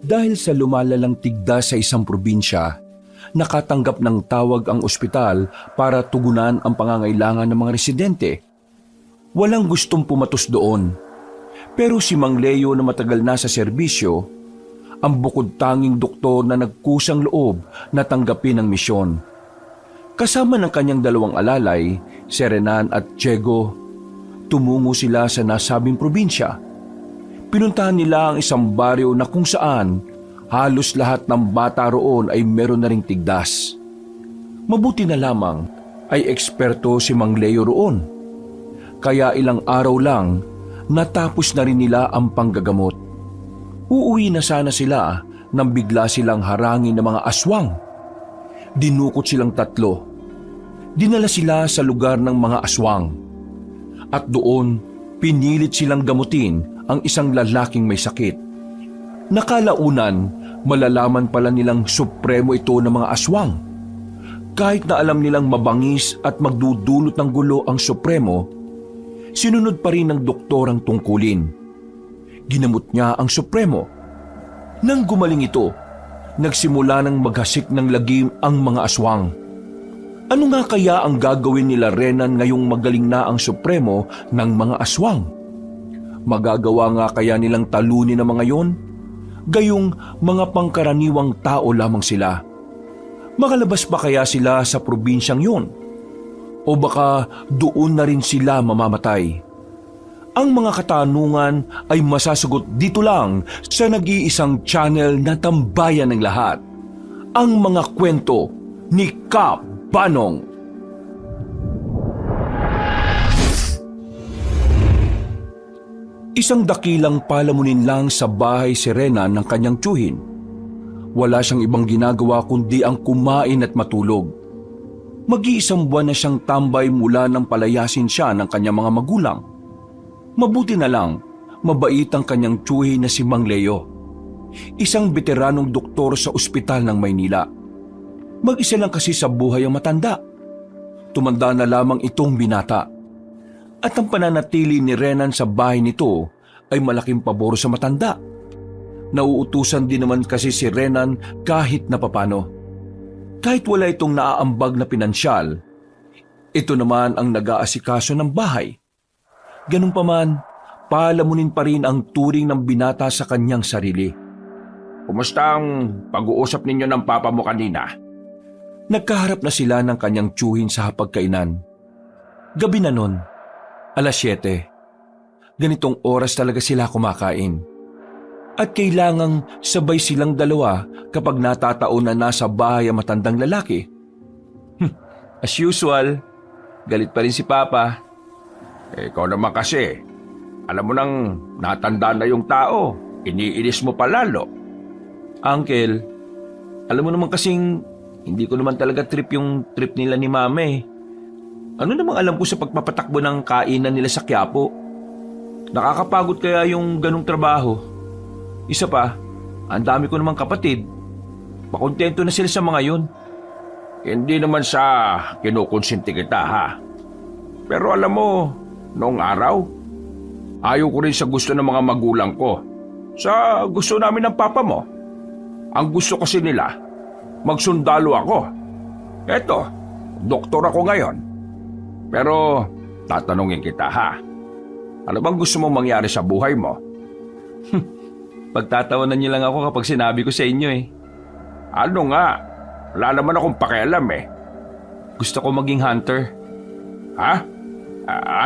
Dahil sa lumalalang tigdas sa isang probinsya, nakatanggap ng tawag ang ospital para tugunan ang pangangailangan ng mga residente. Walang gustong pumatos doon. Pero si Mang Leo na matagal na sa serbisyo, ang bukod tanging doktor na nagkusang loob na tanggapin ang misyon. Kasama ng kanyang dalawang alalay, si Renan at Diego, tumungo sila sa nasabing probinsya. Pinuntahan nila ang isang baryo na kung saan halos lahat ng bata roon ay meron na ring tigdas. Mabuti na lamang ay eksperto si Mang Leo roon. Kaya ilang araw lang natapos na rin nila ang panggagamot. Uuwi na sana sila nang bigla silang harangin ng mga aswang. Dinukot silang tatlo. Dinala sila sa lugar ng mga aswang. At doon, pinilit silang gamutin ang isang lalaking may sakit. Nakalaunan, malalaman pala nilang supremo ito ng mga aswang. Kahit na alam nilang mabangis at magdudulot ng gulo ang supremo, sinunod pa rin ng doktor ang tungkulin. Ginamot niya ang supremo. Nang gumaling ito, nagsimula ng maghasik ng lagim ang mga aswang. Ano nga kaya ang gagawin nila Renan ngayong magaling na ang supremo ng mga aswang? Magagawa nga kaya nilang talunin ang mga yon? Gayong mga pangkaraniwang tao lamang sila. Makalabas ba kaya sila sa probinsyang yon? O baka doon na rin sila mamamatay? Ang mga katanungan ay masasagot dito lang sa nag-iisang channel na tambayan ng lahat. Ang mga kwento ni Kap Banong. Isang dakilang palamunin lang sa bahay si Renan ng kanyang tiyuhin. Wala siyang ibang ginagawa kundi ang kumain at matulog. Mag-iisang buwan na siyang tambay mula nang palayasin siya ng kanyang mga magulang. Mabuti na lang, mabait ang kanyang tiyuhin na si Mang Leo. Isang veteranong doktor sa ospital ng Maynila. Mag-isa lang kasi sa buhay ang matanda. Tumanda na lamang itong binata. At ang pananatili ni Renan sa bahay nito ay malaking pabor sa matanda. Nauutusan din naman kasi si Renan kahit na papano. Kahit wala itong naaambag na pinansyal, ito naman ang nag-aasikaso ng bahay. Ganun pa man, palamunin pa rin ang turing ng binata sa kanyang sarili. Kumusta ang pag-uusap ninyo ng papa mo kanina? Nagkaharap na sila ng kanyang tiyuhin sa hapagkainan. Gabi na nun, 7:00. Ganitong oras talaga sila kumakain. At kailangang sabay silang dalawa kapag natataon na nasa bahay ang matandang lalaki. As usual, galit pa rin si Papa. Ikaw naman kasi, alam mo nang natanda na yung tao, iniinis mo pa lalo. Uncle, alam mo naman kasing hindi ko naman talaga trip yung trip nila ni Mama eh. Ano namang alam ko sa pagpapatakbo ng kainan nila sa Quiapo? Nakakapagod kaya yung ganong trabaho. Isa pa, ang dami ko namang kapatid. Pakontento na sila sa mga yun. Hindi naman sa kinukonsinti kita ha. Pero alam mo, noong araw, ayaw ko rin sa gusto ng mga magulang ko. Sa gusto namin ng papa mo. Ang gusto kasi nila, magsundalo ako. Eto, doktor ako ngayon. Pero tatanungin kita ha. Ano bang gusto mong mangyari sa buhay mo? Pagtatawanan niyo lang ako kapag sinabi ko sa inyo eh. Ano nga? Wala naman akong pakialam eh. Gusto ko maging hunter. Ha?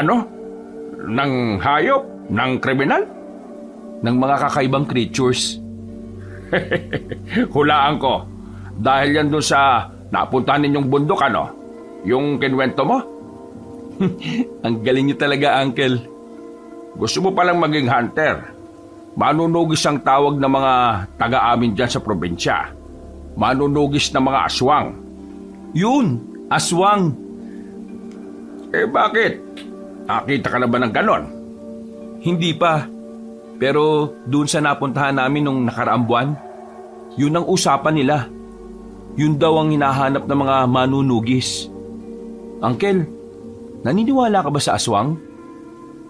Ano? Nang hayop? Nang kriminal? Ng mga kakaibang creatures. Hulaan ko. Dahil yan doon sa napuntahan ninyong bundok ano? Yung kinwento mo? Ang galing niyo talaga, Uncle. Gusto mo palang maging hunter. Manunugis ang tawag ng mga taga-amin dyan sa probinsya. Manunugis ng mga aswang. Yun, aswang. Bakit? Nakita ka na ba ng ganon? Hindi pa. Pero doon sa napuntahan namin nung nakaraang buwan, yun ang usapan nila. Yun daw ang hinahanap ng mga manunugis. Uncle, naniniwala ka ba sa aswang?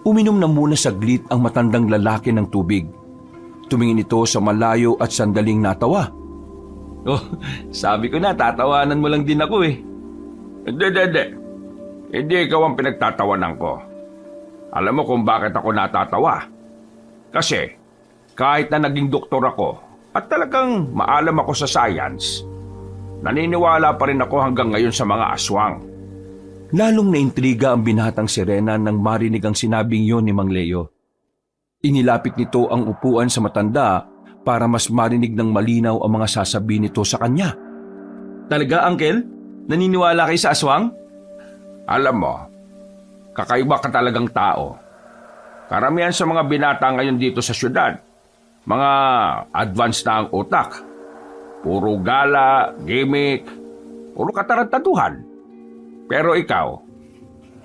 Uminom na muna saglit ang matandang lalaki ng tubig. tumingin ito sa malayo at sandaling natawa. Oh, sabi ko na, tatawanan mo lang din ako eh. Hindi. Hindi ikaw ang pinagtatawanan ko. Alam mo kung bakit ako natatawa? Kasi kahit na naging doktor ako at talagang maalam ako sa science, naniniwala pa rin ako hanggang ngayon sa mga aswang. Lalong naintriga ang binatang si Renan nang marinig ang sinabing yon ni Mang Leo. Inilapit nito ang upuan sa matanda para mas marinig ng malinaw ang mga sasabihin nito sa kanya. Talaga, Uncle? Naniniwala kayo sa aswang? Alam mo, kakaiba ka talagang tao. Karamihan sa mga binata ngayon dito sa syudad, mga advanced na ang utak. Puro gala, gimmick, puro katarantaduhan. Pero ikaw,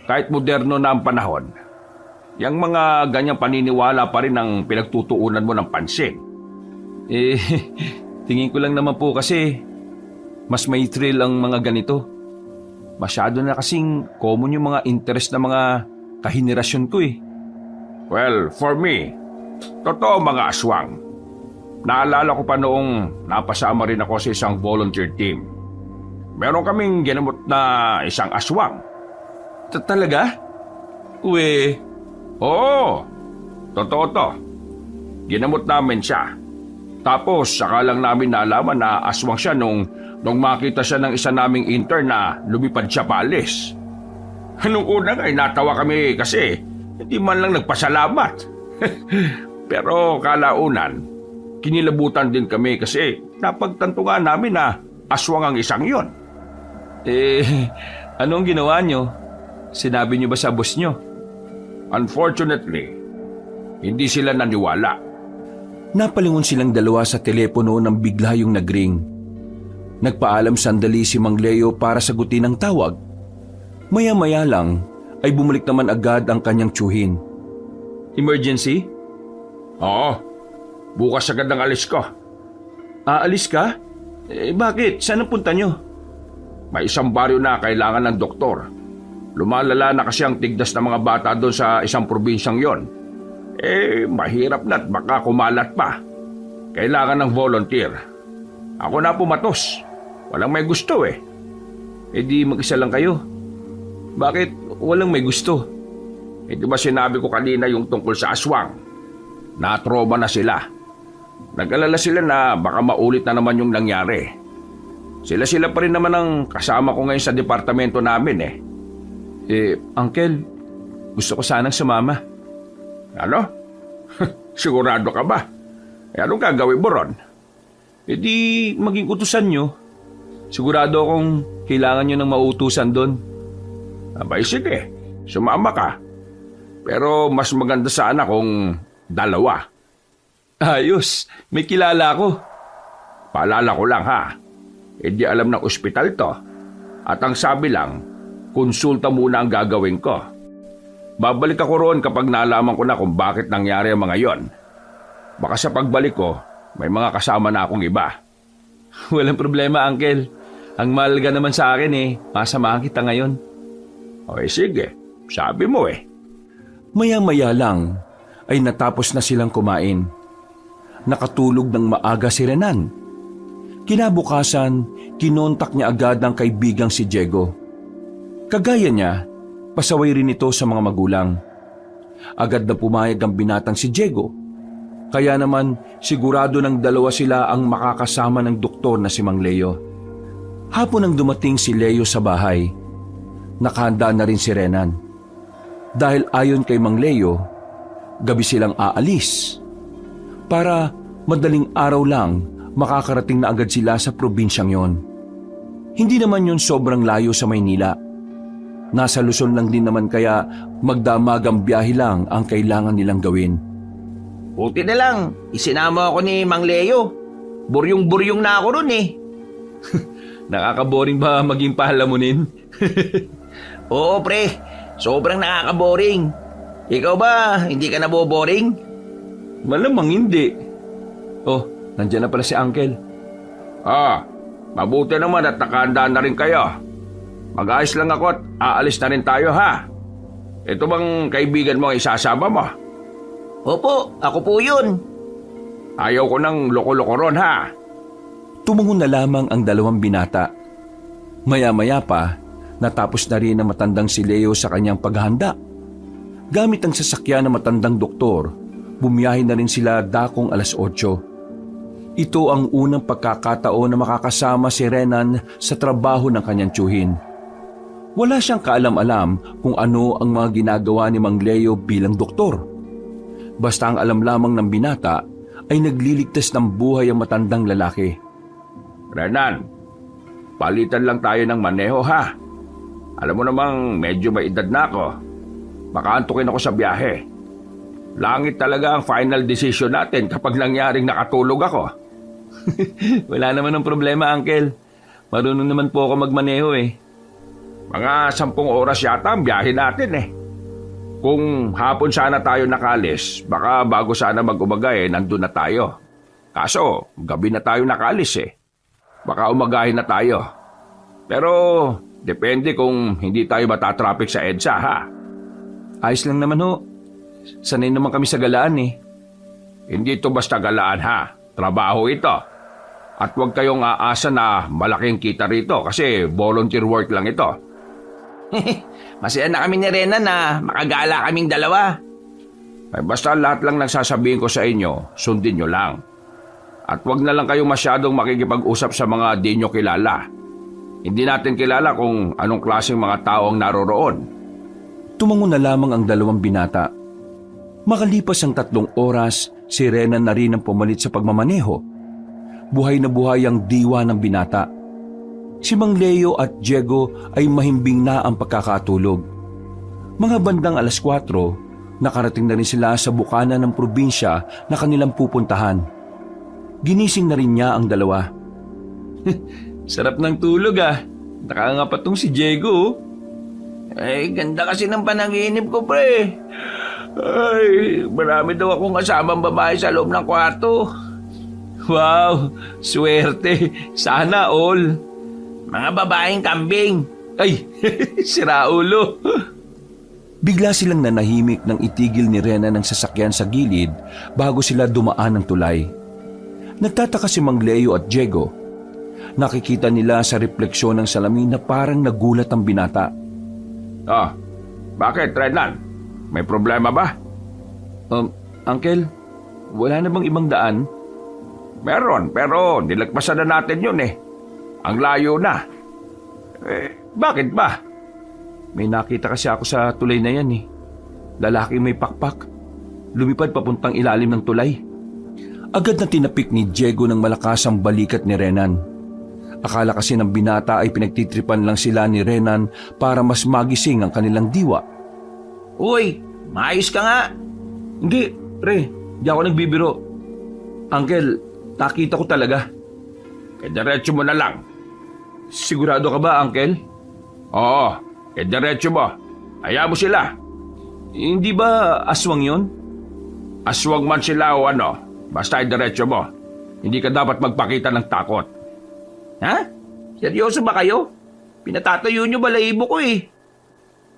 kahit moderno na ang panahon, yung mga ganyang paniniwala pa rin ang pinagtutuunan mo ng pansin. Tingin ko lang naman po kasi mas may thrill ang mga ganito. Masyado na kasing common yung mga interest ng mga kahenerasyon ko eh. Well, for me, totoo mga aswang. Naalala ko pa noong napasama rin ako sa isang volunteer team. Meron kaming ginamot na isang aswang. Talaga? Uwe. Oo, totoo to. Ginamot namin siya. Tapos saka lang namin nalaman na aswang siya nung makita siya ng isa naming intern na lumipad siya paalis. Nung una ay natawa kami kasi hindi man lang nagpasalamat. Pero kalaunan, kinilabutan din kami kasi napagtanto nga namin na aswang ang isang yon. Anong ginawa nyo? Sinabi nyo ba sa boss nyo? Unfortunately, hindi sila naniwala. Napalingon silang dalawa sa telepono nang bigla yung nagring. Nagpaalam sandali si Mang Leo para sagutin ang tawag. Maya-maya lang ay bumalik naman agad ang kanyang tiyuhin. Emergency? Oo, bukas agad ang alis ko. Aalis ka? Bakit? Saan ang punta nyo? May isang baryo na kailangan ng doktor. Lumalala na kasi ang tigdas ng mga bata doon sa isang probinsyang yon. Mahirap na at baka kumalat pa. Kailangan ng volunteer. Ako na pumatos. Walang may gusto eh. Di mag-isa lang kayo. Bakit walang may gusto? Di ba sinabi ko kanina yung tungkol sa aswang? Na-trauma na sila. Nag-alala sila na baka maulit na naman yung nangyari. Sila pa rin naman ang kasama ko ngayon sa departamento namin eh. Uncle, gusto ko sanang sumama. Ano? Sigurado ka ba? Anong gagawin mo ron? Di maging utusan nyo. Sigurado akong kailangan nyo ng mautusan doon. Abay sige, sumama ka. Pero mas maganda sana kung dalawa. Ayos, may kilala ako. Paalala ko lang ha, di alam ng ospital to. At ang sabi lang, konsulta muna ang gagawin ko. Babalik ako roon kapag nalaman ko na kung bakit nangyari ang mga yon. Baka sa pagbalik ko, may mga kasama na akong iba. Walang problema, Uncle. Ang mahalaga naman sa akin masamahan kita ngayon. Sige, sabi mo eh. Maya-maya lang ay natapos na silang kumain. Nakatulog ng maaga si Renan. Kinabukasan, kinontak niya agad ang kaibigang si Diego. Kagaya niya, pasaway rin ito sa mga magulang. Agad na pumayag ang binatang si Diego. Kaya naman sigurado ng dalawa sila ang makakasama ng doktor na si Mang Leo. Hapon nang dumating si Leo sa bahay, nakahanda na rin si Renan. Dahil ayon kay Mang Leo, gabi silang aalis. Para madaling araw lang makakarating na agad sila sa probinsyang yon. Hindi naman yun sobrang layo sa Maynila. Nasa Luzon lang din naman kaya magdamagang biyahe lang ang kailangan nilang gawin. Buti na lang, isinama ako ni Mang Leo. Buryong-buryong na ako ron eh. Nakakaboring ba maging pahalamunin? Oo pre, sobrang nakakaboring. Ikaw ba, hindi ka naboboring? Malamang hindi. Oh, nandiyan na pala si Uncle. Mabuti naman at nakahanda na rin kayo. Mag-ayos lang ako at aalis na rin tayo ha. Ito bang kaibigan mo ang isasama mo? Opo, ako po yun. Ayaw ko ng loko-loko ron ha. Tumango na lamang ang dalawang binata. Maya-maya pa, natapos na rin ang matandang si Leo sa kanyang paghahanda. Gamit ang sasakyan ng matandang doktor, bumiyahe na rin sila dakong 8:00. Ito ang unang pagkakataon na makakasama si Renan sa trabaho ng kanyang tiyuhin. Wala siyang kaalam-alam kung ano ang mga ginagawa ni Mang Leo bilang doktor. Basta ang alam lamang ng binata ay nagliligtas ng buhay ang matandang lalaki. Renan, palitan lang tayo ng maneho ha. Alam mo namang medyo may edad na ako. Baka antukin ako sa biyahe. Langit talaga ang final decision natin kapag nangyaring nakatulog ako. Wala naman ng problema, Uncle. Marunong naman po ako magmaneho eh. Mga 10 oras yata ang biyahe natin eh. Kung hapon sana tayo nakalis, baka bago sana mag-umaga nandun na tayo. Kaso, gabi na tayo nakalis eh. Baka umagahin na tayo. Pero, depende kung hindi tayo matatraffic sa EDSA ha. Ayos lang naman ho. Sanay naman kami sa galaan eh. Hindi ito basta galaan ha. Trabaho ito. At huwag kayong aasa na malaking kita rito kasi volunteer work lang ito. Masaya na kami ni Renan na makagala kaming dalawa. Ay basta lahat lang nagsasabihin ko sa inyo, sundin nyo lang. At huwag na lang kayong masyadong makikipag-usap sa mga di nyo kilala. Hindi natin kilala kung anong klaseng mga tao ang naroroon. Tumango na lamang ang dalawang binata. Makalipas ang 3 oras, si Renan na rin ang pumalit sa pagmamaneho. Buhay na buhay ang diwa ng binata. Si Mang Leo at Diego ay mahimbing na ang pagkakatulog. Mga bandang 4:00, nakarating na rin sila sa bukana ng probinsya na kanilang pupuntahan. Ginising na rin niya ang dalawa. Sarap ng tulog ah. Nakangapa tong si Diego. Ay, ganda kasi ng panaginip ko, pre. Ay, marami daw akong kasamang babae sa loob ng kwarto. Wow, swerte. Sana all. Mga babaeng kambing. Ay, sira ulo. Bigla silang nanahimik nang itigil ni Renan ang sasakyan sa gilid bago sila dumaan ng tulay. Nagtataka si Mang Leo at Diego. Nakikita nila sa refleksyon ng salamin na parang nagulat ang binata. Ah, bakit, Renan? May problema ba? Uncle, wala na bang ibang daan? Meron, pero nilagpasan na natin yun eh. Ang layo na. Bakit ba? May nakita kasi ako sa tulay na yan eh. Lalaki may pakpak. Lumipad papuntang ilalim ng tulay. Agad na tinapik ni Diego ng malakas ang balikat ni Renan. Akala kasi ng binata ay pinagtitripan lang sila ni Renan para mas magising ang kanilang diwa. Uy, maayos ka nga. Hindi, pre. Di ako nagbibiro. Uncle, nakita ko talaga. Diretso mo na lang. Sigurado ka ba, Uncle? Oo, diretso mo. Hayaan mo sila. Hindi ba aswang yon? Aswang man sila o ano, basta diretso mo. Hindi ka dapat magpakita ng takot. Ha? Seryoso ba kayo? Pinatatayo nyo balahibo ko eh.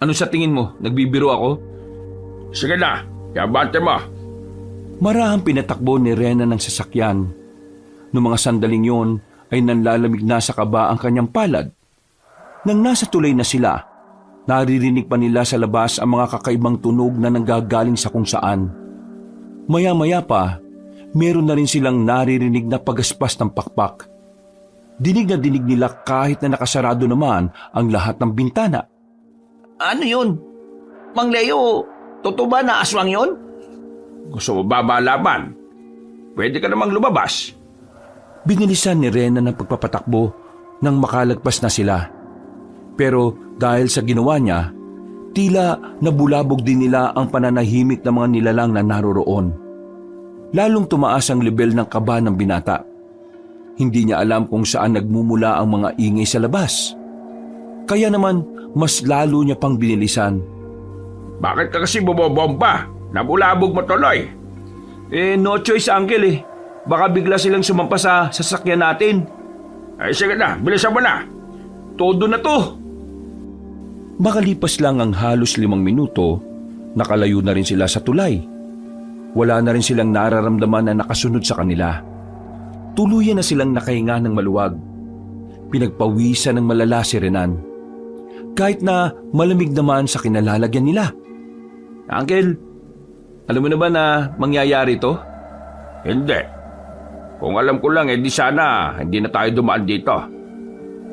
Ano sa tingin mo? Nagbibiro ako? Sige na, yabante mo. Marahang pinatakbo ni Renan ng sasakyan. Noong mga sandaling yon ay nanlalamig na sa kaba ang kanyang palad. Nang nasa tulay na sila, naririnig pa nila sa labas ang mga kakaibang tunog na nanggagaling sa kung saan. Maya-maya pa, meron na rin silang naririnig na pagaspas ng pakpak. Dinig na dinig nila kahit na nakasarado naman ang lahat ng bintana. Ano yun? Mang Leo, totoo ba na aswang yun? Gusto mo ba malaman? Pwede ka namang lumabas. Binilisan ni Renan ang pagpapatakbo nang makalagpas na sila. Pero dahil sa ginawa niya, tila nabulabog din nila ang pananahimik ng mga nilalang na naroroon. Lalong tumaas ang level ng kaba ng binata. Hindi niya alam kung saan nagmumula ang mga ingay sa labas. Kaya naman, mas lalo niya pang binilisan. Bakit ka kasi bumobomba? Nabulabog mo tuloy. No choice, Uncle eh. Baka bigla silang sumampa sa sasakyan natin. Ay sige na, bilisan mo na. Todo na to. Makalipas lang ang halos 5 minuto, nakalayo na rin sila sa tulay. Wala na rin silang nararamdaman na nakasunod sa kanila. Tuluyan na silang nakahinga ng maluwag. Pinagpawisan ng malala si Renan. Kahit na malamig naman sa kinalalagyan nila. Uncle, alam mo na ba na mangyayari to? Hindi. Kung alam ko lang, di sana hindi na tayo dumaan dito.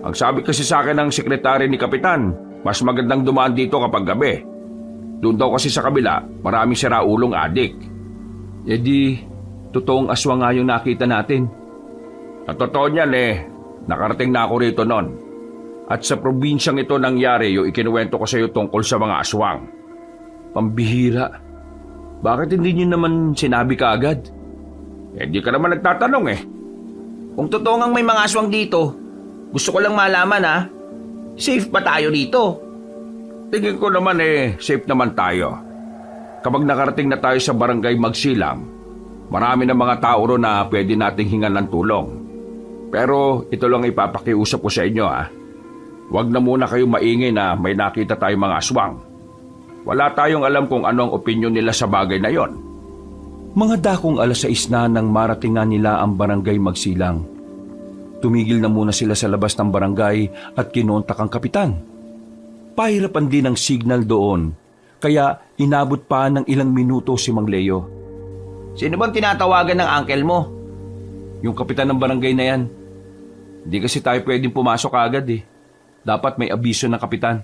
Ang sabi kasi sa akin ng sekretary ni Kapitan, mas magandang dumaan dito kapag gabi. Doon daw kasi sa kabila, maraming siraulong adik. Totoong aswang nga yung nakita natin. At totoo niyan nakarating na ako rito noon. At sa probinsyang ito nangyari yung ikinuwento ko sa iyo tungkol sa mga aswang. Pambihira. Bakit hindi niyo naman sinabi kaagad? Di ka naman nagtatanong Kung totoo ngang may mga aswang dito, gusto ko lang malaman safe ba tayo dito? Tingin ko naman safe naman tayo. Kapag nakarating na tayo sa barangay Magsilang, marami na mga tao ro na pwede nating hingan ng tulong. Pero ito lang ipapakiusap ko sa inyo Huwag na muna kayo maingay na may nakita tayong mga aswang. Wala tayong alam kung ano ang opinyon nila sa bagay na yon. Mga dakong 6:00 na nang maratingan nila ang barangay Magsilang. Tumigil na muna sila sa labas ng barangay at kinontak ang kapitan. Pahirapan din ang signal doon, kaya inabot pa ng ilang minuto si Mang Leo. Sino bang tinatawagan ng uncle mo? Yung kapitan ng barangay na yan. Hindi kasi tayo pwedeng pumasok agad Dapat may abiso ng kapitan.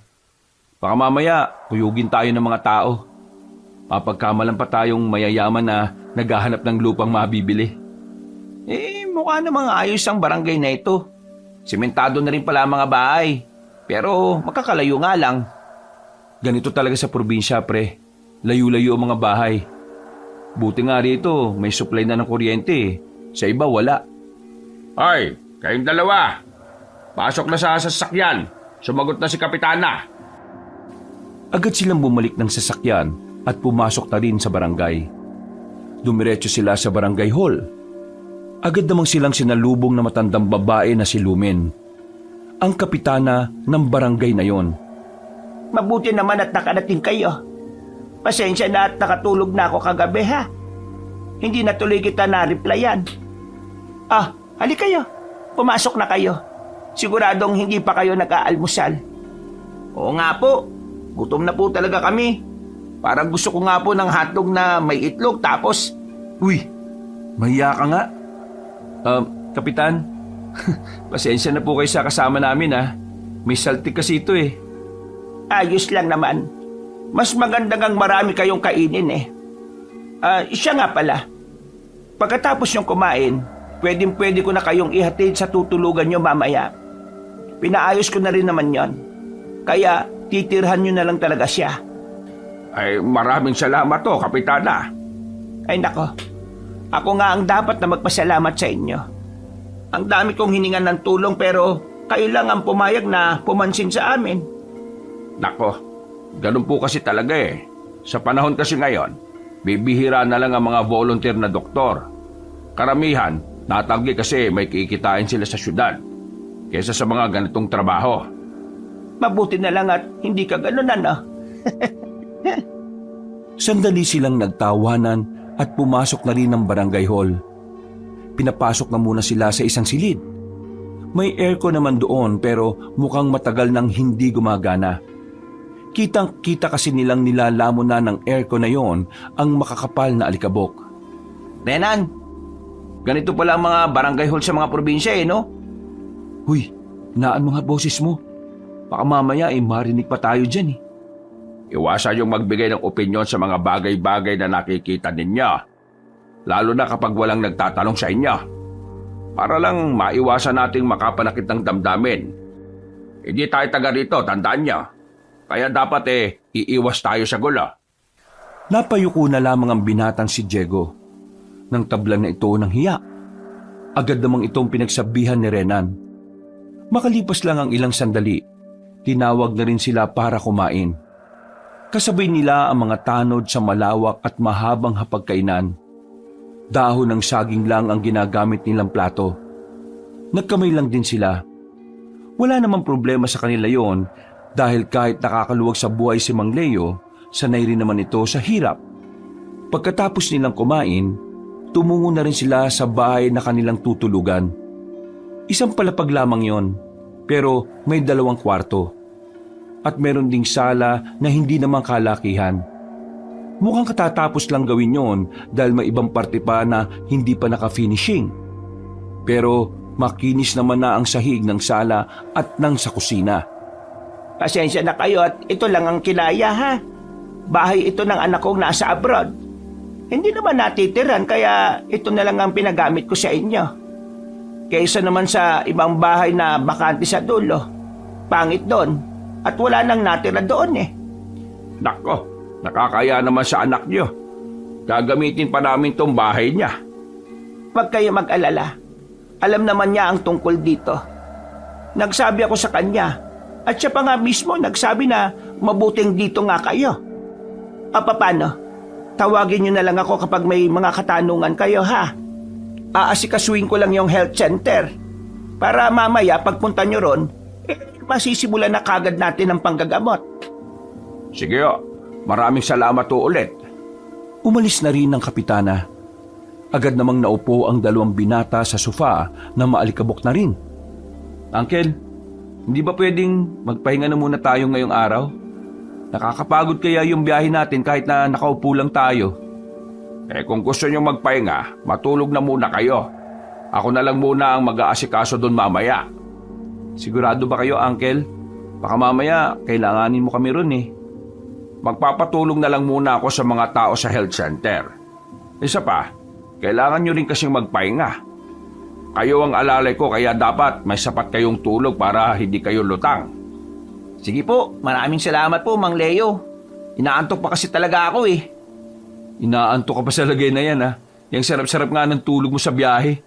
Baka mamaya, kuyugin tayo ng mga tao. Mapagkamalan pa tayong mayayaman na naghahanap ng lupang mabibili. Mukha namang ayos ang barangay na ito. Sementado na rin pala ang mga bahay. Pero makakalayo nga lang. Ganito talaga sa probinsya, pre. Layo-layo ang mga bahay. Buti nga rito, may supply na ng kuryente. Sa iba, wala. Hoy, kayong dalawa. Pasok na sa sasakyan. Sumagot na si Kapitana. Agad silang bumalik ng sasakyan at pumasok na rin sa barangay. Dumiretso sila sa barangay hall. Agad namang silang sinalubong na matandang babae na si Lumen, ang kapitana ng barangay na yon. Mabuti naman at nakarating kayo. Pasensya na at nakatulog na ako kagabi Hindi na tuloy kita na-replyan. Hali kayo. Pumasok na kayo. Siguradong hindi pa kayo nag-aalmusal. Oo nga po. Gutom na po talaga kami. Parang gusto ko nga po ng hotdog na may itlog tapos... Uy, mahiya ka nga. Kapitan, pasensya na po kayo sa kasama namin May saltik kasi ito Ayos lang naman. Mas maganda ngang marami kayong kainin Siya nga pala. Pagkatapos niyong kumain, pwede ko na kayong ihatid sa tutulugan niyo mamaya. Pinaayos ko na rin naman yon. Kaya titirhan niyo na lang talaga siya. Ay, maraming salamat Kapitana. Ay nako, ako nga ang dapat na magpasalamat sa inyo. Ang dami kong hiningan ng tulong pero kayo lang ang pumayag na pumansin sa amin. Nako, ganun po kasi talaga Sa panahon kasi ngayon, bibihira na lang ang mga volunteer na doktor. Karamihan, natanggi kasi may kikitain sila sa syudad kaysa sa mga ganitong trabaho. Mabuti na lang at hindi ka ganunan Sandali silang nagtawanan at pumasok na rin ng barangay hall. Pinapasok na muna sila sa isang silid. May aircon naman doon pero mukhang matagal nang hindi gumagana. Kitang-kita kasi nilang nilalamon na ng aircon na yon ang makakapal na alikabok. Renan, ganito pala ang mga barangay hall sa mga probinsya no? Huy, naan mga boses mo. Baka mamaya marinig pa tayo dyan Iwasan yung magbigay ng opinyon sa mga bagay-bagay na nakikita ninyo. Lalo na kapag walang nagtatanong sa inyo. Para lang maiwasan nating makapanakit ng damdamin. Hindi tayo taga rito, tandaan nyo. Kaya dapat iiwas tayo sa gulo. Napayuko na lamang ang binatang si Diego. Nang tablan na ito ng hiya. Agad namang itong pinagsabihan ni Renan. Makalipas lang ang ilang sandali, tinawag na rin sila para kumain. Kasabay nila ang mga tanod sa malawak at mahabang hapagkainan. Dahon ng saging lang ang ginagamit nilang plato. Nagkamay lang din sila. Wala namang problema sa kanila yon dahil kahit nakakaluwag sa buhay si Mang Leo, sanay rin naman ito sa hirap. Pagkatapos nilang kumain, tumungo na rin sila sa bahay na kanilang tutulugan. Isang palapag lamang yon, pero may 2 kwarto. At meron ding sala na hindi naman kalakihan. Mukhang katatapos lang gawin yon dahil may ibang parte pa na hindi pa naka-finishing. Pero makinis naman na ang sahig ng sala at ng sa kusina. Pasensya na kayo at ito lang ang kinaya ha. Bahay ito ng anak kong nasa abroad. Hindi naman natitiran kaya ito na lang ang pinagamit ko sa inyo. Kaysa naman sa ibang bahay na bakante sa dulo. Pangit doon at wala nang natira doon eh. Nako, nakakaya naman sa anak niyo. Gagamitin pa namin tong bahay niya. Huwag kayo mag-alala. Alam naman niya ang tungkol dito. Nagsabi ako sa kanya at siya pa nga mismo nagsabi na mabuting dito nga kayo. Paano? Tawagin niyo na lang ako kapag may mga katanungan kayo ha. Aasikasuhin ko lang yung health center. Para mamaya pagpunta niyo ron, masisimulan na kagad natin ang panggagamot. Sige o, maraming salamat o ulit. Umalis na rin ang kapitana. Agad namang naupo ang 2 binata sa sofa na maalikabok na rin. Uncle, hindi ba pwedeng magpahinga na muna tayo ngayong araw? Nakakapagod kaya yung biyahe natin kahit na nakaupo lang tayo. Kung gusto niyo magpahinga, matulog na muna kayo. Ako na lang muna ang mag-aasikaso doon mamaya. Sigurado ba kayo, Uncle? Baka mamaya kailanganin mo kami ron eh. Magpapatulong na lang muna ako sa mga tao sa health center. Isa pa, kailangan nyo rin kasing magpahinga. Kayo ang alalay ko kaya dapat may sapat kayong tulog para hindi kayo lutang. Sige po, maraming salamat po Mang Leo. Inaantok pa kasi talaga ako eh. Inaantok ka pa sa lagay na yan ha. Yung sarap-sarap nga ng tulog mo sa biyahe.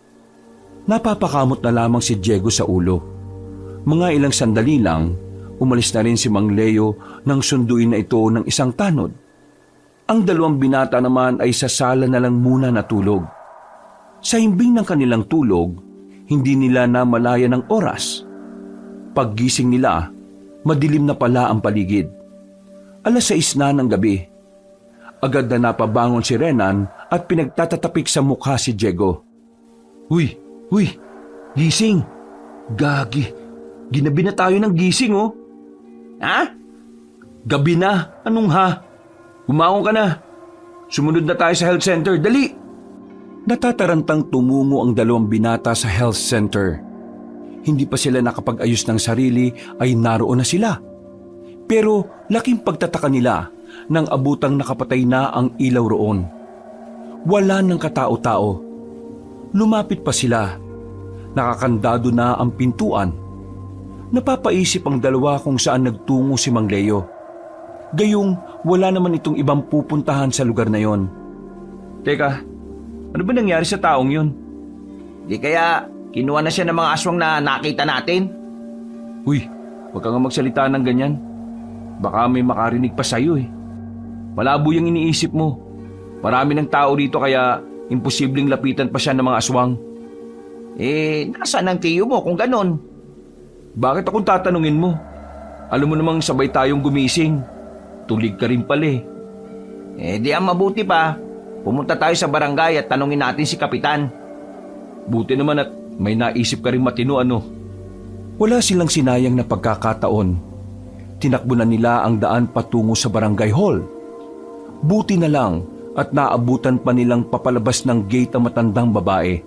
Napapakamot na lamang si Diego sa ulo. Mga ilang sandali lang, umalis na rin si Mang Leo nang sunduin na ito ng isang tanod. Ang 2 binata naman ay sa sala na lang muna natulog. Sa himbing ng kanilang tulog, hindi nila namalayan ng oras. Paggising nila, madilim na pala ang paligid. 6:00 na ng gabi. Agad na napabangon si Renan at pinagtatatapik sa mukha si Diego. Uy, gising! Gagi, ginabi na tayo ng gising oh. Ha? Gabi na, anong ha? Humangon ka na. Sumunod na tayo sa health center, dali! Natatarantang tumungo ang 2 binata sa health center. Hindi pa sila nakapag-ayos ng sarili ay naroon na sila. Pero laking pagtataka nila nang abutang nakapatay na ang ilaw roon. Wala ng katao-tao. Lumapit pa sila. Nakakandado na ang pintuan. Napapaisip ang 2 kung saan nagtungo si Mang Leo. Gayong wala naman itong ibang pupuntahan sa lugar na yon. Teka, ano ba nangyari sa taong yun? Di kaya kinuha na siya ng mga aswang na nakita natin? Uy, huwag ka nga magsalita ng ganyan. Baka may makarinig pa sa'yo eh. Malabo yung iniisip mo. Marami ng tao rito kaya imposibleng lapitan pa siya ng mga aswang. Nasaan ang tiyo mo kung ganon? Bakit akong tatanungin mo? Alam mo namang sabay tayong gumising. Tulig ka rin pala eh. Di ang mabuti pa. Pumunta tayo sa barangay at tanungin natin si Kapitan. Buti naman at may naisip ka rin matino ano. Wala silang sinayang na pagkakataon. Tinakbo na nila ang daan patungo sa barangay hall. Buti na lang at naabutan pa nilang papalabas ng gate ang matandang babae.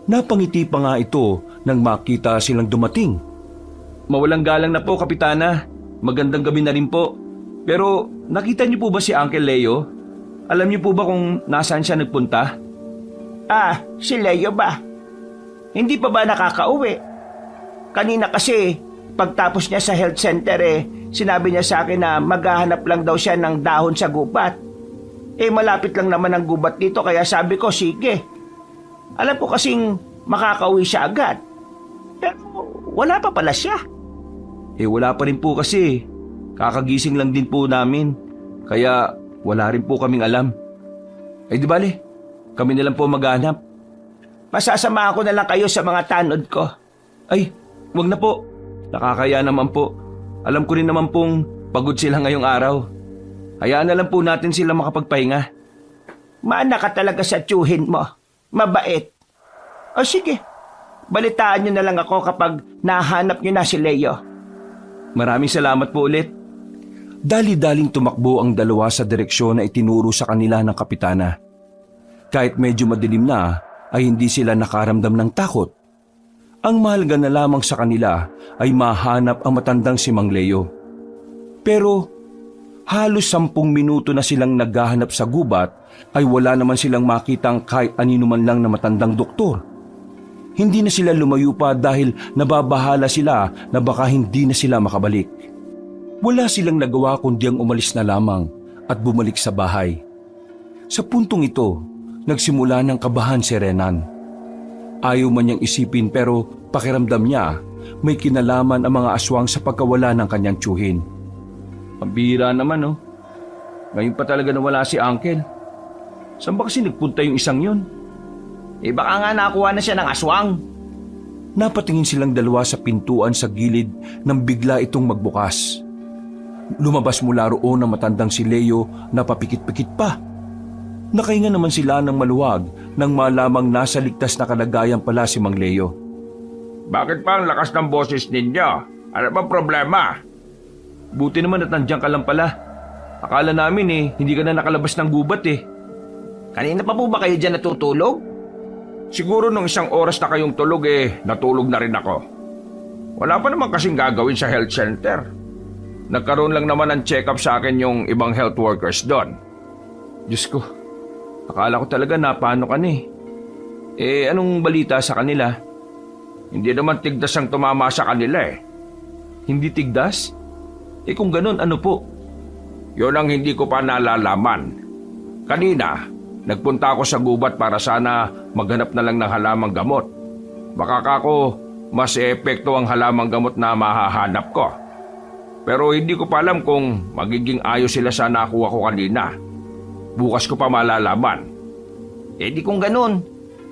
Napangiti pa nga ito nang makita silang dumating. Mawalang galang na po, Kapitana. Magandang gabi na rin po. Pero nakita niyo po ba si Uncle Leo? Alam niyo po ba kung nasaan siya nagpunta? Si Leo ba? Hindi pa ba nakakauwi? Kanina kasi, pagtapos niya sa health center sinabi niya sa akin na maghahanap lang daw siya ng dahon sa gubat. Malapit lang naman ang gubat dito kaya sabi ko, sige. Alam ko kasing makakauwi siya agad. Pero wala pa pala siya. Wala pa rin po kasi. Kakagising lang din po namin. Kaya wala rin po kaming alam. Di bale, kami na lang po maghanap. Masasama ko na lang kayo sa mga tanod ko. Ay, wag na po. Nakakaya naman po. Alam ko rin naman pong pagod sila ngayong araw. Hayaan na lang po natin sila makapagpahinga. Maana ka talaga sa tiyuhin mo. Mabait. O sige, balitaan niyo na lang ako kapag nahanap niyo na si Leo. Maraming salamat po ulit. Dali-daling tumakbo ang dalawa sa direksyon na itinuro sa kanila ng kapitana. Kahit medyo madilim na, ay hindi sila nakaramdam ng takot. Ang mahalaga na lamang sa kanila ay mahanap ang matandang si Mang Leo. Pero halos 10 minuto na silang naghahanap sa gubat ay wala naman silang makitang kahit anino man lang na matandang doktor. Hindi na sila lumayo pa dahil nababahala sila na baka hindi na sila makabalik. Wala silang nagawa kundi ang umalis na lamang at bumalik sa bahay. Sa puntong ito, nagsimula ng kabahan si Renan. Ayaw man niyang isipin pero pakiramdam niya may kinalaman ang mga aswang sa pagkawala ng kanyang tiyuhin. Pambihira naman oh. Ngayon pa talaga nawala si Uncle. Saan ba kasi nagpunta yung isang yun? Baka nga nakuha na siya ng aswang. Napatingin silang dalawa sa pintuan sa gilid nang bigla itong magbukas. Lumabas mula roon ang matandang si Leo na papikit-pikit pa. Nakahinga naman sila ng maluwag nang malamang nasa ligtas na kalagayan pala si Mang Leo. Bakit pa ang lakas ng boses ninyo? Ano bang problema? Buti naman at nandiyan ka lang pala. Akala namin hindi ka na nakalabas ng gubat Kanina pa po ba kayo dyan natutulog? Siguro nung 1 oras na kayong tulog natulog na rin ako. Wala pa naman kasing gagawin sa health center. Nagkaroon lang naman ng check-up sa akin yung ibang health workers doon. Diyos ko, akala ko talaga napano ka na anong balita sa kanila? Hindi naman tigdas ang tumama sa kanila Hindi tigdas? Kung ganun, ano po? Yun ang hindi ko pa nalalaman. Kanina, nagpunta ako sa gubat para sana maghanap na lang ng halamang gamot. Baka kako mas epekto ang halamang gamot na mahahanap ko. Pero hindi ko pa alam kung magiging ayos sila sa nakuha ko kanina. Bukas ko pa malalaman. Di kung ganun,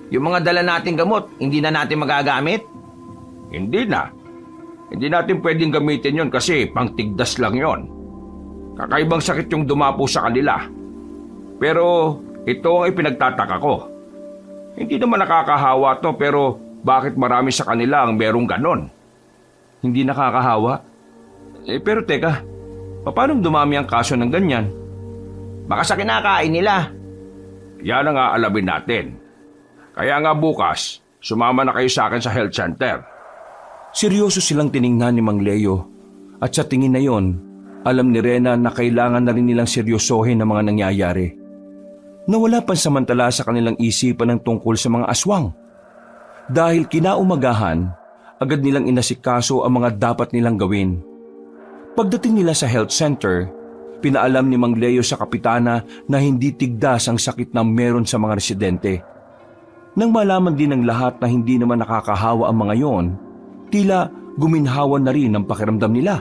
yung mga dala nating gamot, hindi na natin magagamit? Hindi na. Hindi natin pwedeng gamitin yon kasi pangtigdas lang yon. Kakaibang sakit yung dumapo sa kanila. Pero ito ang ipinagtataka ko. Hindi naman nakakahawa to pero bakit marami sa kanila ang merong ganon? Hindi nakakahawa? Pero teka, paano dumami ang kaso ng ganyan? Baka sa kinakain nila. Yan ang aalamin natin. Kaya nga bukas, sumama na kayo sa akin sa health center. Seryoso silang tiningnan ni Mang Leo at sa tingin na yon, alam ni Rena na kailangan na rin nilang seryosohin ang mga nangyayari. Nawala pansamantala sa kanilang isipan ng tungkol sa mga aswang. Dahil kinaumagahan, agad nilang inasikaso ang mga dapat nilang gawin. Pagdating nila sa health center, pinaalam ni Mang Leo sa kapitana na hindi tigdas ang sakit na meron sa mga residente. Nang malaman din ng lahat na hindi naman nakakahawa ang mga yon, tila guminhawa na rin ang pakiramdam nila.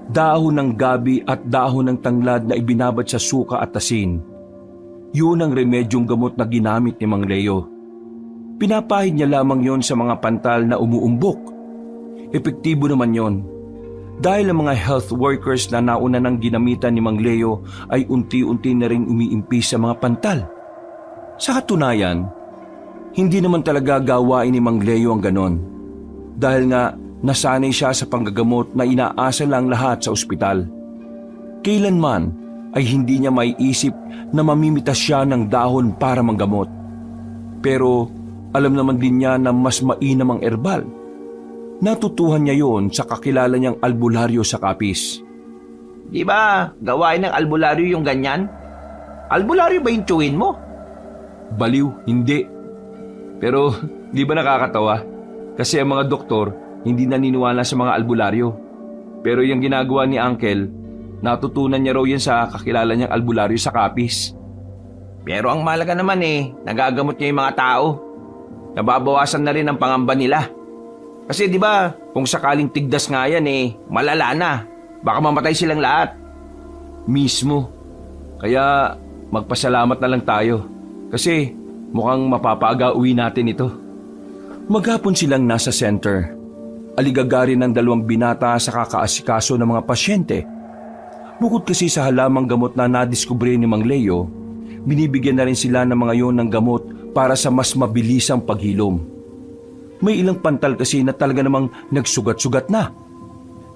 Dahon ng gabi at dahon ng tanglad na ibinabad sa suka at asin. Yun ang remedyong gamot na ginamit ni Mang Leo. Pinapahid niya lamang yon sa mga pantal na umuumbok. Epektibo naman yon. Dahil ang mga health workers na nauna ng ginamitan ni Mang Leo ay unti-unti na rin umiimpis sa mga pantal. Sa katunayan, hindi naman talaga gawain ni Mang Leo ang ganon. Dahil nga nasanay siya sa panggagamot na inaasa lang lahat sa ospital. Kailanman ay hindi niya maiisip na mamimitas siya ng dahon para manggamot. Pero alam naman din niya na mas mainam ang herbal. Natutuhan niya yon sa kakilala niyang albularyo sa Capiz. Di ba gawain ng albularyo yung ganyan? Albularyo ba yung tiyuhin mo? Baliw, hindi. Pero di ba nakakatawa? Kasi ang mga doktor hindi naniniwala sa mga albularyo. Pero yung ginagawa ni Uncle, natutunan niya raw yan sa kakilala niyang albularyo sa Capiz. Pero ang mahalaga naman nagagamot niya yung mga tao. Nababawasan na rin ang pangamba nila. Kasi di ba, kung sakaling tigdas nga yan malala na. Baka mamatay silang lahat. Mismo. Kaya magpasalamat na lang tayo. Kasi mukhang mapapaaga-uwi natin ito. Maghapon silang nasa center. Aligagarin ng 2 binata sa kakaasikaso ng mga pasyente. Bukod kasi sa halamang gamot na nadiskubre ni Mang Leo, Binibigyan na rin sila ng mga yon ng gamot para sa mas mabilisang paghilom. May ilang pantal kasi na talaga namang nagsugat-sugat na.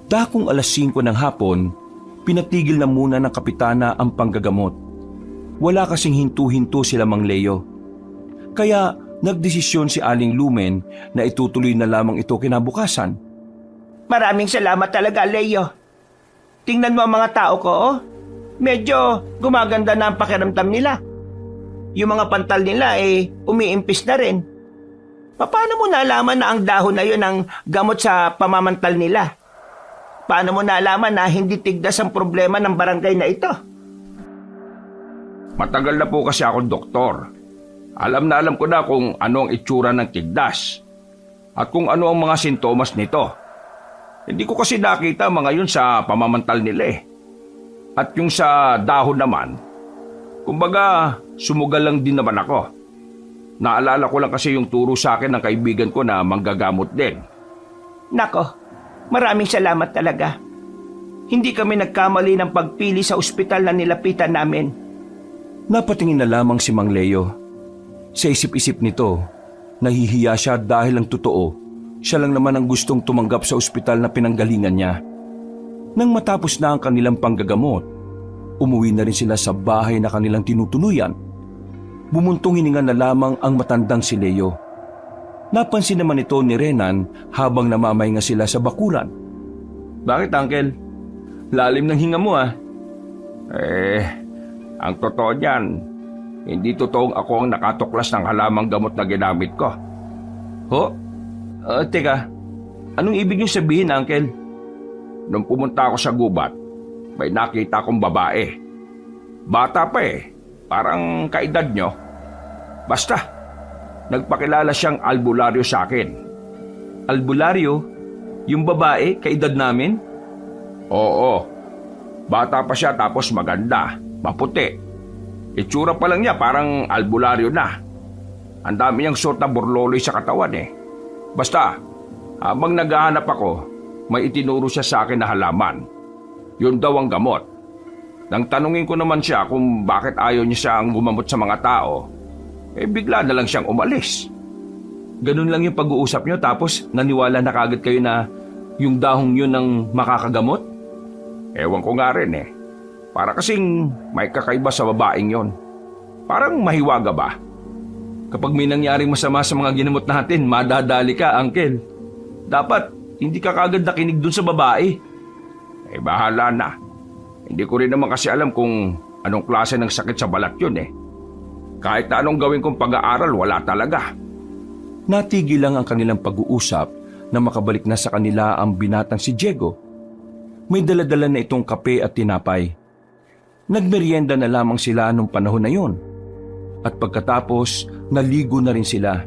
Dakong 5:00 ng hapon, pinatigil na muna ng kapitana ang panggagamot. Wala kasing hinto-hinto sila Mang Leo. Kaya nagdesisyon si Aling Lumen na itutuloy na lamang ito kinabukasan. Maraming salamat talaga, Leo. Tingnan mo ang mga tao ko, oh. Medyo gumaganda na ang pakiramdam nila. Yung mga pantal nila umiimpis na rin. Paano mo nalaman na ang dahon na yun ang gamot sa pamamantal nila? Paano mo nalaman na hindi tigdas ang problema ng barangay na ito? Matagal na po kasi akong doktor. Alam na alam ko na kung ano ang itsura ng tigdas at kung ano ang mga sintomas nito. Hindi ko kasi nakita mga yun sa pamamantal nila eh. At yung sa dahon naman, kumbaga sumugal lang din naman ako. Naalala ko lang kasi yung turo sa akin ng kaibigan ko na manggagamot din. Nako, maraming salamat talaga. Hindi kami nagkamali ng pagpili sa ospital na nilapitan namin. Napatingin na lamang si Mang Leo. Sa isip-isip nito, nahihiya siya dahil ang totoo, siya lang naman ang gustong tumanggap sa ospital na pinanggalingan niya. Nang matapos na ang kanilang panggagamot, umuwi na rin sila sa bahay na kanilang tinutuluyan. Bumuntong hininga na lamang ang matandang si Leo. Napansin naman ito ni Renan habang namamahinga sila sa bakuran. Bakit, Uncle? Lalim ng hinga mo ah. Ang totoo niyan, hindi totoong ako ang nakatuklas ng halamang gamot na ginamit ko. Ho? Teka, anong ibig niyo sabihin, Uncle? Nung pumunta ako sa gubat, may nakita akong babae. Bata pa parang kaedad nyo. Basta, nagpakilala siyang albularyo sa akin. Albularyo? Yung babae, kaedad namin? Oo, bata pa siya tapos maganda, maputi. Itsura pa lang niya parang albularyo na. Ang dami niyang suot na burloloy sa katawan Basta, habang naghahanap ako, may itinuro siya sa akin na halaman. Yun daw ang gamot. Nang tanungin ko naman siya kung bakit ayaw niya siyang gumamot sa mga tao, bigla na lang siyang umalis. Ganun lang yung pag-uusap niyo tapos naniwala na kagad kayo na yung dahong yun ang makakagamot? Ewan ko nga rin Para kasing may kakaiba sa babaeng yon. Parang mahiwaga ba? Kapag may nangyaring masama sa mga ginamot natin, madadali ka, Uncle. Dapat hindi ka kagad nakinig dun sa babae. Bahala na. Hindi ko rin naman kasi alam kung anong klase ng sakit sa balat yun Kahit na anong gawin kong pag-aaral, wala talaga. Natigil lang ang kanilang pag-uusap na makabalik na sa kanila ang binatang si Diego. May daladala na itong kape at tinapay. Nagmeryenda na lamang sila nung panahon na yon. At pagkatapos, naligo na rin sila.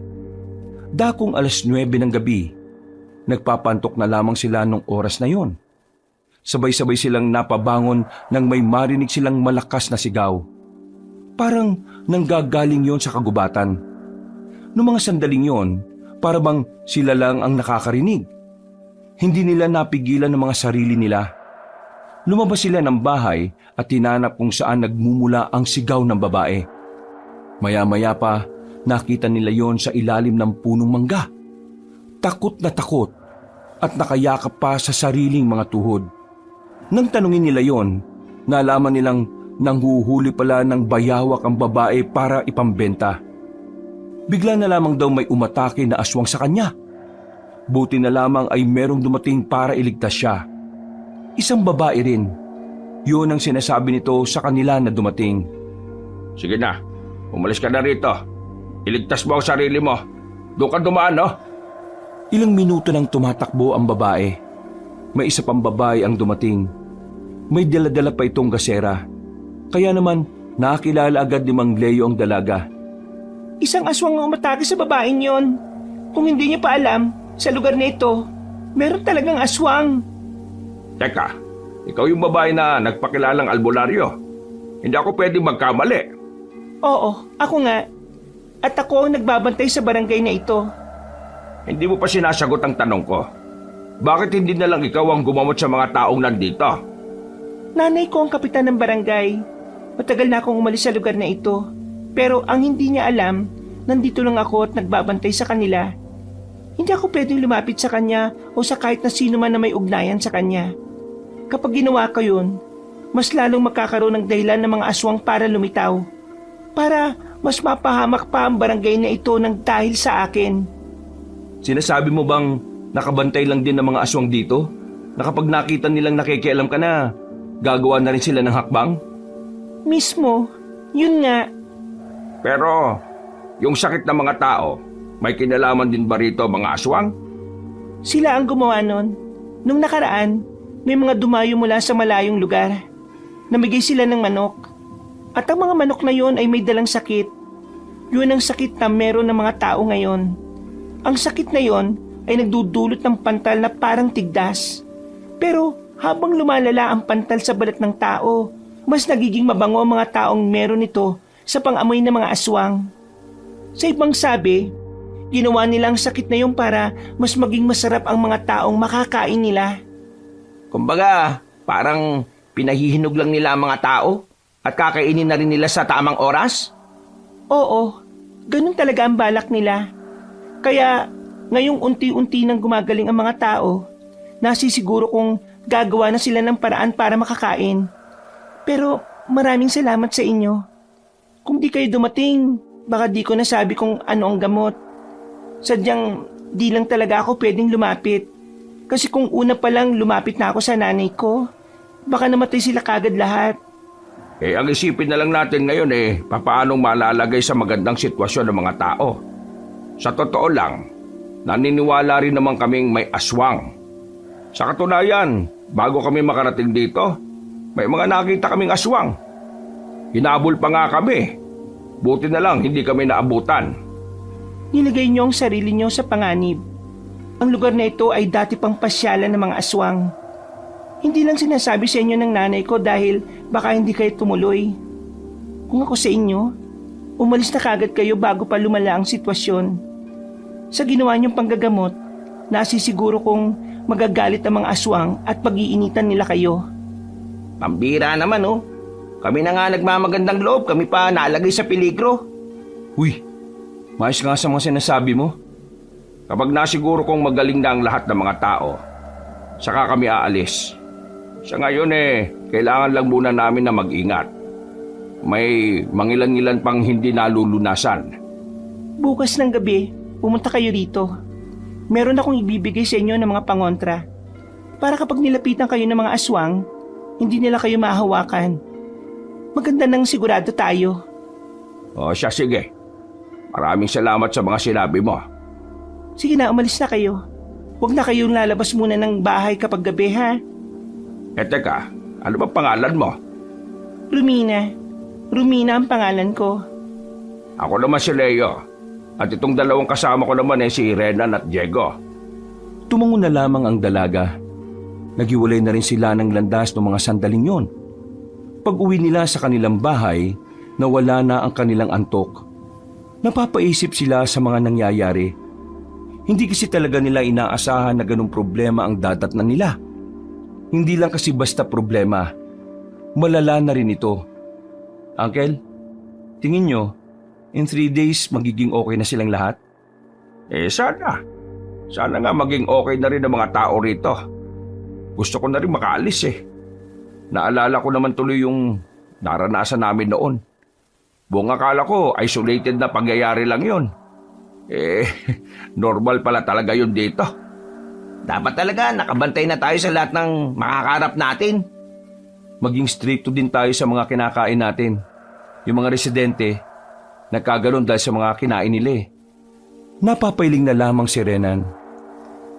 Dakong 9:00 ng gabi, nagpapantok na lamang sila nung oras na yon. Sabay-sabay silang napabangon nang may marinig silang malakas na sigaw. Parang nanggagaling yon sa kagubatan. Noong mga sandaling yon, para bang sila lang ang nakakarinig. Hindi nila napigilan ng mga sarili nila. Lumabas sila ng bahay at tinanap kung saan nagmumula ang sigaw ng babae. Maya-maya pa, nakita nila yon sa ilalim ng punong mangga. Takot na takot at nakayakap pa sa sariling mga tuhod. Nang tanungin nila yon, nalaman nilang nanghuhuli pala ng bayawak ang babae para ipambenta. Bigla na lamang daw may umatake na aswang sa kanya. Buti na lamang ay merong dumating para iligtas siya. Isang babae rin. Yun ang sinasabi nito sa kanila na dumating. Sige na, umalis ka na rito. Iligtas mo ang sarili mo. Doon ka dumaan, no? Ilang minuto nang tumatakbo ang babae. May isa pang babae ang dumating. May dala-dala pa itong gasera. Kaya naman, nakakilala agad ni Mang Leo ang dalaga. Isang aswang ang umatake sa babaeng yon. Kung hindi niyo pa alam, sa lugar na ito, meron talagang aswang. Teka, ikaw yung babae na nagpakilalang albularyo. Hindi ako pwedeng magkamali. Oo, ako nga. At ako ang nagbabantay sa barangay na ito. Hindi mo pa sinasagot ang tanong ko. Bakit hindi na lang ikaw ang gumamot sa mga taong nandito? Nanay ko ang kapitan ng barangay. Matagal na akong umalis sa lugar na ito. Pero ang hindi niya alam, nandito lang ako at nagbabantay sa kanila. Hindi ako pwedeng lumapit sa kanya o sa kahit na sino man na may ugnayan sa kanya. Kapag ginawa ko yun, mas lalong magkakaroon ng dahilan ng mga aswang para lumitaw. Para mas mapahamak pa ang barangay na ito ng dahil sa akin. Sinasabi mo bang nakabantay lang din ng mga aswang dito? Na kapag nakita nilang nakikialam ka na, gagawa na rin sila ng hakbang? Mismo, yun nga. Pero, yung sakit ng mga tao, may kinalaman din ba rito mga aswang? Sila ang gumawa nun. Nung nakaraan, may mga dumayo mula sa malayong lugar. Namigay sila ng manok. At ang mga manok na yon ay may dalang sakit. Yun ang sakit na meron ng mga tao ngayon. Ang sakit na yon ay nagdudulot ng pantal na parang tigdas. Pero habang lumalala ang pantal sa balat ng tao, mas nagiging mabango ang mga taong meron ito sa pang-amoy ng mga aswang. Sa ibang sabi, ginawa nila ang sakit na yun para mas maging masarap ang mga taong makakain nila. Kumbaga, parang pinahihinog lang nila ang mga tao at kakainin na rin nila sa tamang oras? Oo, ganun talaga ang balak nila. Kaya ngayong unti-unti nang gumagaling ang mga tao, nasisiguro kong gagawa na sila ng paraan para makakain. Pero maraming salamat sa inyo. Kung di kayo dumating, baka di ko nasabi kung ano ang gamot. Sadyang di lang talaga ako pwedeng lumapit. Kasi kung una pa lang lumapit na ako sa nanay ko, baka namatay sila kagad lahat. Ang isipin na lang natin ngayon papaanong malalagay sa magandang sitwasyon ng mga tao. Sa totoo lang, naniniwala rin naman kaming may aswang. Sa katunayan, bago kami makarating dito, may mga nakita kaming aswang. Hinabol pa nga kami. Buti na lang hindi kami naabutan. Nilagay niyo ang sarili niyo sa panganib. Ang lugar na ito ay dati pang pasyalan ng mga aswang. Hindi lang sinasabi sa inyo ng nanay ko dahil baka hindi kayo tumuloy. Kung ako sa inyo, umalis na kagad kayo bago pa lumala ang sitwasyon. Sa ginawa niyong panggagamot, nasisiguro kong magagalit ang mga aswang at pag-iinitan nila kayo. Pambira naman oh. Kami na nga nagmamagandang loob, kami pa nalagay sa peligro. Uy, maayos nga sa mga sinasabi mo. Kapag nasiguro kong magaling na ang lahat ng mga tao, saka kami aalis. Sa ngayon kailangan lang muna namin na mag-ingat. May mangilan-ngilan pang hindi nalulunasan. Bukas ng gabi, pumunta kayo rito. Meron akong ibibigay sa inyo ng mga pangontra. Para kapag nilapitan kayo ng mga aswang, hindi nila kayo mahawakan. Maganda nang sigurado tayo. O siya, sige. Maraming salamat sa mga sinabi mo. Sige na, umalis na kayo. Huwag na kayong lalabas muna ng bahay kapag gabi, ha? Teka, ano ba pangalan mo? Rumina. Rumina ang pangalan ko. Ako naman si Leo. At itong dalawang kasama ko naman si Renan at Diego. Tumango na lamang ang dalaga. Naghiwalay na rin sila ng landas ng mga sandaling yon. Pag-uwi nila sa kanilang bahay, nawala na ang kanilang antok. Napapaisip sila sa mga nangyayari. Hindi kasi talaga nila inaasahan na ganung problema ang dadatnan nila. Hindi lang kasi basta problema. Malala na rin ito. Uncle, tingin nyo, in 3 days magiging okay na silang lahat? Sana. Sana nga maging okay na rin ang mga tao rito. Gusto ko na rin makaalis Naalala ko naman tuloy yung naranasan namin noon. Buong akala ko, isolated na pangyayari lang yun. Normal pala talaga yun dito. Dapat talaga nakabantay na tayo sa lahat ng makakarap natin. Maging stricto din tayo sa mga kinakain natin. Yung mga residente, nagkaganon dahil sa mga kinain nila Napapailing na lamang si Renan.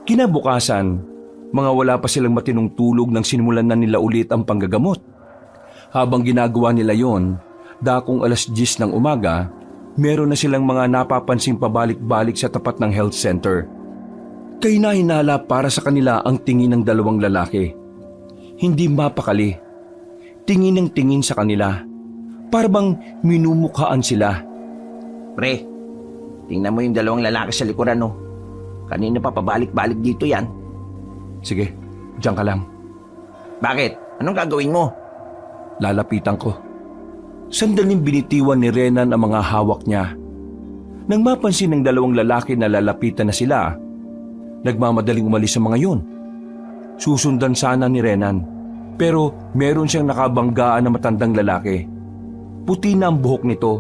Kinabukasan, mga wala pa silang matinong tulog nang sinimulan na nila ulit ang panggagamot. Habang ginagawa nila yon, dakong 10:00 ng umaga, meron na silang mga napapansing pabalik-balik sa tapat ng health center. Kahinahinala para sa kanila ang tingin ng dalawang lalaki. Hindi mapakali. Tingin ng tingin sa kanila. Para bang minumukhaan sila. Pre, tingnan mo yung dalawang lalaki sa likuran Kanina pa pabalik-balik dito yan. Sige, diyan ka lang. Bakit? Anong gagawin mo? Lalapitan ko. Sandaling binitiwan ni Renan ang mga hawak niya. Nang mapansin ng dalawang lalaki na lalapitan na sila, nagmamadaling umalis sa mga yun. Susundan sana ni Renan, pero meron siyang nakabanggaan na matandang lalaki. Puti na ang buhok nito.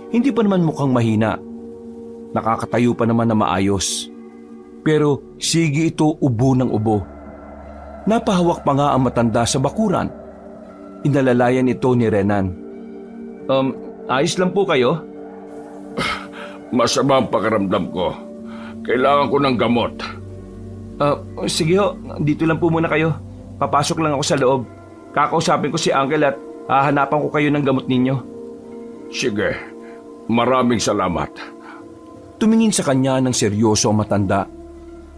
Hindi pa naman mukhang mahina. Nakakatayo pa naman na maayos. Pero sige ito ubo ng ubo. Napahawak pa nga ang matanda sa bakuran. Inalalayan ito ni Renan. Ayos lang po kayo? Masama ang pakiramdam ko. Kailangan ko ng gamot. Sige ho, dito lang po muna kayo. Papasok lang ako sa loob. Kakausapin ko si Uncle at hahanapan ko kayo ng gamot ninyo. Sige, maraming salamat. Tumingin sa kanya ng seryoso ang matanda.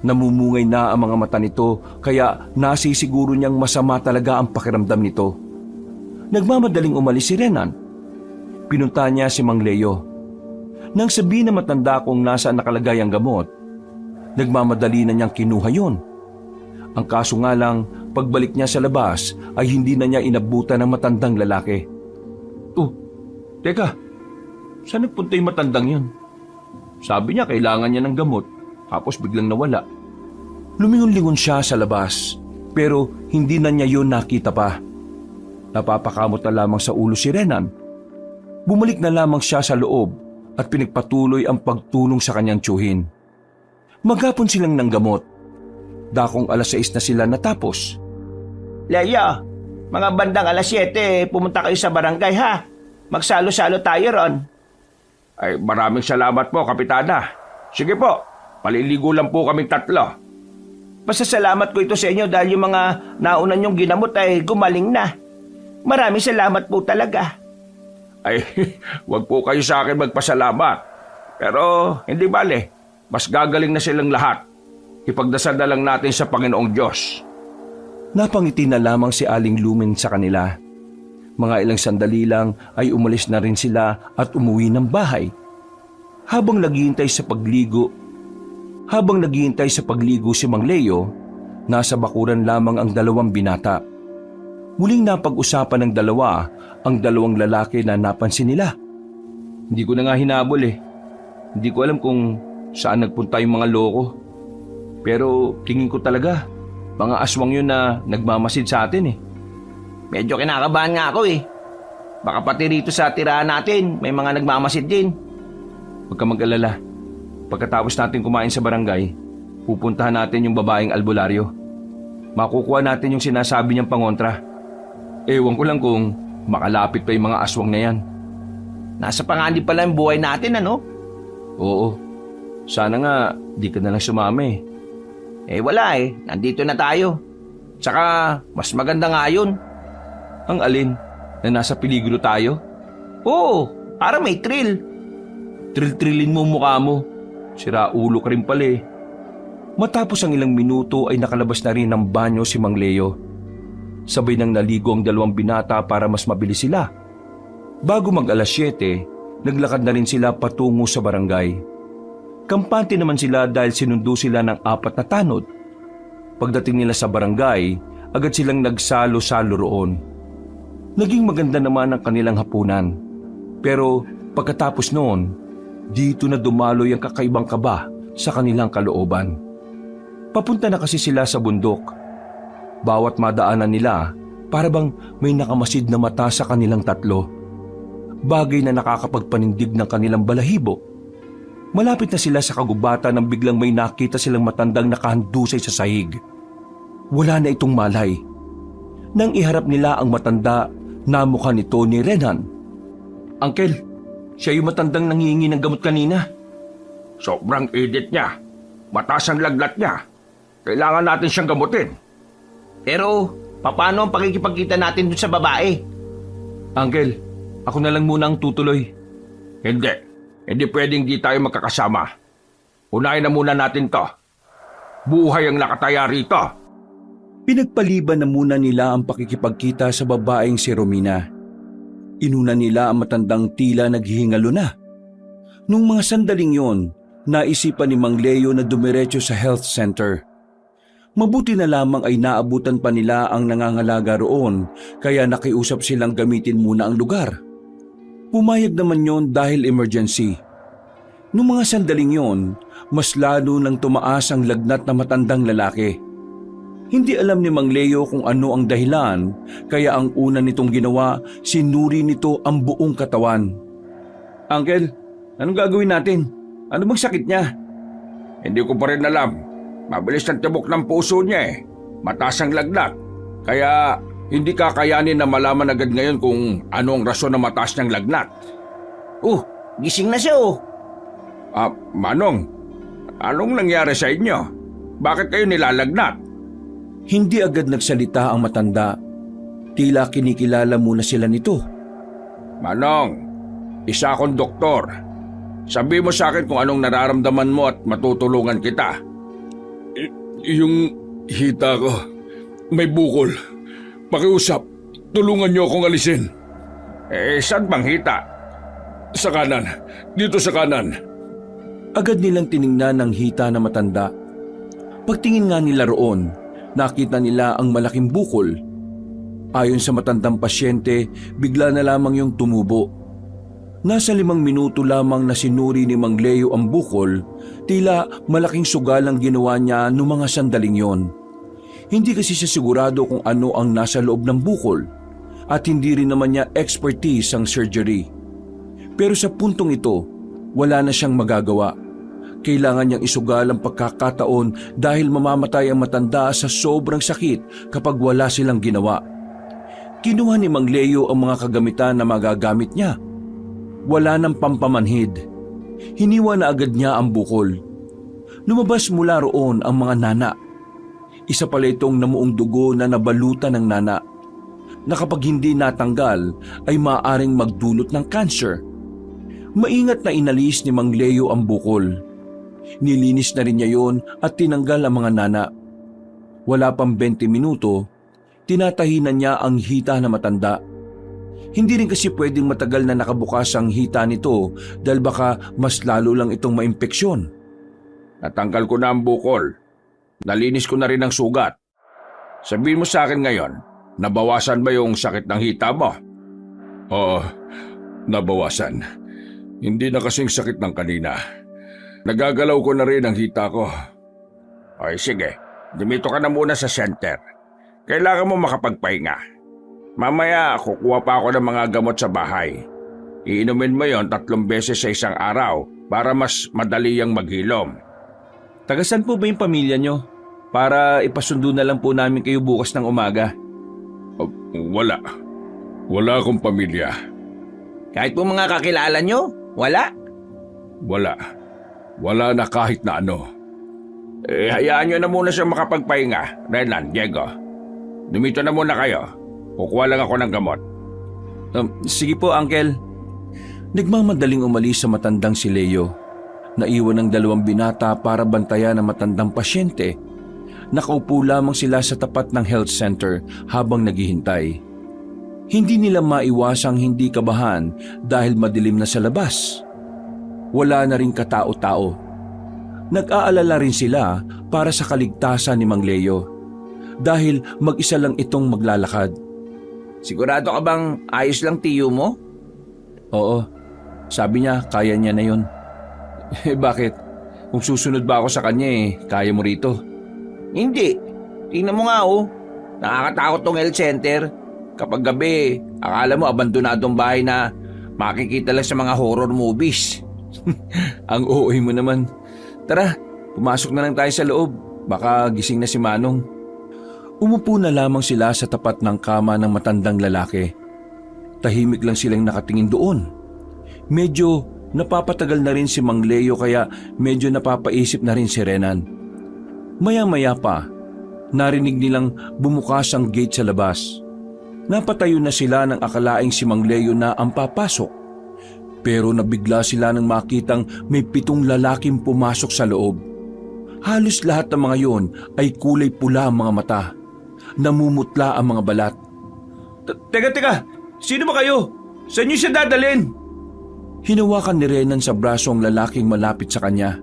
Namumungay na ang mga mata nito kaya nasisiguro niyang masama talaga ang pakiramdam nito. Nagmamadaling umalis si Renan. Pinunta niya si Mang Leo. Nang sabihin na matanda kung nasaan nakalagay ang gamot, nagmamadali na niyang kinuha yun. Ang kaso nga lang, pagbalik niya sa labas ay hindi na niya inabutan ng matandang lalaki. Teka, saan nagpunta yung matandang yun? Sabi niya kailangan niya ng gamot, tapos biglang nawala. Lumingon-lingon siya sa labas, pero hindi na niya yun nakita pa. Napapakamot na lamang sa ulo si Renan. Bumalik na lamang siya sa loob at pinagpatuloy ang pagtulong sa kanyang tiyuhin. Maghapon silang ng gamot. Dakong 6:00 na sila natapos. Leo, mga bandang 7:00, pumunta kayo sa barangay ha. Magsalo-salo tayo ron. Ay, maraming salamat po, Kapitana. Sige po, paliligo lang po kaming 3. Pasasalamat ko ito sa inyo dahil yung mga nauna niyong ginamot ay gumaling na. Maraming salamat po talaga. Ay, wag po kayo sa akin magpasalamat. Pero hindi bale, mas gagaling na silang lahat. Ipagdasal na lang natin sa Panginoong Diyos. Napangiti na lamang si Aling Lumen sa kanila. Mga ilang sandali lang ay umalis na rin sila at umuwi ng bahay. Habang naghihintay sa pagligo si Mang Leo, nasa bakuran lamang ang 2 binata. Muling napag-usapan ng dalawa ang 2 lalaki na napansin nila. Hindi ko na nga hinabol eh. Hindi ko alam kung saan nagpunta yung mga loko. Pero tingin ko talaga, mga aswang yun na nagmamasid sa atin eh. Medyo kinakabahan nga ako eh. Baka pati rito sa tirahan natin, may mga nagmamasid din. Huwag ka mag-alala. Pagkatapos natin kumain sa barangay, pupuntahan natin yung babaeng albularyo. Makukuha natin yung sinasabi niyang pangontra. Ewan ko lang kung makalapit pa yung mga aswang na yan. Nasa panganib pala yung buhay natin, ano? Oo. Sana nga di ka na lang sumama eh. Wala eh. Nandito na tayo. Tsaka, mas maganda nga yun. Ang alin? Na nasa peligro tayo? Oo, para may thrill. Tril-trilin mo mukha mo. Sira ulo ka rin pala eh. Matapos ang ilang minuto ay nakalabas na rin ng banyo si Mang Leo. Sabay nang naligo ang 2 binata para mas mabilis sila. Bago mag 7:00, naglakad na rin sila patungo sa barangay. Kampante naman sila dahil sinundo sila ng 4 na tanod. Pagdating nila sa barangay, agad silang nagsalo-salo roon. Naging maganda naman ang kanilang hapunan. Pero pagkatapos noon, dito na dumaloy ang kakaibang kaba sa kanilang kalooban. Papunta na kasi sila sa bundok. Bawat madaanan nila, para bang may nakamasid na mata sa kanilang 3. Bagay na nakakapagpanindig ng kanilang balahibo. Malapit na sila sa kagubatan nang biglang may nakita silang matandang nakahandusay sa sahig. Wala na itong malay. Nang iharap nila ang matanda, namukha nito ni Renan. Uncle, siya yung matandang nangihingi ng gamot kanina. Sobrang edit niya. Mataas ang laglat niya. Kailangan natin siyang gamutin. Pero, paano ang pakikipagkita natin dun sa babae? Uncle, ako na lang muna ang tutuloy. Hindi pwedeng di tayo magkakasama. Unahin na muna natin to. Buhay ang nakataya rito. Pinagpaliban na muna nila ang pakikipagkita sa babaeng si Romina. Inuna nila ang matandang tila naghihingalo na. Nung mga sandaling yon, naisipan ni Mang Leo na dumiretso sa health center. Mabuti na lamang ay naabutan pa nila ang nangangalaga roon kaya nakiusap silang gamitin muna ang lugar. Pumayag naman yon dahil emergency. Noong mga sandaling yon, mas lalo nang tumaas ang lagnat na matandang lalaki. Hindi alam ni Mang Leo kung ano ang dahilan, kaya ang una nitong ginawa, sinuri nito ang buong katawan. Uncle, anong gagawin natin? Ano bang sakit niya? Hindi ko pa rin alam. Mabilis ang tibok ng puso niya eh. Mataas ang lagnat. Kaya hindi kakayanin na malaman agad ngayon kung ano ang rason na mataas niyang lagnat. Gising na siya oh. Manong, anong nangyari sa inyo? Bakit kayo nilalagnat? Hindi agad nagsalita ang matanda. Tila kinikilala muna sila nito. Manong, isa akong doktor. Sabi mo sa akin kung anong nararamdaman mo at matutulungan kita. Yung hita ko, may bukol. Pakiusap, tulungan niyo akong alisin. Saan bang hita? Sa kanan, dito sa kanan. Agad nilang tiningnan ang hita na matanda. Pagtingin nga nila roon, nakita nila ang malaking bukol. Ayon sa matandang pasyente, bigla na lamang yung tumubo. Nasa 5 minuto lamang na sinuri ni Mang Leo ang bukol, tila malaking sugal ang ginawa niya noong mga sandaling yon. Hindi kasi siya sigurado kung ano ang nasa loob ng bukol at hindi rin naman niya expertise ang surgery. Pero sa puntong ito, wala na siyang magagawa. Kailangan niyang isugal ang pagkakataon dahil mamamatay ang matanda sa sobrang sakit kapag wala silang ginawa. Kinuha ni Mang Leo ang mga kagamitan na magagamit niya. Wala nang pampamanhid. Hiniwa na agad niya ang bukol. Lumabas mula roon ang mga nana. Isa pala itong namuong dugo na nabalutan ng nana, na kapag hindi natanggal ay maaaring magdulot ng cancer. Maingat na inalis ni Mang Leo ang bukol. Nilinis na rin niya yon at tinanggal ang mga nana. Wala pang 20 minuto, tinatahinan niya ang hita na matanda. Hindi rin kasi pwedeng matagal na nakabukas ang hita nito dahil baka mas lalo lang itong maimpeksyon. Natanggal ko na ang bukol. Nalinis ko na rin ang sugat. Sabihin mo sa akin ngayon, nabawasan ba yung sakit ng hita mo? Oo, nabawasan. Hindi na kasing sakit ng kanina. Nagagalaw ko na rin ang hita ko. Okay, sige. Dumito ka na muna sa center. Kailangan mo makapagpahinga. Mamaya, kukuha pa ako ng mga gamot sa bahay. Iinumin mo yon 3 beses sa isang araw para mas madali yang maghilom. Tagasan po ba yung pamilya nyo? Para ipasundo na lang po namin kayo bukas ng umaga. Wala. Wala akong pamilya. Kahit po mga kakilala nyo, wala. Wala. Wala na kahit na ano. Hayaan nyo na muna siya makapagpahinga. Renan, Diego. Dumito na muna kayo. Kukuha lang ako ng gamot. Sige po, Uncle. Nagmamadaling umalis sa matandang si Leo. Naiwan ng 2 binata para bantayan ang matandang pasyente. Nakaupo lamang sila sa tapat ng health center habang naghihintay. Hindi nila maiwasang hindi kabahan dahil madilim na sa labas. Wala na ring katao-tao. Nag-aalala rin sila para sa kaligtasan ni Mang Leo dahil mag-isa lang itong maglalakad. Sigurado ka bang ayos lang tiyo mo? Oo, sabi niya kaya niya na yun. Bakit? Kung susunod ba ako sa kanya kaya mo rito? Hindi. Tingnan mo nga oh. Nakakatakot tong health center. Kapag gabi, akala mo abandonadong bahay na makikita lang sa mga horror movies. Ang OA mo naman. Tara, pumasok na lang tayo sa loob. Baka gising na si Manong. Umupo na lamang sila sa tapat ng kama ng matandang lalaki. Tahimik lang silang nakatingin doon. Medyo napapatagal na rin si Mang Leo kaya medyo napapaisip na rin si Renan. Maya-maya pa, narinig nilang bumukas ang gate sa labas. Napatayo na sila nang akalaing si Mang Leo na ang papasok. Pero nabigla sila nang makitang may 7 lalaking pumasok sa loob. Halos lahat ng mga yon ay kulay pula ang mga mata. Namumutla ang mga balat. Teka, sino ba kayo? Saan niyo siya dadalhin? Hinawakan ni Renan sa braso ang lalaking malapit sa kanya.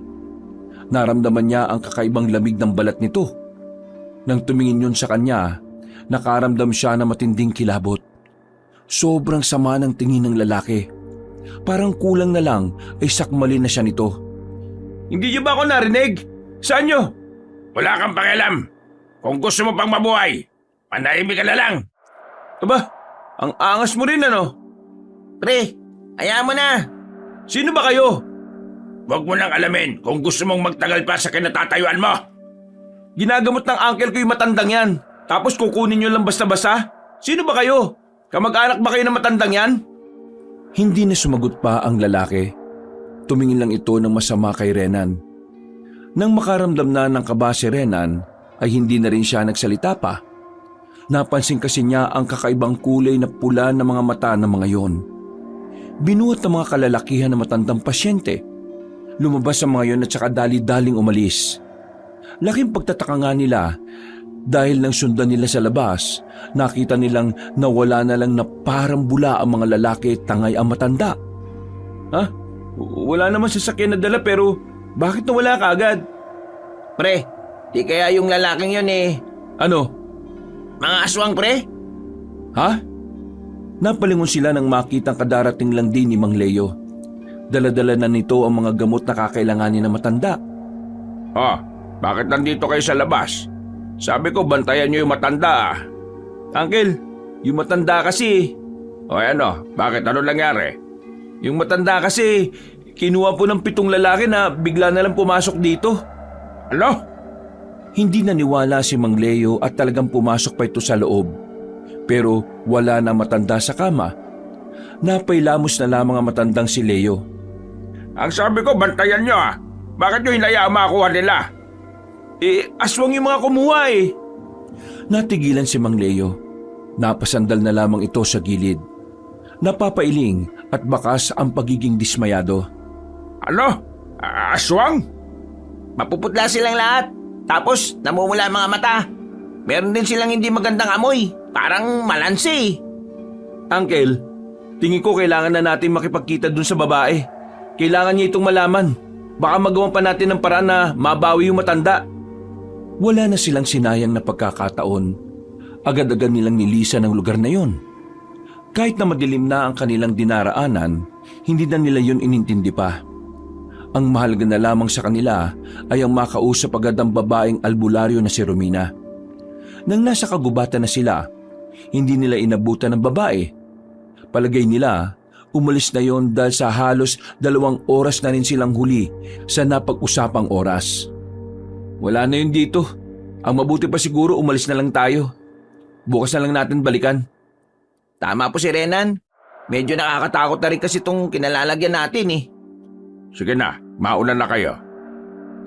Naramdaman niya ang kakaibang lamig ng balat nito. Nang tumingin yun sa kanya, nakaramdam siya ng matinding kilabot. Sobrang sama ng tingin ng lalaki. Parang kulang na lang ay sakmali na siya nito. Hindi niyo ba ako narinig? Saan niyo? Wala kang pakialam. Kung gusto mo pang mabuhay, manahimik ka na lang. Aba, ang angas mo rin ano? Pre, hayaan mo na. Sino ba kayo? Huwag mo nang alamin kung gusto mong magtagal pa sa kinatatayuan mo. Ginagamot ng uncle ko yung matandang yan. Tapos kukunin niyo lang basta-basta? Sino ba kayo? Kamag-anak ba kayo ng matandang yan? Hindi na sumagot pa ang lalaki. Tumingin lang ito ng masama kay Renan. Nang makaramdam na ng kaba si Renan, ay hindi na rin siya nagsalita pa. Napansin kasi niya ang kakaibang kulay na pula ng mga mata ng mga yon. Binuhat ng mga kalalakihan na matandang pasyente. Lumabas ang mga yon at saka dali-daling umalis. Laking pagtataka nga nila dahil nang sundan nila sa labas, nakita nilang nawala na lang na parang bula ang mga lalaki at tangay ang matanda. Ha? Wala naman sasakyan na dala pero bakit nawala ka agad? Pre, di kaya yung lalaking yun eh. Ano? Mga aswang, pre? Ha? Napalingon sila nang makitang kadarating lang din ni Mang Leo. Dala-dala na nito ang mga gamot na kakailanganin ng matanda. Oh, bakit nandito kayo sa labas? Sabi ko bantayan niyo yung matanda. Uncle, yung matanda kasi. O ano, bakit ano nangyari? Yung matanda kasi, kinuha po ng 7 lalaki na bigla na lang pumasok dito. Ano? Hindi naniwala si Mang Leo at talagang pumasok pa ito sa loob. Pero wala na matanda sa kama. Napailamos na lamang ang matandang si Leo. Ang sabi ko bantayan niyo Bakit niyo hinayaan makuha nila? Aswang yung mga kumuha eh. Natigilan si Mang Leo. Napasandal na lamang ito sa gilid. Napapailing at bakas ang pagiging dismayado. Ano? Aswang? Mapuputla silang lahat. Tapos, namumula ang mga mata. Meron din silang hindi magandang amoy. Parang malansi. Uncle, tingin ko kailangan na natin makipagkita dun sa babae. Kailangan niya itong malaman. Baka magawan pa natin ng paraan na mabawi yung matanda. Wala na silang sinayang na pagkakataon. Agad-agad nilang nilisan ang lugar na yon. Kahit na madilim na ang kanilang dinaraanan, hindi na nila yun inintindi pa. Ang mahalaga na lamang sa kanila ay ang makausap agad ang babaeng albularyo na si Romina. Nang nasa kagubatan na sila, hindi nila inabutan ng babae. Palagay nila, umalis na yon dahil sa halos 2 oras na rin silang huli sa napag-usapang oras. Wala na yun dito. Ang mabuti pa siguro umalis na lang tayo. Bukas na lang natin balikan. Tama po si Renan. Medyo nakakatakot na rin kasi itong kinalalagyan natin eh. Sige na, mauna na kayo.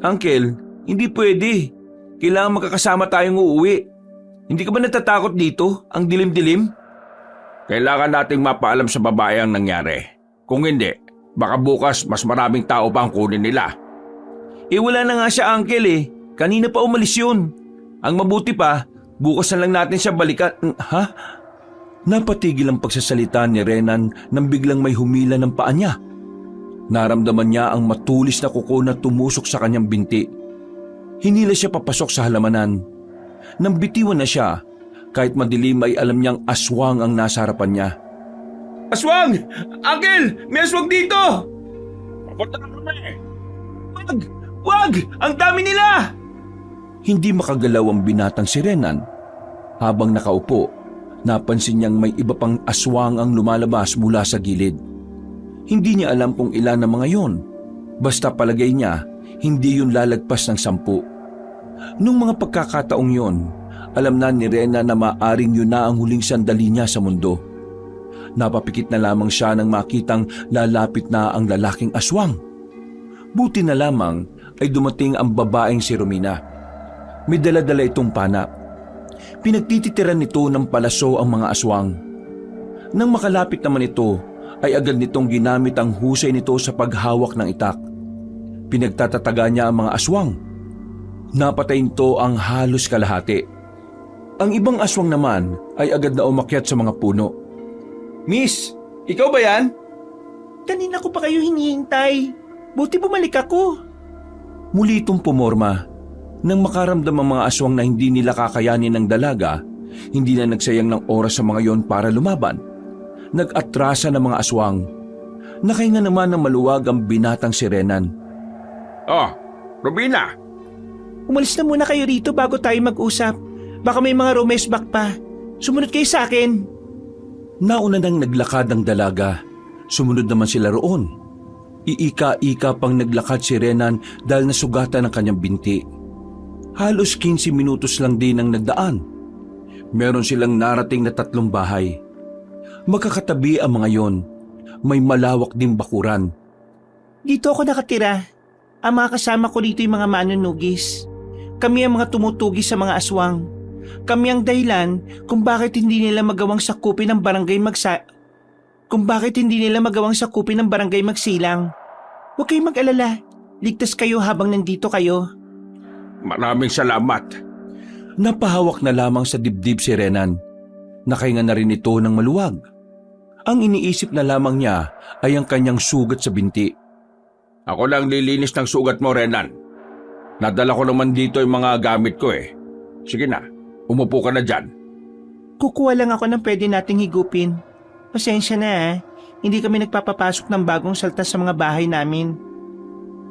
Uncle, hindi pwede. Kailangan magkakasama tayong uuwi. Hindi ka ba natatakot dito? Ang dilim-dilim? Kailangan nating mapaalam sa babae ang nangyari. Kung hindi, baka bukas mas maraming tao pa ang kunin nila. Wala na nga siya, Uncle eh. Kanina pa umalis yun. Ang mabuti pa, bukas na lang natin siya balikan. Ha? Napatigil ang pagsasalita ni Renan nang biglang may humila ng paa niya. Naramdaman niya ang matulis na kuko na tumusok sa kanyang binti. Hinila siya papasok sa halamanan. Nang bitiwan na siya, kahit madilim ay alam niyang aswang ang nasa harapan niya. Aswang! Uncle! May aswang dito! Papunta na kami! Wag! Wag! Ang dami nila! Hindi makagalaw ang binatang si Renan. Habang nakaupo, napansin niyang may iba pang aswang ang lumalabas mula sa gilid. Hindi niya alam kung ilan ang mga yon. Basta palagay niya, hindi yun lalagpas ng 10. Nung mga pagkakataong yon, alam na ni Rena na maaring yun na ang huling sandali niya sa mundo. Napapikit na lamang siya nang makitang lalapit na ang lalaking aswang. Buti na lamang ay dumating ang babaeng si Romina. May dala-dala itong pana. Pinagtititiran nito ng palaso ang mga aswang. Nang makalapit naman ito, ay agad nitong ginamit ang husay nito sa paghawak ng itak. Pinagtatataga niya ang mga aswang. Napatay nito ang halos kalahati. Ang ibang aswang naman ay agad na umakyat sa mga puno. Miss, ikaw ba yan? Kanina ko pa kayo hinihintay. Buti bumalik ako. Muli itong pumorma. Nang makaramdam ang mga aswang na hindi nila kakayanin ng dalaga, hindi na nagsayang ng oras sa mga yon para lumaban. Nag-atrasa ng mga aswang. Nakahinga naman ng maluwag ang binatang si Renan. Oh, Rubina, Umalis na muna kayo rito bago tayo mag-usap. Baka may mga rumesbak pa. Sumunod kayo sa akin. Nauna nang naglakad ang dalaga. Sumunod naman sila roon. Iika-ika pang naglakad si Renan dahil nasugatan ang kanyang binti. Halos 15 minutos lang din ang nagdaan. Meron silang narating na 3 bahay. Magkakatabi ang mga yon. May malawak din bakuran. Dito ako nakatira. Ang mga kasama ko dito yung mga manunugis. Kami ang mga tumutugis sa mga aswang. Kami ang dahilan kung bakit hindi nila magawang sakupin ng barangay magsilang. Huwag kayong mag-alala. Ligtas kayo habang nandito kayo. maraming salamat. Napahawak na lamang sa dibdib si Renan. Nakahinga na rin ito ng maluwag. Ang iniisip na lamang niya ay ang kanyang sugat sa binti. Ako lang lilinis ng sugat mo, Renan. Nadala ko naman dito yung mga gamit ko eh. Sige na, umupo ka na dyan. Kukuha lang ako ng pwede nating higupin. Pasensya na Hindi kami nagpapapasok ng bagong salta sa mga bahay namin.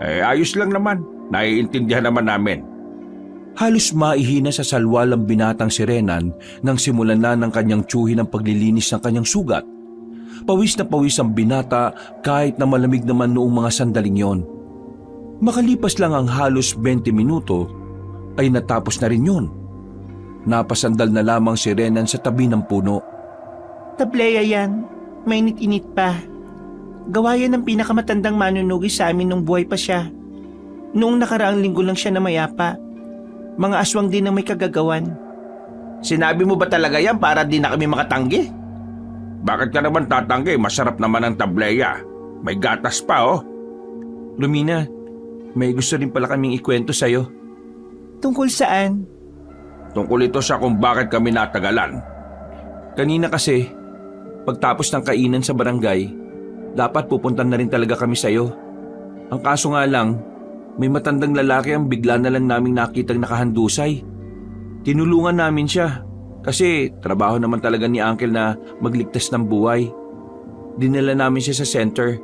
Ayos lang naman. Naiintindihan naman namin. Halos maihina sa salwal ang binatang si Renan nang simulan na ng kanyang tiyuhin ang paglilinis ng kanyang sugat. Pawis na pawis ang binata kahit na malamig naman noong mga sandaling yon. Makalipas lang ang halos 20 minuto ay natapos na rin yun. Napasandal na lamang si Renan sa tabi ng puno. Tableya yan. Mainit-init pa. Gawa yan ng pinakamatandang manunugis sa amin nung buhay pa siya. Noong nakaraang linggo lang siya na mayapa. Mga aswang din ang may kagagawan. Sinabi mo ba talaga yan para di na kami makatanggi? Bakit ka naman tatanggi? Masarap naman ang tableya. May gatas pa oh. Lumina, may gusto rin pala kaming ikwento sa'yo. Tungkol saan? Tungkol ito sa kung bakit kami natagalan. Kanina kasi, pagtapos ng kainan sa barangay, dapat pupuntan na rin talaga kami sa'yo. Ang kaso nga lang, may matandang lalaki ang bigla na lang naming nakitang nakahandusay. Tinulungan namin siya kasi trabaho naman talaga ni Uncle na magligtas ng buhay. Dinala namin siya sa center.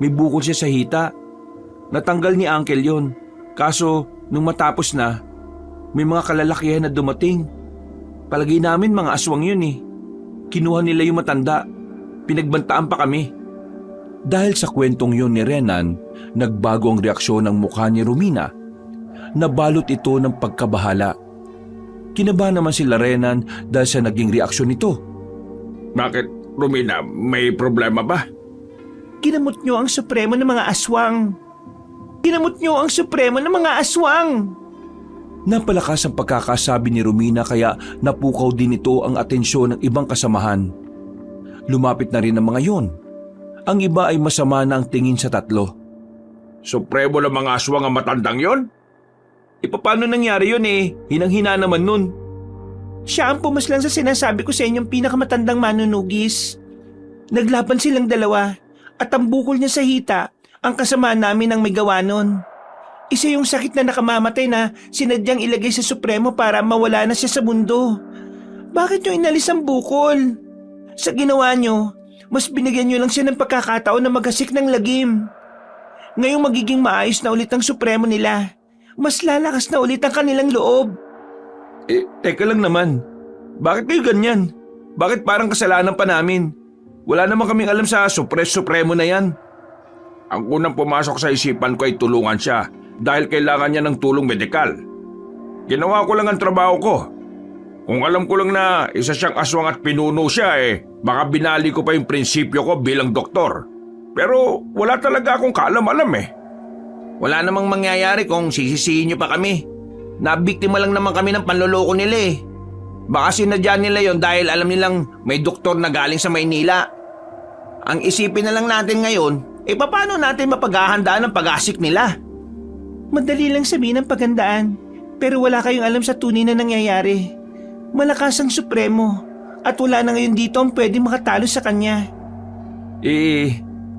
May bukol siya sa hita. Natanggal ni Uncle yon. Kaso nung matapos na, may mga kalalakihan na dumating. Palagay namin mga aswang yun eh. Kinuha nila yung matanda. Pinagbantaan pa kami. Dahil sa kwentong yun ni Renan, nagbago ang reaksyon ng mukha ni Romina. Nabalot ito ng pagkabahala. Kinabahan naman sila Renan dahil sa naging reaksyon nito. Bakit, Romina? May problema ba? Ginamot nyo ang supremo ng mga aswang. Ginamot nyo ang supremo ng mga aswang. Napalakas ang pagkakasabi ni Romina kaya napukaw din ito ang atensyon ng ibang kasamahan. Lumapit na rin ang mga yon. Ang iba ay masama na ang tingin sa tatlo. Supremo ng mga aswang ang matandang yon? Paano nangyari yun eh? Hinang-hina naman nun. Siya ang pumaslang sa sinasabi ko sa inyong pinakamatandang manunugis. Naglaban silang dalawa at ang bukol niya sa hita ang kasama namin ang may gawa nun. Isa yung sakit na nakamamatay na sinadyang ilagay sa supremo para mawala na siya sa mundo. Bakit nyo inalis ang bukol? Sa ginawa nyo, mas binigyan nyo lang siya ng pagkakataon na maghasik ng lagim. Ngayong magiging maayos na ulit ang supremo nila. Mas lalakas na ulit ang kanilang loob. Teka lang naman. Bakit kayo ganyan? Bakit parang kasalanan pa namin? Wala naman kaming alam sa supremo na yan. Ang unang pumasok sa isipan ko ay tulungan siya dahil kailangan niya ng tulong medikal. Ginawa ko lang ang trabaho ko. Kung alam ko lang na isa siyang aswang at pinuno siya baka binali ko pa yung prinsipyo ko bilang doktor. Pero wala talaga akong kaalam-alam Wala namang mangyayari kung sisisihin niyo pa kami. Nabiktima lang naman kami ng panloloko nila Baka sinadya nila yon dahil alam nilang may doktor na galing sa Maynila. Ang isipin na lang natin ngayon, paano natin mapaghahandaan ang pag-asik nila? Madali lang sabihin ang paghandaan, pero wala kayong alam sa tunay na nangyayari. Malakas ang supremo at wala na ngayon dito ang pwede makatalo sa kanya.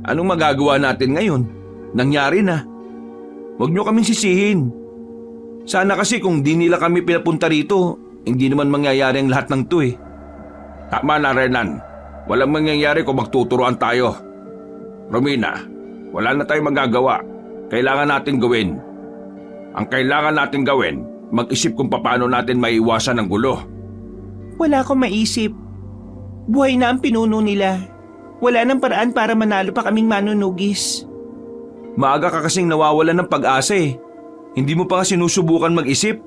Anong magagawa natin ngayon? Nangyari na. Huwag niyo kaming sisihin. Sana kasi kung di nila kami pinapunta rito, hindi naman mangyayari ang lahat ng to Tama na, Renan. Walang mangyayari kung magtuturoan tayo. Romina, wala na tayong magagawa. Kailangan natin gawin. Ang kailangan natin gawin, mag-isip kung paano natin maiiwasan ang gulo. Wala akong maisip. Buhay na ang pinuno nila. Wala nang paraan para manalo pa kaming manunugis. Maaga ka kasing nawawalan ng pag-asa eh. Hindi mo pa nga sinusubukan mag-isip.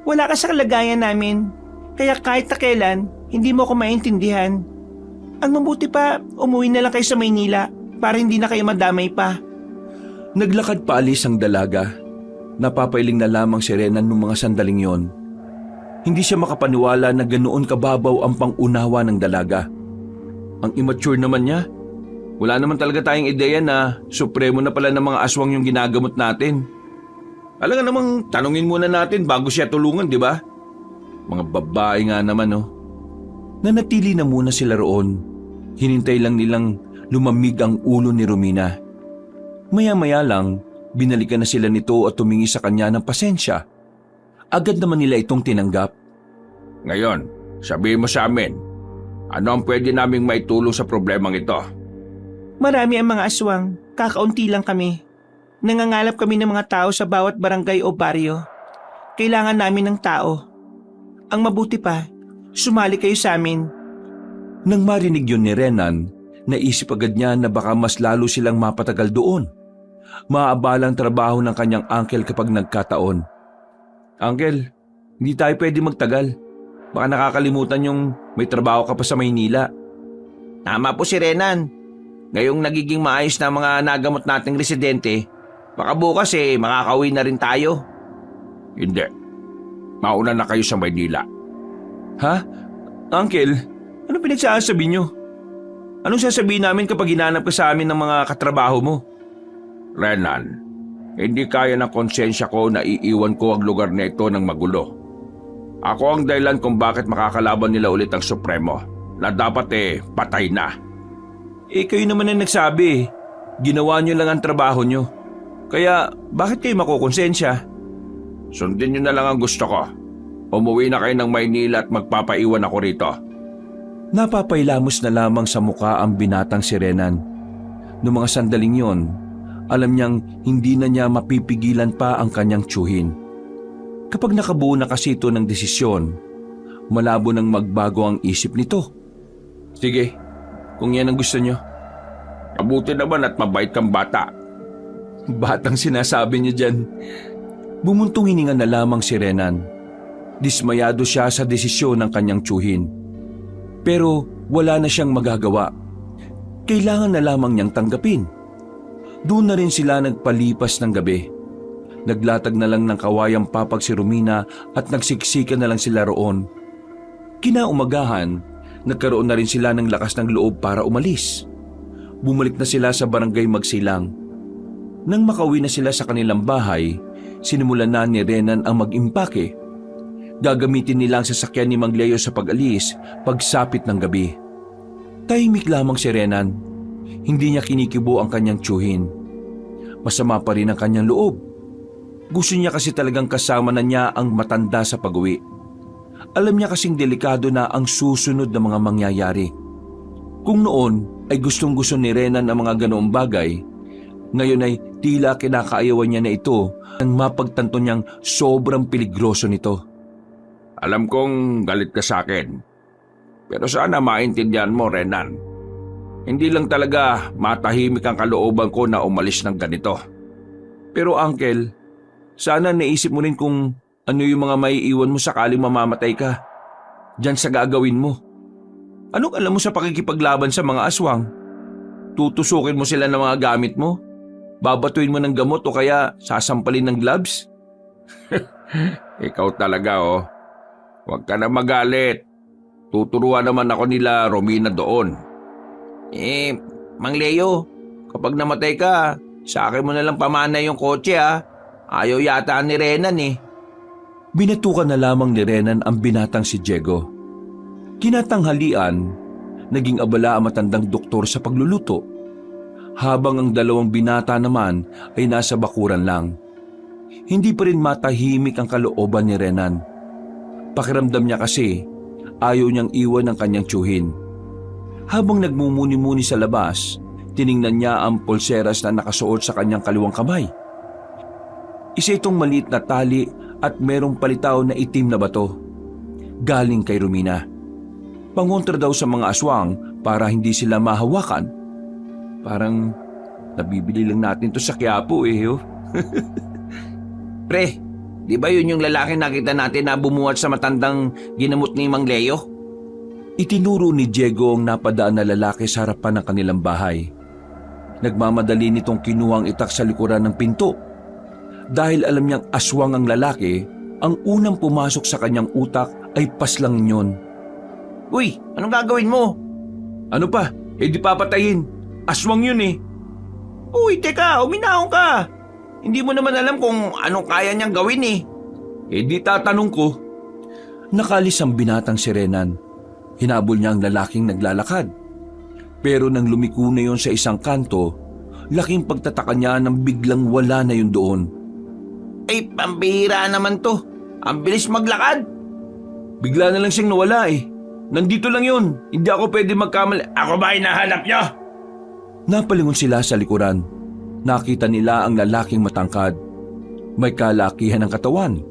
Wala ka sa kalagayan namin. Kaya kahit na kailan, hindi mo ako maintindihan. Ang mabuti pa, umuwi na lang kayo sa Maynila para hindi na kayo madamay pa. Naglakad paalis ang dalaga. Napapailing na lamang si Renan nung mga sandaling yon. Hindi siya makapaniwala na ganoon kababaw ang pangunawa ng dalaga. Ang immature naman niya. Wala naman talaga tayong ideya na supremo na pala ng mga aswang yung ginagamot natin. Alam nga namang tanungin muna natin bago siya tulungan, di ba? Mga babae nga naman, oh. Nanatili na muna sila roon. Hinintay lang nilang lumamig ang ulo ni Romina. Maya-maya lang, binalikan na sila nito at tumingi sa kanya ng pasensya. Agad naman nila itong tinanggap. Ngayon, sabihin mo sa amin, ano ang pwede naming maitulong sa problemang ito? Marami ang mga aswang, kakaunti lang kami. Nangangalap kami ng mga tao sa bawat barangay o baryo. Kailangan namin ng tao. Ang mabuti pa, sumali kayo sa amin. Nang marinig yun ni Renan, naisip agad niya na baka mas lalo silang mapatagal doon. Maaabala ang trabaho ng kanyang uncle kapag nagkataon. Uncle, hindi tayo pwede magtagal. Baka nakakalimutan yung may trabaho ka pa sa Maynila. Tama po si Renan. Ngayong nagiging maayos na mga nagamot nating residente, baka bukas makakauwi na rin tayo. Hindi. Mauna na kayo sa Maynila. Ha? Uncle, ano pinagsasabi niyo? Anong sasabihin namin kapag hinanap ka sa amin ng mga katrabaho mo? Renan, hindi kaya ng konsensya ko na iiwan ko ang lugar na ito ng magulo. Ako ang dahilan kung bakit makakalaban nila ulit ang Supremo na dapat patay na. Kayo naman ang nagsabi. Ginawa niyo lang ang trabaho niyo. Kaya bakit kayo makukonsensya? Sundin niyo na lang ang gusto ko. Umuwi na kayo ng Maynila at magpapaiwan ako rito. Napapailamos na lamang sa muka ang binatang si Renan. Noong mga sandaling yon, alam niyang hindi na niya mapipigilan pa ang kanyang tiyuhin. Kapag nakabuo na kasi ito ng desisyon, malabo nang magbago ang isip nito. Sige, kung yan ang gusto niyo. Mabuti naman at mabait kang bata. Batang sinasabi niyo dyan. Bumuntong hininga na lamang si Renan. Dismayado siya sa desisyon ng kanyang tiyuhin. Pero wala na siyang magagawa. Kailangan na lamang niyang tanggapin. Doon na rin sila nagpalipas ng gabi. Naglatag na lang ng kawayang papag si Romina at nagsiksika na lang sila roon. Kinaumagahan, nagkaroon na rin sila ng lakas ng loob para umalis. Bumalik na sila sa barangay Magsilang. Nang makauwi na sila sa kanilang bahay, sinimulan na ni Renan ang mag-impake. Gagamitin nila ang sasakyan ni Mang Leo sa pag-alis pagsapit ng gabi. Tahimik lamang si Renan. Hindi niya kinikibo ang kanyang tiyuhin. Masama pa rin ang kanyang loob. Gusto niya kasi talagang kasama na niya ang matanda sa pag-uwi. Alam niya kasing delikado na ang susunod na mga mangyayari. Kung noon ay gustong-gusto ni Renan ang mga ganoong bagay, ngayon ay tila kinakaayawan niya na ito ang mapagtanto niyang sobrang peligroso nito. Alam kong galit ka sa akin. Pero sana maintindihan mo, Renan. Hindi lang talaga matahimik ang kalooban ko na umalis ng ganito. Pero Uncle, sana naisip mo rin kung ano yung mga maiiwan mo sakaling mamamatay ka. Diyan sa gagawin mo. Anong alam mo sa pakikipaglaban sa mga aswang? Tutusukin mo sila ng mga gamit mo? Babatuin mo ng gamot o kaya sasampalin ng gloves? Ikaw talaga, oh. Huwag ka na magalit. Tuturuan naman ako nila Romina doon. Mang Leo, kapag namatay ka, sa akin mo na lang pamana yung kotse ha. Ayaw yata ni Renan Binatukan na lamang ni Renan ang binatang si Diego. Kinatanghalian, naging abala ang matandang doktor sa pagluluto. Habang ang dalawang binata naman ay nasa bakuran lang. Hindi pa rin matahimik ang kalooban ni Renan. Pakiramdam niya kasi ayaw niyang iwan ang kanyang tiyuhin. Habang nagmumuni-muni sa labas, Tiningnan niya ang pulseras na nakasuot sa kanyang kaliwang kamay. Isa itong maliit na tali at merong palitaw na itim na bato. Galing kay Romina. Pangontra daw sa mga aswang para hindi sila mahawakan. Parang nabibili lang natin to sa Quiapo oh. Pre, di ba yun yung lalaki nakita natin na bumuhat sa matandang ginamot ni Mang Leo? Itinuro ni Diego ang napadaan na lalaki sa harapan ng kanilang bahay. Nagmamadali nitong kinuhang itak sa likuran ng pinto. Dahil alam niyang aswang ang lalaki, ang unang pumasok sa kanyang utak ay paslang yun. Uy, anong gagawin mo? Ano pa? Eh di papatayin. Aswang yun eh. Uy, teka, uminahon ka. Hindi mo naman alam kung anong kaya niyang gawin eh. Eh di tatanong ko. Nakalis ang binatang si Renan. Hinabol niya ang lalaking naglalakad. Pero nang lumiko na yon sa isang kanto, laking pagtataka niya nang biglang wala na yun doon. Ay, pambihira naman to. Ang bilis maglakad. Bigla na lang siyang nawala eh. Nandito lang yun. Hindi ako pwede magkamali. Ako ba hinahanap niyo? Napalingon sila sa likuran. Nakita nila ang lalaking matangkad. May kalakihan ng katawan.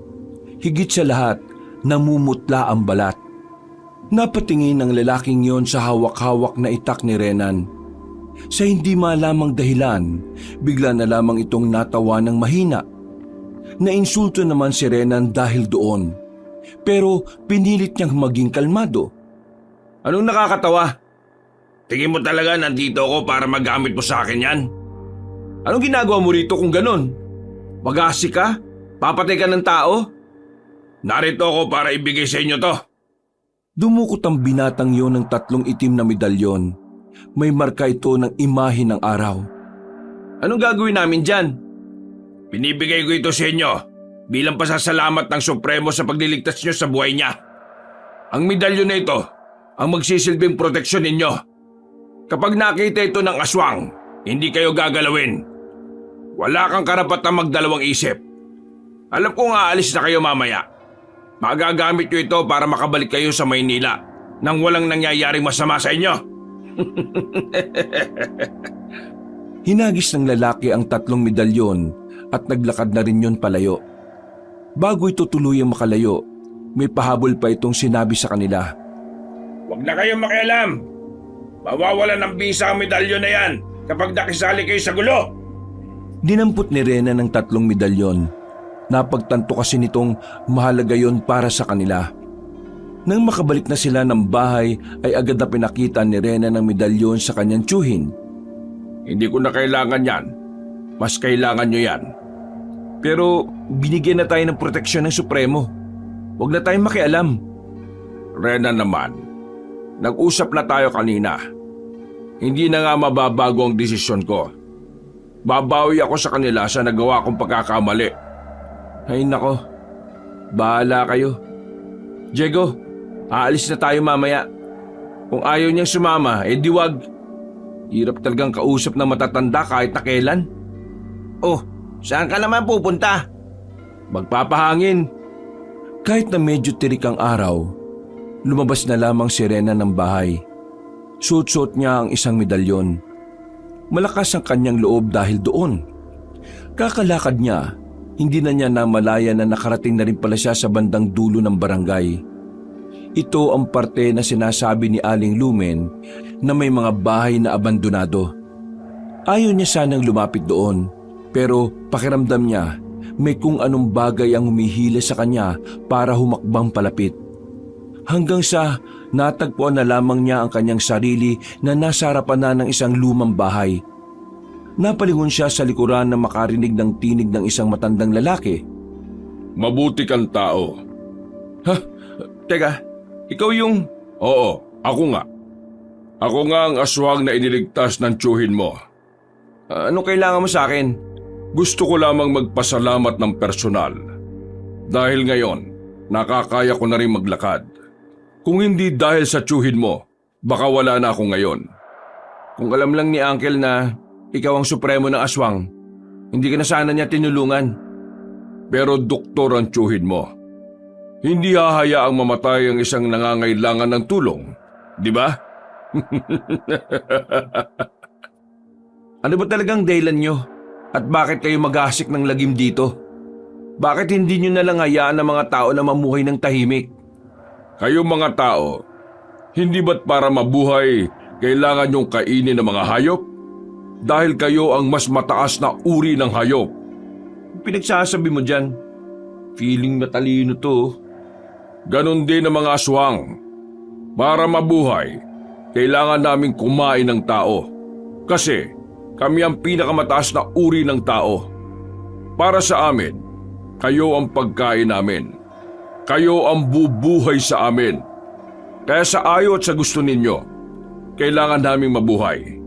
Higit sa lahat, namumutla ang balat. Napatingin ang lalaking yon sa hawak-hawak na itak ni Renan. Sa hindi malamang dahilan, bigla na lamang itong natawa ng mahina. Nainsulto naman si Renan dahil doon. Pero pinilit niyang maging kalmado. Anong nakakatawa? Tingin mo talaga nandito ako para magamit mo sa akin yan? Anong ginagawa mo rito kung ganon? Magasi ka? Papatay ka ng tao? Narito ako para ibigay sa inyo to. Dumukot ang binatang yon ng 3 itim na medalyon. May marka ito ng imahe ng araw. Anong gagawin namin dyan? Binibigay ko ito sa inyo bilang pasasalamat ng Supremo sa pagliligtas nyo sa buhay niya. Ang medalyon na ito ang magsisilbing proteksyon ninyo. Kapag nakita ito ng aswang, hindi kayo gagalawin. Wala kang karapatang magdalawang isip. Alam kong aalis na kayo mamaya. Magagamit nyo ito para makabalik kayo sa Maynila nang walang nangyayaring masama sa inyo. Hinagis ng lalaki ang 3 medalyon at naglakad na rin yun palayo. Bago ito tuluyang makalayo, may pahabol pa itong sinabi sa kanila. Huwag na kayong makialam. Mawawalan ng bisa ang medalyon na yan kapag nakisali kayo sa gulo. Dinampot ni Rena ng 3 medalyon. Napagtanto kasi nitong mahalaga yon para sa kanila. Nang makabalik na sila ng bahay ay agad na pinakita ni Rena ng medalyon sa kanyang tiyuhin. Hindi ko na kailangan yan. Mas kailangan nyo yan. Pero binigyan na tayo ng proteksyon ng Supremo. Huwag na tayong makialam. Rena naman, nag-usap na tayo kanina. Hindi na nga mababago ang desisyon ko. Babawi ako sa kanila sa nagawa kong pagkakamali. Ay nako, bahala kayo. Diego, aalis na tayo mamaya. Kung ayaw niyang sumama, di wag. Hirap talagang kausap na matatanda kahit na kailan. Oh, saan ka naman pupunta? Magpapahangin. Kahit na medyo tirik ang araw, lumabas na lamang si Rena ng bahay. Suot-suot niya ang isang medalyon. Malakas ang kanyang loob dahil doon. Kakalakad niya, hindi na niya namalaya na nakarating na rin pala siya sa bandang dulo ng barangay. Ito ang parte na sinasabi ni Aling Lumen na may mga bahay na abandonado. Ayaw niya sanang lumapit doon, pero pakiramdam niya may kung anong bagay ang humihila sa kanya para humakbang palapit. Hanggang sa natagpuan na lamang niya ang kanyang sarili na nasa harapan na ng isang lumang bahay. Napalingon siya sa likuran na makarinig ng tinig ng isang matandang lalaki. Mabuti kang tao. Ha? Teka, ikaw yung... Oo, ako nga. Ako nga ang aswang na iniligtas ng tiyuhin mo. Anong kailangan mo sa akin? Gusto ko lamang magpasalamat ng personal. Dahil ngayon, nakakaya ko na rin maglakad. Kung hindi dahil sa tiyuhin mo, baka wala na ako ngayon. Kung alam lang ni Uncle na ikaw ang supremo ng aswang, hindi ka na sana niya tinulungan. Pero doktor ang tiyuhin mo. Hindi hahayaang mamatay ang isang nangangailangan ng tulong, di ba? Ano ba talagang dahilan nyo? At bakit kayo maghahasik ng lagim dito? Bakit hindi nyo nalang hayaan ang mga tao na mamuhay ng tahimik? Kayo mga tao, hindi ba't para mabuhay kailangan yung kainin ng mga hayop? Dahil kayo ang mas mataas na uri ng hayop. Pinagsasabi mo dyan. Feeling matalino to. Ganon din ang mga aswang. Para mabuhay, kailangan naming kumain ng tao. Kasi kami ang pinakamataas na uri ng tao. Para sa amin, kayo ang pagkain namin. Kayo ang bubuhay sa amin. Kaya sa ayaw at sa gusto ninyo, kailangan naming mabuhay.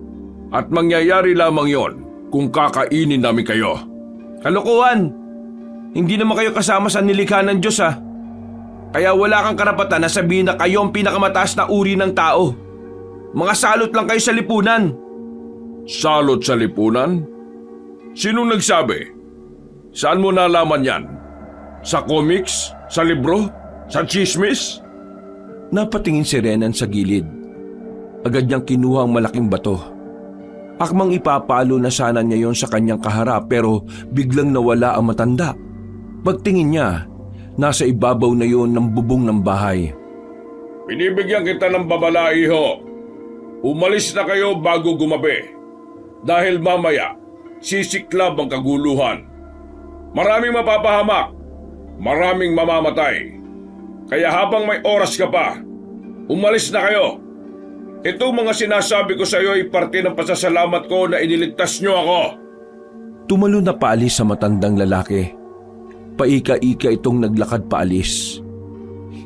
At mangyayari lamang yon kung kakainin namin kayo. Kalokohan! Hindi naman kayo kasama sa nilikha ng Diyos ha. Kaya wala kang karapatan na sabihin na kayo ang pinakamataas na uri ng tao. Mga salot lang kayo sa lipunan. Salot sa lipunan? Sinong nagsabi? Saan mo nalaman yan? Sa comics? Sa libro? Sa chismis? Napatingin si Renan sa gilid. Agad niyang kinuha ang malaking bato. Akmang ipapalo na sana niya yon sa kanyang kaharap pero biglang nawala ang matanda. Pagtingin niya, nasa ibabaw na yon ng bubong ng bahay. Binibigyan kita ng babala, iho. Umalis na kayo bago gumabi. Dahil mamaya, sisiklab ang kaguluhan. Maraming mapapahamak. Maraming mamamatay. Kaya habang may oras ka pa, umalis na kayo. Itong mga sinasabi ko sa iyo ay parte ng pasasalamat ko na iniligtas niyo ako. Tumalo na paalis sa matandang lalaki. Paika-ika itong naglakad paalis.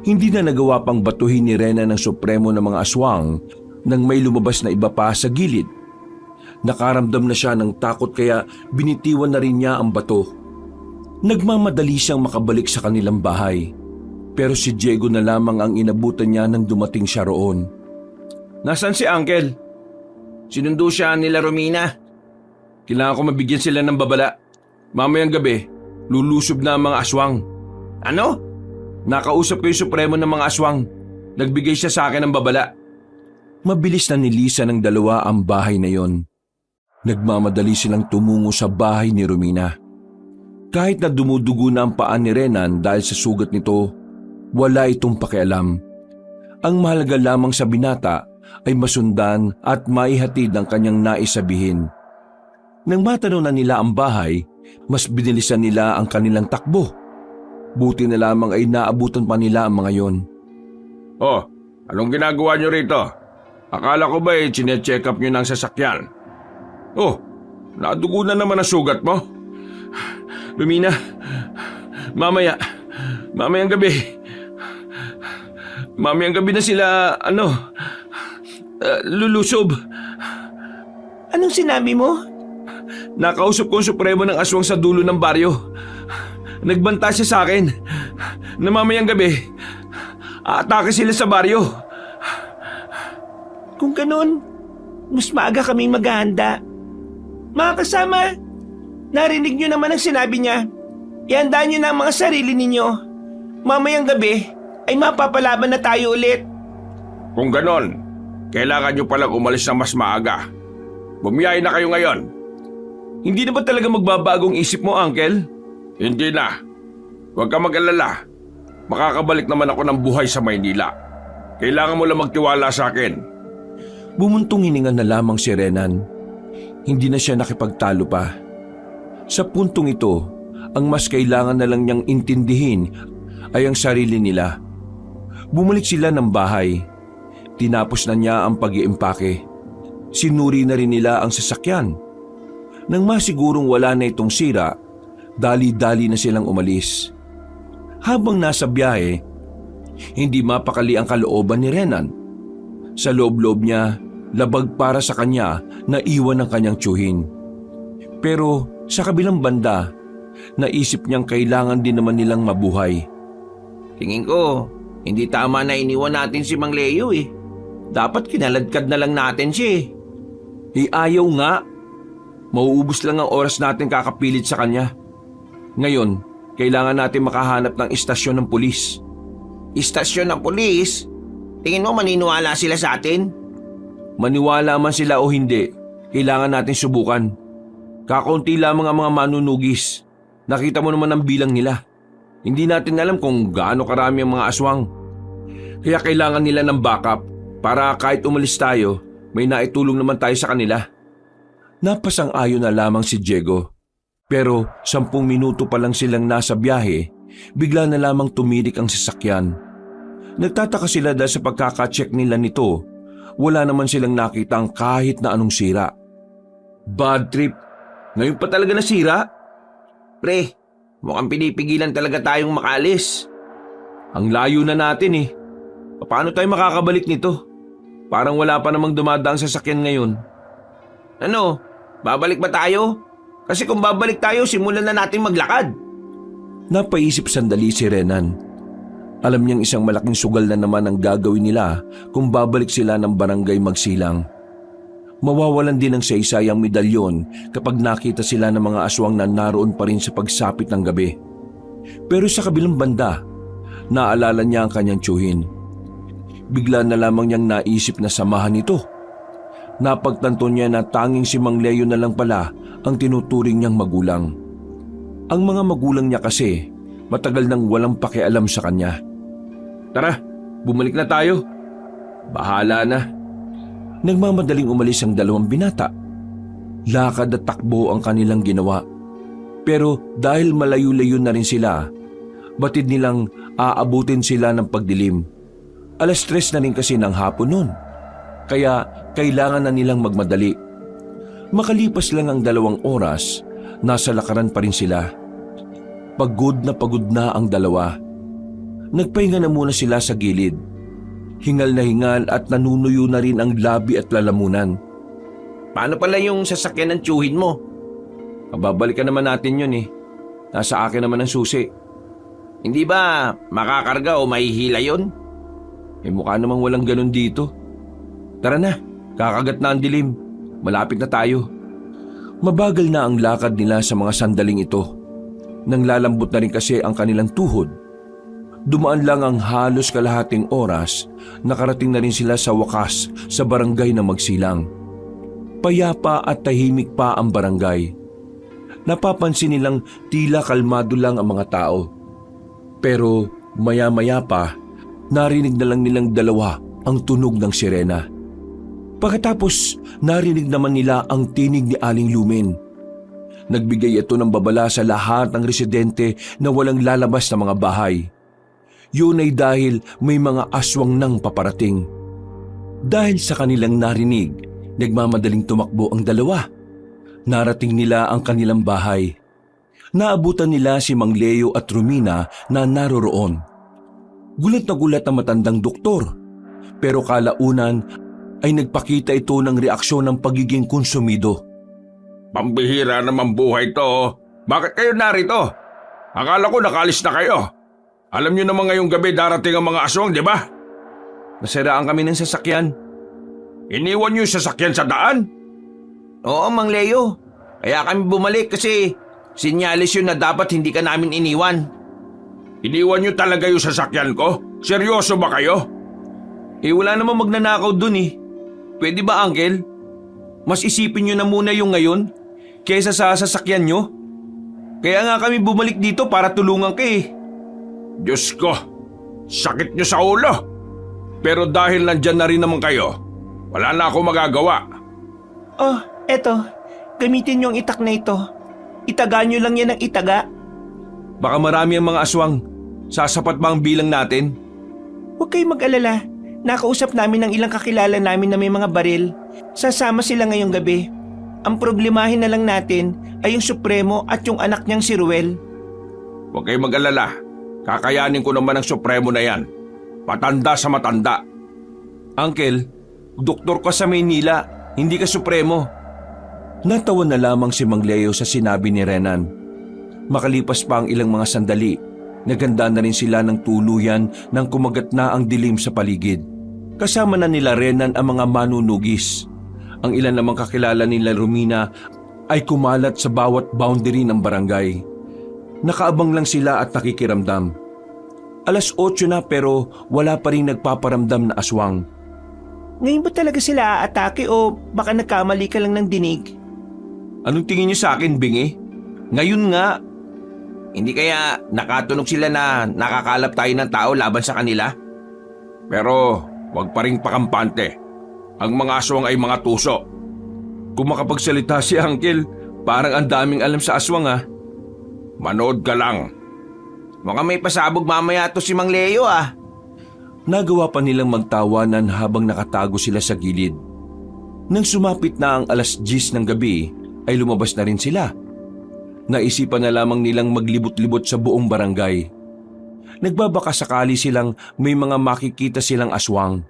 Hindi na nagawa pang batuhin ni Rena ng supremo ng mga aswang nang may lumabas na iba pa sa gilid. Nakaramdam na siya ng takot kaya binitiwan na rin niya ang bato. Nagmamadali siyang makabalik sa kanilang bahay. Pero si Diego na lamang ang inabutan niya nang dumating siya roon. Nasaan si Uncle? Sinundo siya nila Romina. Kailangan ko mabigyan sila ng babala. Mamayang gabi, lulusob na ang mga aswang. Ano? Nakausap ko yung supremo ng mga aswang. Nagbigay siya sa akin ng babala. Mabilis na nilisan ng dalawa ang bahay na yon. Nagmamadali silang tumungo sa bahay ni Romina. Kahit na dumudugo na ang paa ni Renan dahil sa sugat nito, wala itong pakialam. Ang mahalaga lamang sa binata ay masundan at maihatid ang kanyang nais sabihin. Nang matanaw na nila ang bahay, mas binilisan nila ang kanilang takbo. Buti na lamang ay naabutan pa nila ang mga yon. Oh, anong ginagawa niyo rito? Akala ko ba chinecheck up niyo ng sasakyan? Oh, nadugo na naman ang sugat mo. Lumina, mamayang gabi. Mamayang gabi na sila, lulusob. Anong sinabi mo? Nakausap ko ang supremo ng aswang sa dulo ng baryo. Nagbanta siya sa akin na mamayang gabi, aatake sila sa baryo. Kung ganun, mas maaga kaming maghahanda. Mga kasama, narinig nyo naman ang sinabi niya. Ihanda nyo na ang mga sarili ninyo. Mamayang gabi ay mapapalaban na tayo ulit. Kung ganon, kailangan niyo palang umalis na mas maaga. Bumiyay na kayo ngayon. Hindi na ba talaga magbabagong isip mo, Uncle? Hindi na. Huwag ka mag-alala. Makakabalik naman ako ng buhay sa Maynila. Kailangan mo lang magtiwala sa akin. Bumuntong hininga na lamang si Renan. Hindi na siya nakipagtalo pa. Sa puntong ito, ang mas kailangan na lang niyang intindihin ay ang sarili nila. Bumalik sila ng bahay. Tinapos na niya ang pag-iimpake. Sinuri na rin nila ang sasakyan. Nang masigurong wala na itong sira, dali-dali na silang umalis. Habang nasa biyahe, hindi mapakali ang kalooban ni Renan. Sa loob-loob niya, labag para sa kanya na iwan ang kanyang tiyuhin. Pero sa kabilang banda, naisip niyang kailangan din naman nilang mabuhay. Tingin ko, hindi tama na iniwan natin si Mang Leo eh. Dapat kinaladkad na lang natin siya eh. Ayaw nga. Mauubos lang ang oras natin kakapilit sa kanya. Ngayon, kailangan natin makahanap ng istasyon ng pulis. Istasyon ng pulis? Tingin mo maniniwala sila sa atin? Maniwala man sila o hindi, Kailangan natin subukan. Kakaunti lamang ang mga manunugis. Nakita mo naman ang bilang nila. Hindi natin alam kung gaano karami ang mga aswang. Kaya kailangan nila ng backup para kahit umalis tayo, may naitulong naman tayo sa kanila. Napasang-ayon na lamang si Diego. Pero 10 minuto pa lang silang nasa biyahe, bigla na lamang tumirik ang sasakyan. Nagtataka sila dahil sa pagkakacheck nila nito, wala naman silang nakitang kahit na anong sira. Bad trip. Ngayon pa talaga nasira? Pre, mukhang pinipigilan talaga tayong makaalis. Ang layo na natin eh. Paano tayo makakabalik nito? Parang wala pa namang dumadaang sasakyan ngayon. Ano, babalik ba tayo? Kasi kung babalik tayo, simulan na natin maglakad. Napaisip sandali si Renan. Alam niyang isang malaking sugal na naman ang gagawin nila kung babalik sila ng barangay magsilang. Mawawalan din ng saysay ang medalyon kapag nakita sila ng mga aswang na naroon pa rin sa pagsapit ng gabi. Pero sa kabilang banda, naalala niya ang kanyang tiyuhin. Bigla na lamang niyang naisip na samahan ito. Napagtanto niya na tanging si Mang Leo na lang pala ang tinuturing niyang magulang. Ang mga magulang niya kasi matagal nang walang pakialam sa kanya. Tara, bumalik na tayo. Bahala na. Nagmamadaling umalis ang 2 binata. Lakad at takbo ang kanilang ginawa. Pero dahil malayo-layo na rin sila, batid nilang aabutin sila ng pagdilim. 3:00 na rin kasi ng hapon noon. Kaya kailangan na nilang magmadali. Makalipas lang ang 2 oras, nasa lakaran pa rin sila. Pagod na ang 2. Nagpahinga na muna sila sa gilid. Hingal na hingal at nanunuyo na rin ang labi at lalamunan. Paano pala yung sasakyan ng tiyuhin mo? Babalikan naman natin yun eh. Nasa akin naman ang susi. Hindi ba makakarga o mahihila yun? Mukha namang walang ganun dito. Tara na, kakagat na ang dilim. Malapit na tayo. Mabagal na ang lakad nila sa mga sandaling ito. Nang lalambot na rin kasi ang kanilang tuhod. Dumaan lang ang halos kalahating oras, nakarating na rin sila sa wakas sa barangay na Magsilang. Payapa at tahimik pa ang barangay. Napapansin nilang tila kalmado lang ang mga tao. Pero maya-maya pa, narinig na lang nilang 2 ang tunog ng sirena. Pagkatapos, narinig naman nila ang tinig ni Aling Lumen. Nagbigay ito ng babala sa lahat ng residente na walang lalabas na mga bahay. Yun ay dahil may mga aswang nang paparating. Dahil sa kanilang narinig, nagmamadaling tumakbo ang 2. Narating nila ang kanilang bahay. Naabutan nila si Mang Leo at Romina na naroroon. Gulat na gulat ang matandang doktor. Pero kalaunan ay nagpakita ito ng reaksyon ng pagiging konsumido. Pambihira naman buhay to. Bakit kayo narito? Akala ko nakalis na kayo. Alam niyo naman ngayong gabi darating ang mga aswang, di ba? Nasiraan kami ng sasakyan. Iniwan niyo yung sasakyan sa daan? Oo, Mang Leo. Kaya kami bumalik kasi sinyalis yun na dapat hindi ka namin iniwan. Iniwan niyo talaga yung sasakyan ko? Seryoso ba kayo? Wala namang magnanakaw dun eh. Pwede ba, Uncle? Mas isipin nyo na muna yung ngayon kaysa sa sasakyan nyo. Kaya nga kami bumalik dito para tulungan ka eh. Diyos ko, sakit niyo sa ulo. Pero dahil nandyan na rin naman kayo, wala na ako magagawa. Oh, eto. Gamitin niyo ang itak na ito. Itaga niyo lang yan ng itaga. Baka marami ang mga aswang. Sasapat ba ang bilang natin? Huwag kayong mag-alala. Nakausap namin ng ilang kakilala namin na may mga baril. Sasama sila ngayong gabi. Ang problemahin na lang natin ay yung Supremo at yung anak niyang si Ruel. Huwag kayong mag-alala. Kakayanin ko naman ang Supremo na yan. Patanda sa matanda. Uncle, doktor ka sa Maynila, hindi ka Supremo. Natawa na lamang si Mang Leo sa sinabi ni Renan. Makalipas pa ang ilang mga sandali, naganda na rin sila ng tuluyan nang kumagat na ang dilim sa paligid. Kasama na nila Renan ang mga manunugis. Ang ilan namang kakilala nila Romina ay kumalat sa bawat boundary ng barangay. Nakaabang lang sila at nakikiramdam. 8:00 na pero wala pa rin nagpaparamdam na aswang. Ngayon ba talaga sila aatake o baka nagkamali ka lang ng dinig? Anong tingin niyo sa akin, Bingi? Ngayon nga. Hindi kaya nakatunog sila na nakakalap tayo ng tao laban sa kanila? Pero wag pa ring pakampante. Ang mga aswang ay mga tuso. Kung makapagsalita si Uncle, parang ang daming alam sa aswang ah. Manood ka lang. Mukhang may pasabog mamaya to si Mang Leo ah. Nagawa pa nilang magtawanan habang nakatago sila sa gilid. Nang sumapit na ang 10:00 ng gabi, ay lumabas na rin sila. Naisipan na lamang nilang maglibot-libot sa buong barangay. Nagbabaka sakali silang may mga makikita silang aswang.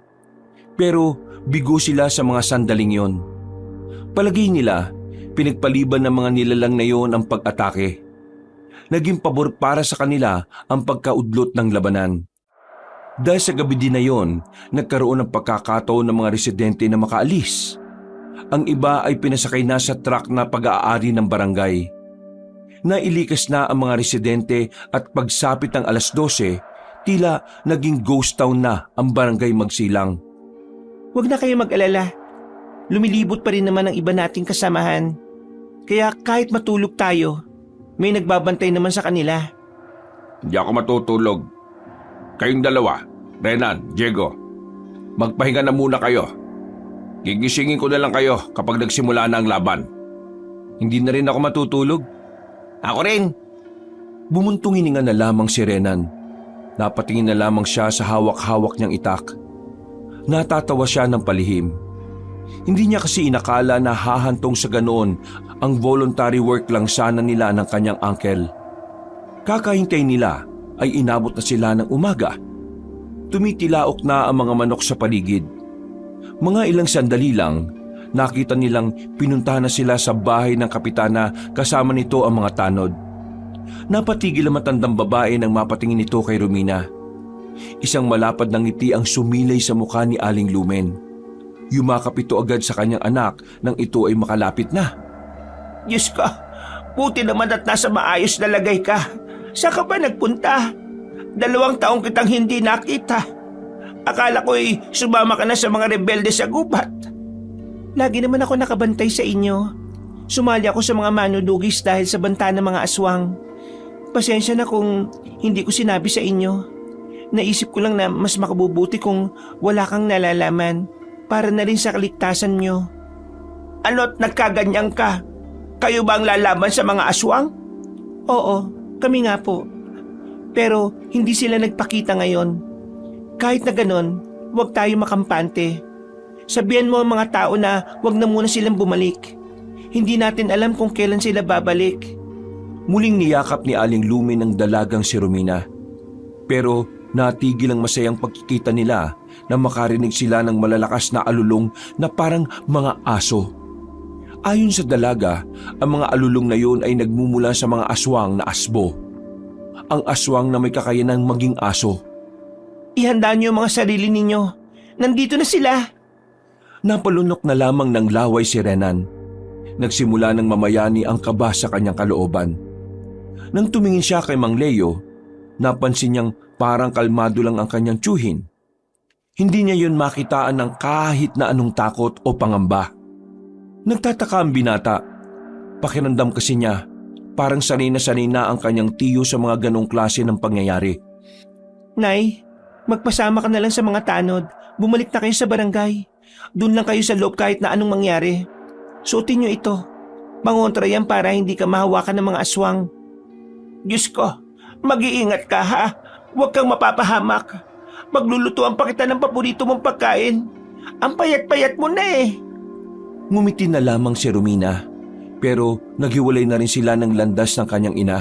Pero bigo sila sa mga sandaling yon. Palagay nila, pinagpaliban ng mga nilalang na yon ang pag-atake. Naging pabor para sa kanila ang pagkaudlot ng labanan. Dahil sa gabi din na yon, nagkaroon ng pagkakataon ng mga residente na makaalis. Ang iba ay pinasakay na sa truck na pag-aari ng barangay. Nailikas na ang mga residente at pagsapit ng 12:00, tila naging ghost town na ang barangay Magsilang. Huwag na kayo mag-alala. Lumilibot pa rin naman ang iba nating kasamahan. Kaya kahit matulog tayo, may nagbabantay naman sa kanila. Hindi ako matutulog. Kayong dalawa, Renan, Diego, magpahinga na muna kayo. Gigisingin ko na lang kayo kapag nagsimula na ang laban. Hindi na rin ako matutulog. Ako rin. Bumuntong hininga na lamang si Renan. Napatingin na lamang siya sa hawak-hawak niyang itak. Natatawa siya ng palihim. Hindi niya kasi inakala na hahantong sa ganoon ang voluntary work lang sana nila ng kanyang uncle. Kakahintay nila ay inabot na sila ng umaga. Tumitilaok na ang mga manok sa paligid. Mga ilang sandali lang, nakita nilang pinuntahan na sila sa bahay ng kapitana kasama nito ang mga tanod. Napatigil ang matandang babae nang mapatingin nito kay Romina. Isang malapad na ngiti ang sumilay sa mukha ni Aling Lumen. Yumakap ito agad sa kanyang anak nang ito ay makalapit na. Diyos ko, buti naman at nasa maayos na lagay ka. Saan ka ba nagpunta? 2 taong kitang hindi nakita. Akala ko'y sumama ka na sa mga rebelde sa gubat. Lagi naman ako nakabantay sa inyo. Sumali ako sa mga manudugis dahil sa banta ng mga aswang. Pasensya na kung hindi ko sinabi sa inyo. Naisip ko lang na mas makabubuti kung wala kang nalalaman para na rin sa kaligtasan nyo. Ano't nagkaganyan ka? Kayo ba ang lalaban sa mga aswang? Oo, kami nga po. Pero hindi sila nagpakita ngayon. Kahit na ganon, huwag tayo makampante. Sabihan mo ang mga tao na huwag na muna silang bumalik. Hindi natin alam kung kailan sila babalik. Muling niyakap ni Aling Lumen ang dalagang si Romina. Pero natigil ang masayang pagkikita nila na makarinig sila ng malalakas na alulong na parang mga aso. Ayon sa dalaga, ang mga alulong na yun ay nagmumula sa mga aswang na asbo. Ang aswang na may kakayanang maging aso. Ihanda niyo ang mga sarili ninyo. Nandito na sila. Napalunok na lamang ng laway si Renan. Nagsimula ng mamayani ang kaba sa kanyang kalooban. Nang tumingin siya kay Mang Leo, napansin niyang parang kalmado lang ang kanyang tiyuhin. Hindi niya yun makitaan ng kahit na anong takot o pangamba. Nagtataka ang binata. Pakiramdam kasi niya, parang sanay na ang kanyang tiyo sa mga ganong klase ng pangyayari. Nay, magpasama ka na lang sa mga tanod. Bumalik na kayo sa barangay. Doon lang kayo sa loob kahit na anong mangyari. Suotin niyo ito. Mangontra yan para hindi ka mahawakan ng mga aswang. Diyos ko, mag-iingat ka ha. Huwag kang mapapahamak. Maglulutuan pa kita ng paborito mong pagkain. Ang payat-payat mo na eh. Ngumiti na lamang si Romina, pero naghiwalay na rin sila ng landas ng kanyang ina.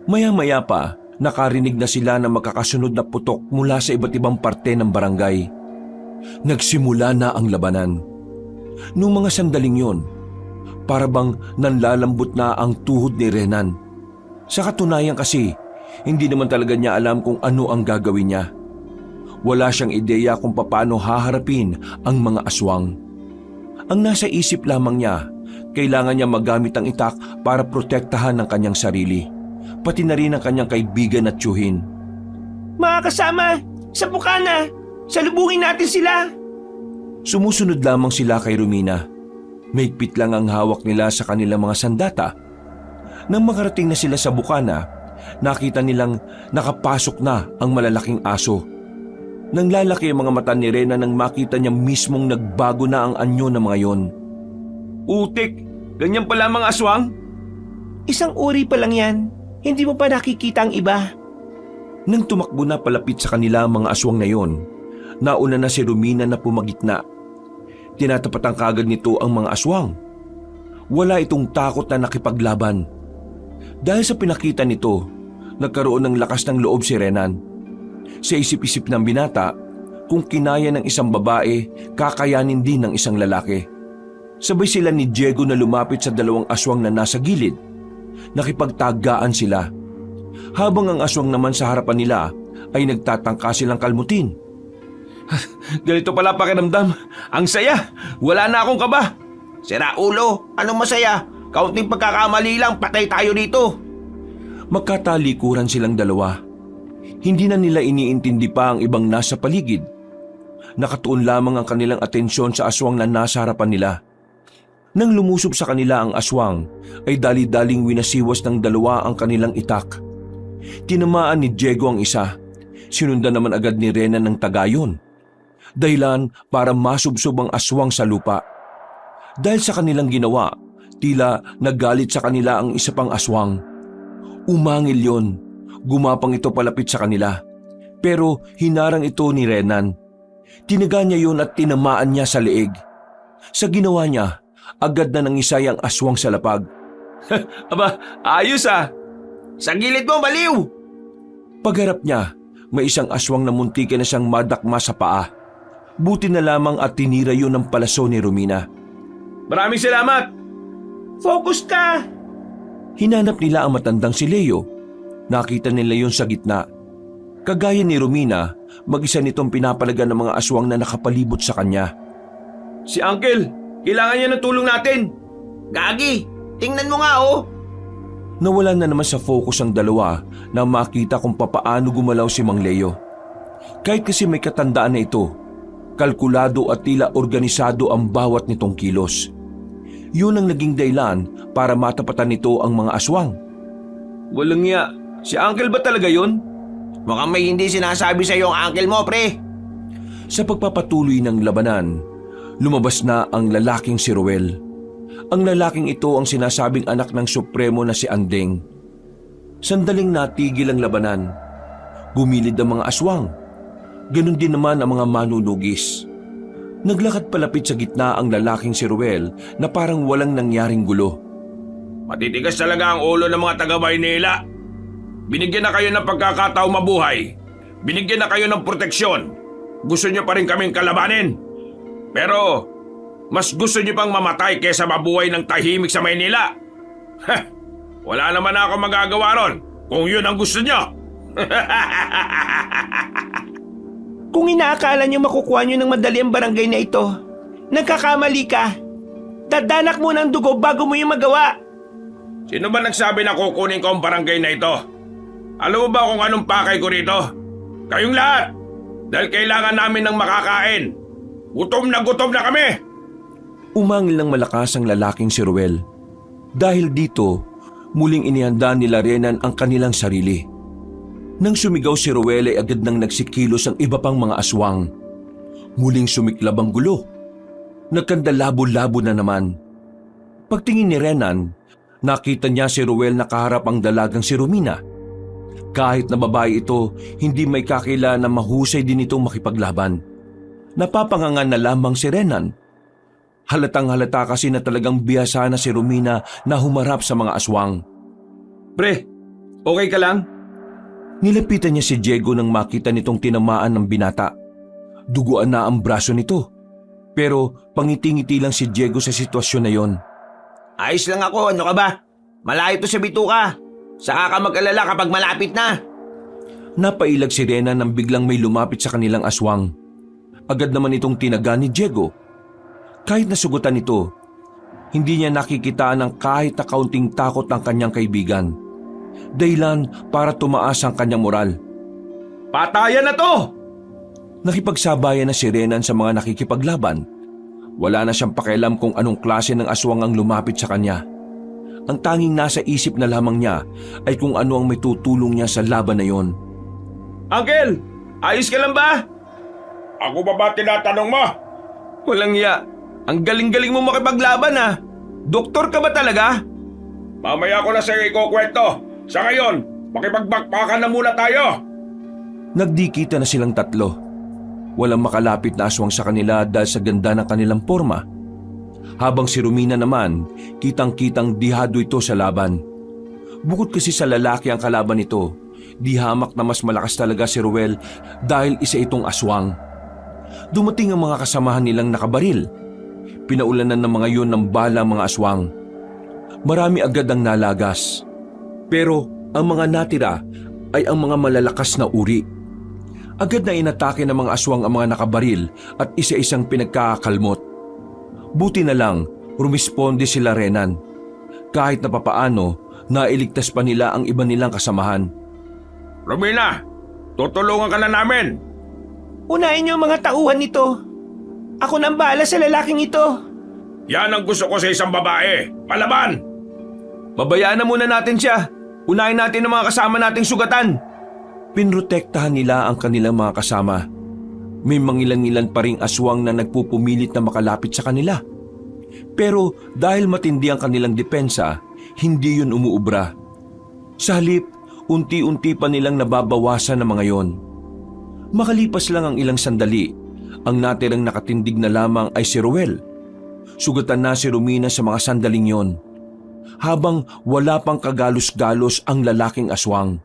Maya-maya pa, nakarinig na sila ng magkakasunod na putok mula sa iba't ibang parte ng barangay. Nagsimula na ang labanan. Noong mga sandaling yon, para bang nanlalambot na ang tuhod ni Renan. Sa katunayan kasi, hindi naman talaga niya alam kung ano ang gagawin niya. Wala siyang ideya kung paano haharapin ang mga aswang. Ang nasa isip lamang niya, kailangan niya magamit ang itak para protektahan ang kanyang sarili, pati na rin ang kanyang kaibigan at tiyuhin. Mga kasama, sa bukana, salubungin natin sila. Sumusunod lamang sila kay Romina. Mahigpit lang ang hawak nila sa kanilang mga sandata. Nang makarating na sila sa bukana, nakita nilang nakapasok na ang malalaking aso. Nang lalaki ang mga mata ni Rena nang makita niya mismong nagbago na ang anyo ng mga yon. Utik, ganyan pala mga aswang? Isang uri pa lang yan. Hindi mo pa nakikita ang iba. Nang tumakbo na palapit sa kanila ang mga aswang na yon, nauna na si Romina na pumagitna. Tinatapatan kaagad nito ang mga aswang. Wala itong takot na nakipaglaban. Dahil sa pinakita nito, nagkaroon ng lakas ng loob si Renan. Sa isip-isip ng binata, kung kinaya ng isang babae, kakayanin din ng isang lalaki. Sabay sila ni Diego na lumapit sa dalawang aswang na nasa gilid. Nakipagtagaan sila. Habang ang aswang naman sa harapan nila ay nagtatangka silang kalmutin. Ganito pala pakiramdam. Ang saya, wala na akong kaba. Sira ulo, anong masaya? Kaunting pagkakamali lang, patay tayo dito. Magkatalikuran silang dalawa. Hindi na nila iniintindi pa ang ibang nasa paligid. Nakatuon lamang ang kanilang atensyon sa aswang na nasa harapan nila. Nang lumusob sa kanila ang aswang, ay dali-daling winasiwas ng dalawa ang kanilang itak. Tinamaan ni Diego ang isa. Sinundan naman agad ni Rena ng tagayon. Dahilan para masubsob ang aswang sa lupa. Dahil sa kanilang ginawa, tila nagalit sa kanila ang isa pang aswang. Umangil yon. Gumapang ito palapit sa kanila. Pero hinarang ito ni Renan. Tinaga niya yon at tinamaan niya sa leeg. Sa ginawa niya, agad na nangisay ang aswang sa lapag. Aba, ayos ah. Sa gilid mo, baliw! Pagharap niya, may isang aswang na muntikan na siyang madakma sa paa. Buti na lamang at tinira yun ng palaso ni Romina. Maraming salamat. Focus ka! Hinanap nila ang matandang si Leo. Nakita nila yun sa gitna. Kagaya ni Romina, mag-isa nitong pinapalagan ng mga aswang na nakapalibot sa kanya. Si Uncle, kailangan niya ng tulong natin. Gagi, tingnan mo nga oh. Nawalan na naman sa focus ang dalawa na makita kung papaano gumalaw si Mang Leo. Kahit kasi may katandaan na ito, kalkulado at tila organisado ang bawat nitong kilos. Yun ang naging dahilan para matapatan nito ang mga aswang. Walang nga, si Uncle ba talaga yun? Mukhang may hindi sinasabi sa iyo ang uncle mo, pre. Sa pagpapatuloy ng labanan, lumabas na ang lalaking si Ruel. Ang lalaking ito ang sinasabing anak ng Supremo na si Andeng. Sandaling natigil ang labanan. Gumilid ang mga aswang. Ganon din naman ang mga manunugis. Naglakad palapit sa gitna ang lalaking si Ruel na parang walang nangyaring gulo. Matitigas talaga ang ulo ng mga taga-Maynila. Binigyan na kayo ng pagkakataong mabuhay. Binigyan na kayo ng proteksyon. Gusto niyo pa rin kaming kalabanin. Pero mas gusto niyo pang mamatay kaysa mabuhay ng tahimik sa Maynila. Wala naman ako magagawa ron kung yun ang gusto niyo. Kung inaakala niyo makukuha niyo ng madali ang barangay na ito, nagkakamali ka. Dadanak mo ng dugo bago mo yung magawa. Sino ba nagsabi na kukunin ko ang barangay na ito? Alam mo ba kung anong pakay ko rito? Kayong lahat! Dahil kailangan namin ng makakain. Gutom na kami! Umangil ng malakas ang lalaking si Ruel. Dahil dito, muling inihanda nila Renan ang kanilang sarili. Nang sumigaw si Ruel ay agad nang nagsikilos ang iba pang mga aswang. Muling sumiklab ang gulo. Nagkandalabo-labo na naman. Pagtingin ni Renan, nakita niya si Ruel nakaharap ang dalagang si Romina. Kahit na babae ito, hindi may kakila na mahusay din itong makipaglaban. Napapangangan na lamang si Renan. Halatang halata kasi na talagang bihasa na si Romina na humarap sa mga aswang. Pre, okay ka lang? Nilapitan niya si Diego nang makita nitong tinamaan ng binata. Duguan na ang braso nito. Pero pangiti-ngiti lang si Diego sa sitwasyon na yon. Ayos lang ako, ano ka ba? Malayo to sa bituka. Saka ka mag-alala kapag malapit na. Napailag si Rena nang biglang may lumapit sa kanilang aswang. Agad naman itong tinaga ni Diego. Kahit nasugutan ito, hindi niya nakikita ng kahit na kaunting takot ng kanyang kaibigan. Dahilan para tumaas ang kanyang moral. Patayan na to! Nakipagsabayan na si Renan sa mga nakikipaglaban. Wala na siyang pakialam kung anong klase ng aswang ang lumapit sa kanya. Ang tanging nasa isip na lamang niya ay kung ano ang may tutulong niya sa laban na yon. Uncle, ayos ka lang ba? Ako ba ba tinatanong mo? Walang ya. Ang galing-galing mo makipaglaban ah. Doktor ka ba talaga? Mamaya ko na sa ikukwento. Sa ngayon, makipagbakbakan na muna tayo. Nagdikita na silang tatlo. Walang makalapit na aswang sa kanila dahil sa ganda ng kanilang porma. Habang si Romina naman, kitang-kitang dihado ito sa laban. Bukod kasi sa lalaki ang kalaban nito, di hamak na mas malakas talaga si Ruel dahil isa itong aswang. Dumating ang mga kasamahan nilang nakabaril. Pinaulanan ng mga yun ng bala mga aswang. Marami agad ang nalagas. Pero ang mga natira ay ang mga malalakas na uri. Agad na inatake ng mga aswang ang mga nakabaril at isa-isang pinagkakakalmot. Buti na lang, rumisponde sila Renan. Kahit na papaano, nailigtas pa nila ang iba nilang kasamahan. Romina, tutulungan ka na namin. Unahin niyo ang mga tauhan nito. Ako nang bahala sa lalaking ito. Yan ang gusto ko sa isang babae. Palaban! Babayaan na muna natin siya. Unahin natin ang mga kasama nating sugatan. Pinrotektahan nila ang kanilang mga kasama. May mangilan-ngilan pa ring aswang na nagpupumilit na makalapit sa kanila. Pero dahil matindi ang kanilang depensa, hindi yun umuubra. Sa halip, unti-unti pa nilang nababawasan ng mga yon. Makalipas lang ang ilang sandali, ang natirang nakatindig na lamang ay si Ruel. Sugatan na si Romina sa mga sandaling yon. Habang wala pang kagalos-galos ang lalaking aswang.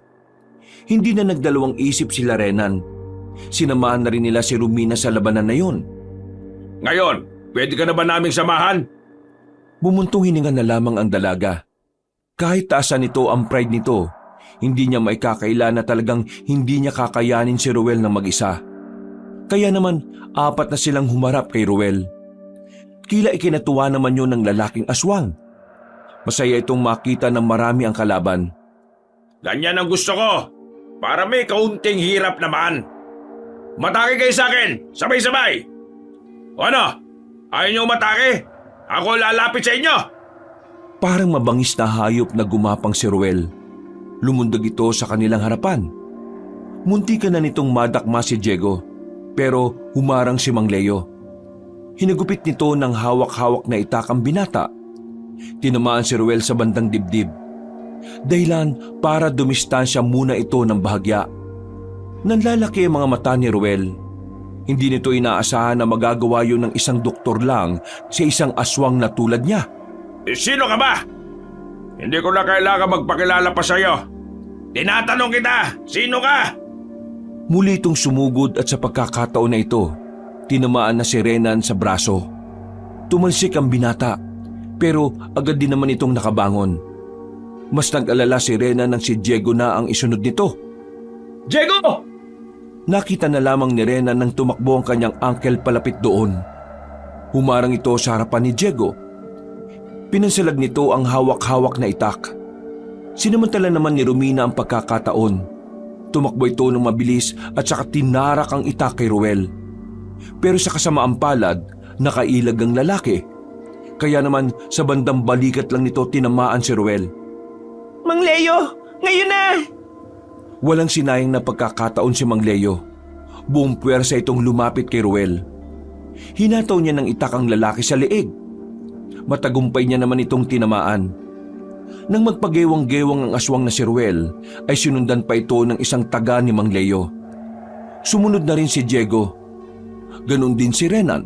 Hindi na nagdalawang isip sila Renan. Sinamahan na rin nila si Romina sa labanan na yon. Ngayon, pwede ka na ba naming samahan? Bumuntong hininga na lamang ang dalaga. Kahit taasan nito ang pride nito, hindi niya maikakaila na talagang hindi niya kakayanin si Ruel ng mag-isa. Kaya naman, 4 na silang humarap kay Ruel. Kila ikinatuwa naman yun ng lalaking aswang. Masaya itong makita ng marami ang kalaban. Ganyan ang gusto ko. Para may kaunting hirap naman. Matake kayo sa akin, sabay-sabay. O ano? Ayaw niyo matake? Ako lalapit sa inyo. Parang mabangis na hayop na gumapang si Ruel. Lumundag ito sa kanilang harapan. Muntikan na nitong madakma si Diego, pero humarang si Mang Leo. Hinagupit nito ng hawak-hawak na itak ang binata. Tinamaan si Ruel sa bandang dibdib. Dahilan para dumistansya muna ito ng bahagya. Nanlalaki ang mga mata ni Ruel. Hindi nito inaasahan na magagawa yun ng isang doktor lang sa isang aswang na tulad niya. Sino ka ba? Hindi ko na kailangan magpakilala pa sa'yo. Tinatanong kita, sino ka? Muli itong sumugod at sa pagkakataon na ito, tinamaan na si Renan sa braso. Tumalsik ang binata, pero agad din naman itong nakabangon. Mas nag-alala si Renan nang si Diego na ang isunod nito. Diego! Nakita na lamang ni Renan nang tumakbo ang kanyang uncle palapit doon. Humarang ito sa harapan ni Diego. Pinansalag nito ang hawak-hawak na itak. Sinamantala naman ni Romina ang pagkakataon. Tumakbo ito ng mabilis at saka tinarak ang itak kay Ruel. Pero sa kasamaang palad, nakailag ang lalaki. Kaya naman sa bandang balikat lang nito tinamaan si Ruel. Mang Leo, ngayon na! Walang sinayang na pagkakataon si Mang Leo. Buong puwersa itong lumapit kay Ruel. Hinataw niya ng itak ang lalaki sa leeg. Matagumpay niya naman itong tinamaan. Nang magpagewang-gewang ang aswang na si Ruel, ay sinundan pa ito ng isang taga ni Mang Leo. Sumunod na rin si Diego. Ganon din si Renan.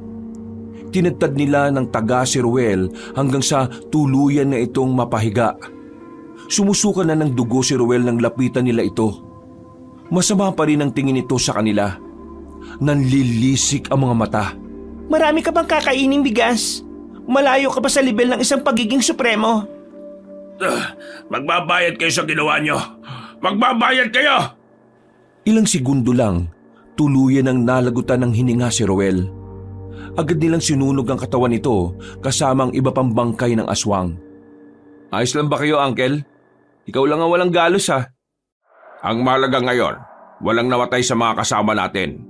Tinadtad nila ng taga si Ruel hanggang sa tuluyan na itong mapahiga. Sumusuka na ng dugo si Ruel nang lapitan nila ito. Masama pa rin ang tingin nito sa kanila. Nanlilisik ang mga mata. Marami ka bang kakaining bigas? Malayo ka pa sa level ng isang pagiging supremo. Magbabayad kayo sa ginawa nyo. Magbabayad kayo! Ilang segundo lang, tuluyan ang nalagutan ng hininga si Ruel. Agad nilang sinunog ang katawan nito kasama ang iba pang bangkay ng aswang. Ayos lang ba kayo, Uncle? Ikaw lang ang walang galos ha. Ang mahalaga ngayon, walang nawatay sa mga kasama natin.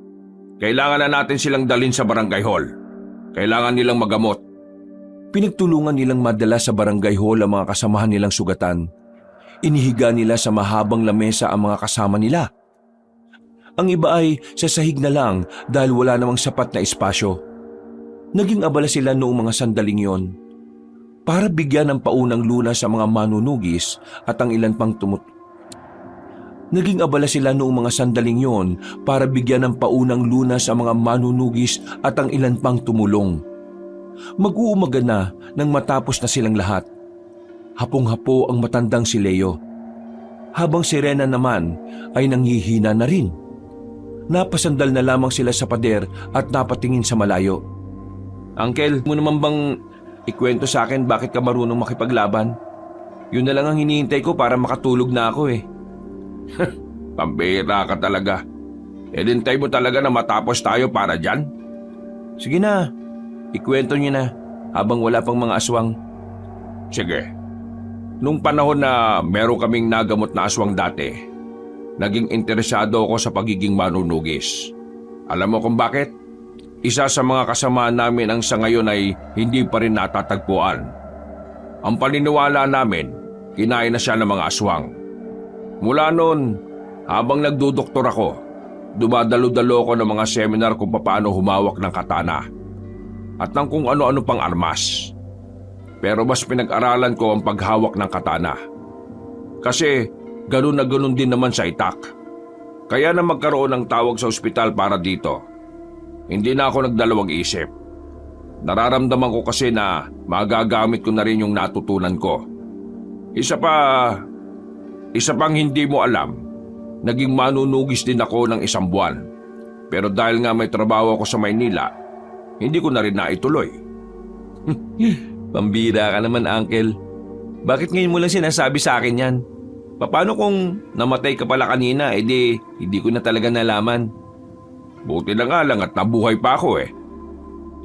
Kailangan na natin silang dalhin sa barangay hall. Kailangan nilang magamot. Pinagtulungan nilang madala sa barangay hall ang mga kasamahan nilang sugatan. Inihiga nila sa mahabang lamesa ang mga kasama nila. Ang iba ay sa sahig na lang dahil wala namang sapat na espasyo. Naging abala sila noong mga sandaling yon. Para bigyan ng paunang lunas sa mga manunugis at ang ilan pang Naging abala sila noong mga sandaling yon para bigyan ng paunang lunas ang mga manunugis at ang ilan pang tumulong. Mag-uumaga na nang matapos na silang lahat. Hapong-hapo ang matandang si Leo. Habang si Rena naman ay nanghihina na rin. Napasandal na lamang sila sa pader at napatingin sa malayo. Uncle, mo naman bang ikwento sa akin bakit ka marunong makipaglaban? Yun na lang ang hinihintay ko para makatulog na ako eh. Pambira ka talaga. Edintay mo talaga na matapos tayo para dyan? Sige na, ikwento niyo na habang wala pang mga aswang. Sige. Nung panahon na meron kaming nagamot na aswang dati, naging interesado ako sa pagiging manunugis. Alam mo kung bakit? Isa sa mga kasamaan namin ang sa ngayon ay hindi pa rin natatagpuan. Ang paniniwala namin, kinain na siya ng mga aswang. Mula noon, habang nagdudoktor ako, dumadalo-dalo ko ng mga seminar kung paano humawak ng katana at ng kung ano-ano pang armas. Pero mas pinag-aralan ko ang paghawak ng katana. Kasi ganun na ganun din naman sa itak. Kaya na magkaroon ng tawag sa ospital para dito, hindi na ako nagdalawang isip. Nararamdaman ko kasi na magagamit ko na rin yung natutunan ko. Isa pang hindi mo alam, naging manunugis din ako ng 1 buwan. Pero dahil nga may trabaho ako sa Maynila, hindi ko na rin naituloy. Pambira ka naman, Uncle. Bakit ngayon mo lang sinasabi sa akin yan? Paano kung namatay ka pala kanina, edi hindi ko na talaga nalaman. Buti na nga lang at nabuhay pa ako eh.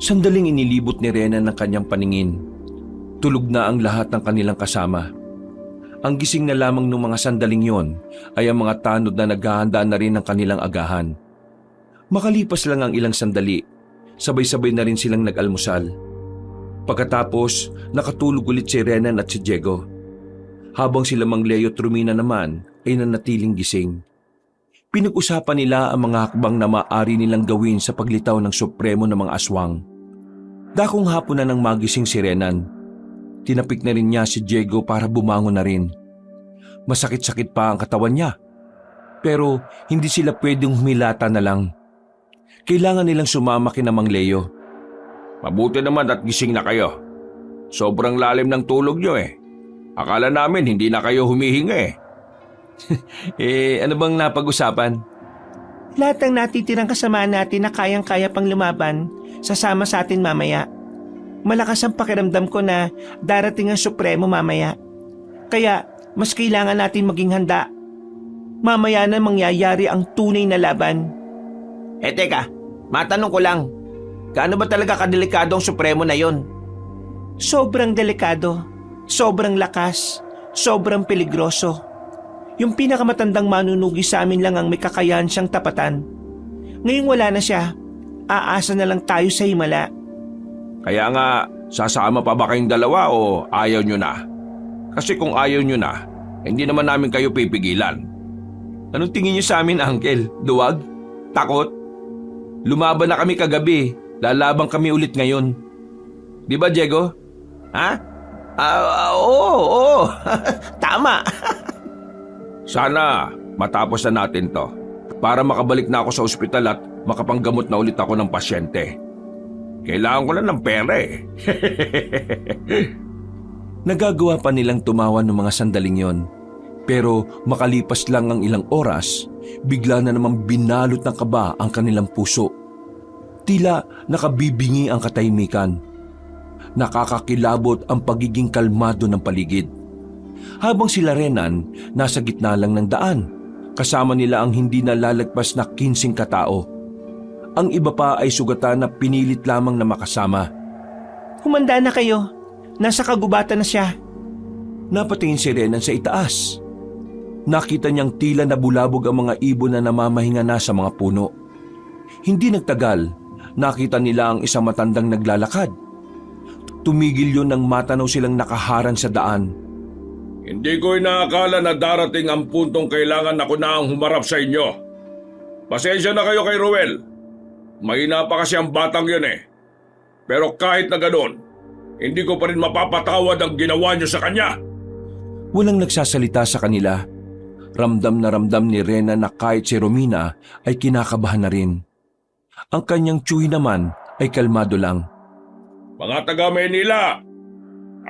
Sandaling inilibot ni Rena ng kanyang paningin. Tulog na ang lahat ng kanilang kasama. Ang gising na lamang ng mga sandaling yon ay ang mga tanod na naghahanda na rin ng kanilang agahan. Makalipas lang ang ilang sandali, sabay-sabay na rin silang nag-almusal. Pagkatapos, nakatulog ulit si Renan at si Diego. Habang sila Mang Leo at Romina naman ay nanatiling gising. Pinag-usapan nila ang mga hakbang na maaari nilang gawin sa paglitaw ng supremo ng mga aswang. Dakong hapon na nang magising si Renan. Tinapik na rin niya si Diego para bumangon na rin. Masakit-sakit pa ang katawan niya. Pero hindi sila pwedeng humilata na lang. Kailangan nilang sumama kina Mang Leo. Mabuti naman at gising na kayo. Sobrang lalim ng tulog nyo eh. Akala namin hindi na kayo humihinga eh. Ano bang napag-usapan? Lahat ng natitirang kasamaan natin na kayang-kaya pang lumaban, sasama sa atin mamaya. Malakas ang pakiramdam ko na darating ang Supremo mamaya. Kaya mas kailangan natin maging handa. Mamaya na mangyayari ang tunay na laban. Teka, matanong ko lang. Gaano ba talaga kadelikado ang Supremo na yon? Sobrang delikado, sobrang lakas, sobrang peligroso. Yung pinakamatandang manunugis sa amin lang ang may kakayahan siyang tapatan. Ngayong wala na siya, aasa na lang tayo sa himala. Kaya nga, sasama pa ba kayong dalawa o ayaw nyo na? Kasi kung ayaw nyo na, hindi naman namin kayo pipigilan. Anong tingin niyo sa amin, Uncle? Duwag? Takot? Lumaban na kami kagabi. Lalabang kami ulit ngayon. Di ba, Diego? Ha? Oo. Tama. Sana matapos na natin to para makabalik na ako sa ospital at makapanggamot na ulit ako ng pasyente. Kailangan ko lang ng pera eh. Nagagawa pa nilang tumawa ng mga sandaling yon. Pero makalipas lang ang ilang oras, bigla na namang binalot ng kaba ang kanilang puso. Tila nakabibingi ang katahimikan. Nakakakilabot ang pagiging kalmado ng paligid. Habang sila Renan, nasa gitna lang ng daan. Kasama nila ang hindi nalalagpas na 15 katao. Ang iba pa ay sugatan na pinilit lamang na makasama. Humanda na kayo. Nasa kagubatan na siya. Napatingin si Renan sa itaas. Nakita niyang tila nabulabog ang mga ibon na namamahinga na sa mga puno. Hindi nagtagal, nakita nila ang isang matandang naglalakad. Tumigil yun nang matanaw silang nakaharang sa daan. Hindi ko inaakala na darating ang puntong kailangan ako na ang humarap sa inyo. Pasensya na kayo kay Ruel. Mahina pa kasi ang batang yun eh. Pero kahit na ganoon, hindi ko pa rin mapapatawad ang ginawa niyo sa kanya. Walang nagsasalita sa kanila. Ramdam na ramdam ni Rena na kahit si Romina ay kinakabahan na rin. Ang kanyang tsuhi naman ay kalmado lang. Mga taga Maynila,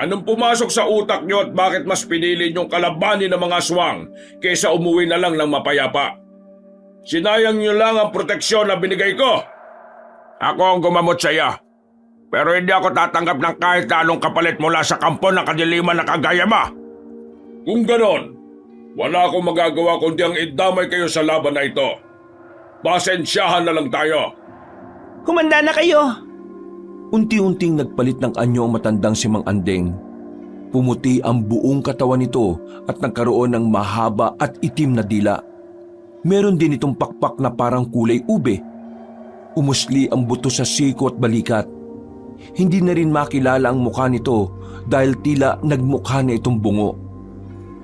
anong pumasok sa utak niyo at bakit mas pinili niyong kalabanin ng mga aswang kaysa umuwi na lang ng mapayapa? Sinayang niyo lang ang proteksyon na binigay ko. Ako ang gumamot sa iyo. Pero hindi ako tatanggap ng kahit anong kapalit mula sa kampo ng kadiliman na kagaya mo. Kung ganon, wala akong magagawa kundi ang idamay kayo sa laban na ito. Pasensyahan na lang tayo. Humanda na kayo. Unti-unting nagpalit ng anyo ang matandang si Mang Andeng. Pumuti ang buong katawan nito at nagkaroon ng mahaba at itim na dila. Meron din itong pakpak na parang kulay ube. Umusli ang buto sa siko at balikat. Hindi na rin makilala ang mukha nito dahil tila nagmukha na itong bungo.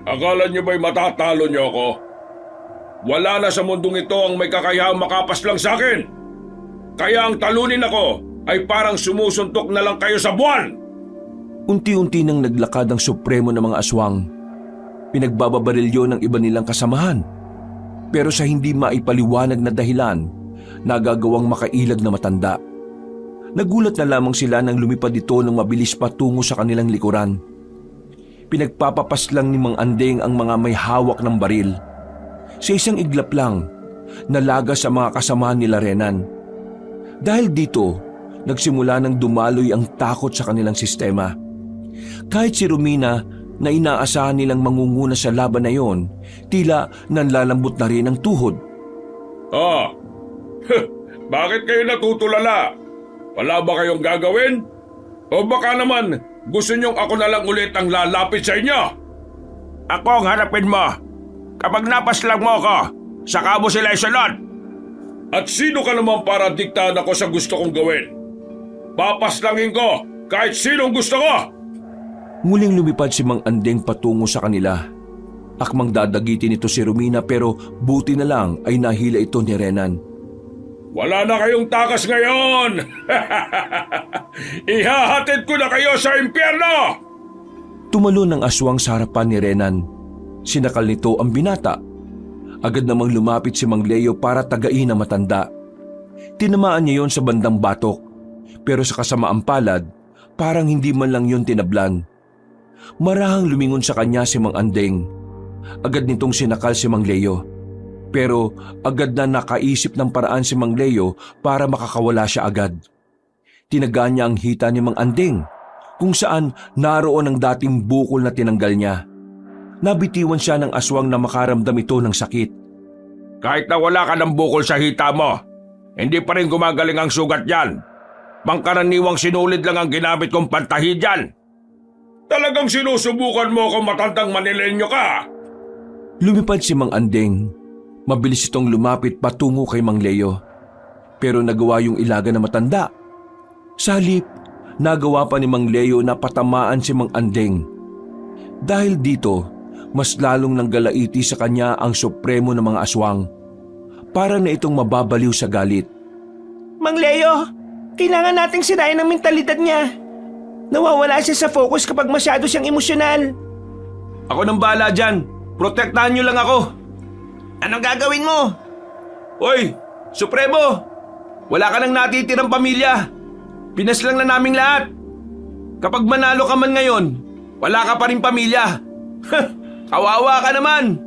Akala niyo ba'y matatalo niyo ako? Wala na sa mundong ito ang may kakayahang makapas lang sa akin. Kaya ang talunin ako ay parang sumusuntok na lang kayo sa buwan. Unti-unti nang naglakad ang supremo ng mga aswang. Pinagbababarilyo ng iba nilang kasamahan. Pero sa hindi maipaliwanag na dahilan, nagagawang makailag na matanda. Nagulat na lamang sila nang lumipad ito ng mabilis patungo sa kanilang likuran. Pinagpapapas lang ni Mang Andeng ang mga may hawak ng baril. Sa isang iglap lang, nalagas ang mga kasamahan nila Renan. Dahil dito, nagsimula ng dumaloy ang takot sa kanilang sistema. Kahit si Romina na inaasahan nilang mangunguna sa laban na yon, tila nanlalambot na rin ang tuhod. Bakit kayo natutulala? Wala ba kayong gagawin? O baka naman gusto niyong ako na lang ulit ang lalapit sa inyo? Ako ang harapin mo. Kapag napaslang mo ako, saka mo sila isunod. At sino ka naman para diktahan ako sa gusto kong gawin? Papaslangin ko kahit sinong gusto ko! Muling lumipad si Mang Andeng patungo sa kanila. Akmang dadagitin ito si Romina pero buti na lang ay nahila ito ni Renan. Wala na kayong takas ngayon! Ihahatid ko na kayo sa impyerno! Tumalon ang aswang sa harapan ni Renan. Sinakal nito ang binata. Agad namang lumapit si Mang Leo para tagain ang matanda. Tinamaan niya yon sa bandang batok. Pero sa kasamaang palad, parang hindi man lang yon tinablan. Marahang lumingon sa kanya si Mang Andeng. Agad nitong sinakal si Mang Leo. Pero agad na nakaisip ng paraan si Mang Leo para makakawala siya agad. Tinaga niya ang hita ni Mang Andeng, kung saan naroon ang dating bukol na tinanggal niya. Nabitiwan siya ng aswang na makaramdam ito ng sakit. Kahit na wala ka ng bukol sa hita mo, hindi pa rin gumagaling ang sugat yan. Pangkaraniwang sinulid lang ang ginamit kong pantahi dyan. Talagang sinusubukan mo kung matandang Manilenyo ka! Lumipad si Mang Andeng. Mabilis itong lumapit patungo kay Mang Leo. Pero nagawa yung ilaga na matanda. Sa halip, nagawa pa ni Mang Leo na patamaan si Mang Andeng. Dahil dito, mas lalong nanggalaiti sa kanya ang supremo ng mga aswang. Para na itong mababaliw sa galit. Mang Leo, kailangan nating sirain ang mentalidad niya. Nawawala siya sa focus kapag masyado siyang emosyonal. Ako nang bahala dyan. Protektahan niyo lang ako. Anong gagawin mo? Hoy, Supremo! Wala ka nang natitirang pamilya. Pinaslang na naming lahat. Kapag manalo ka man ngayon, wala ka pa rin pamilya. Kawawa ka naman.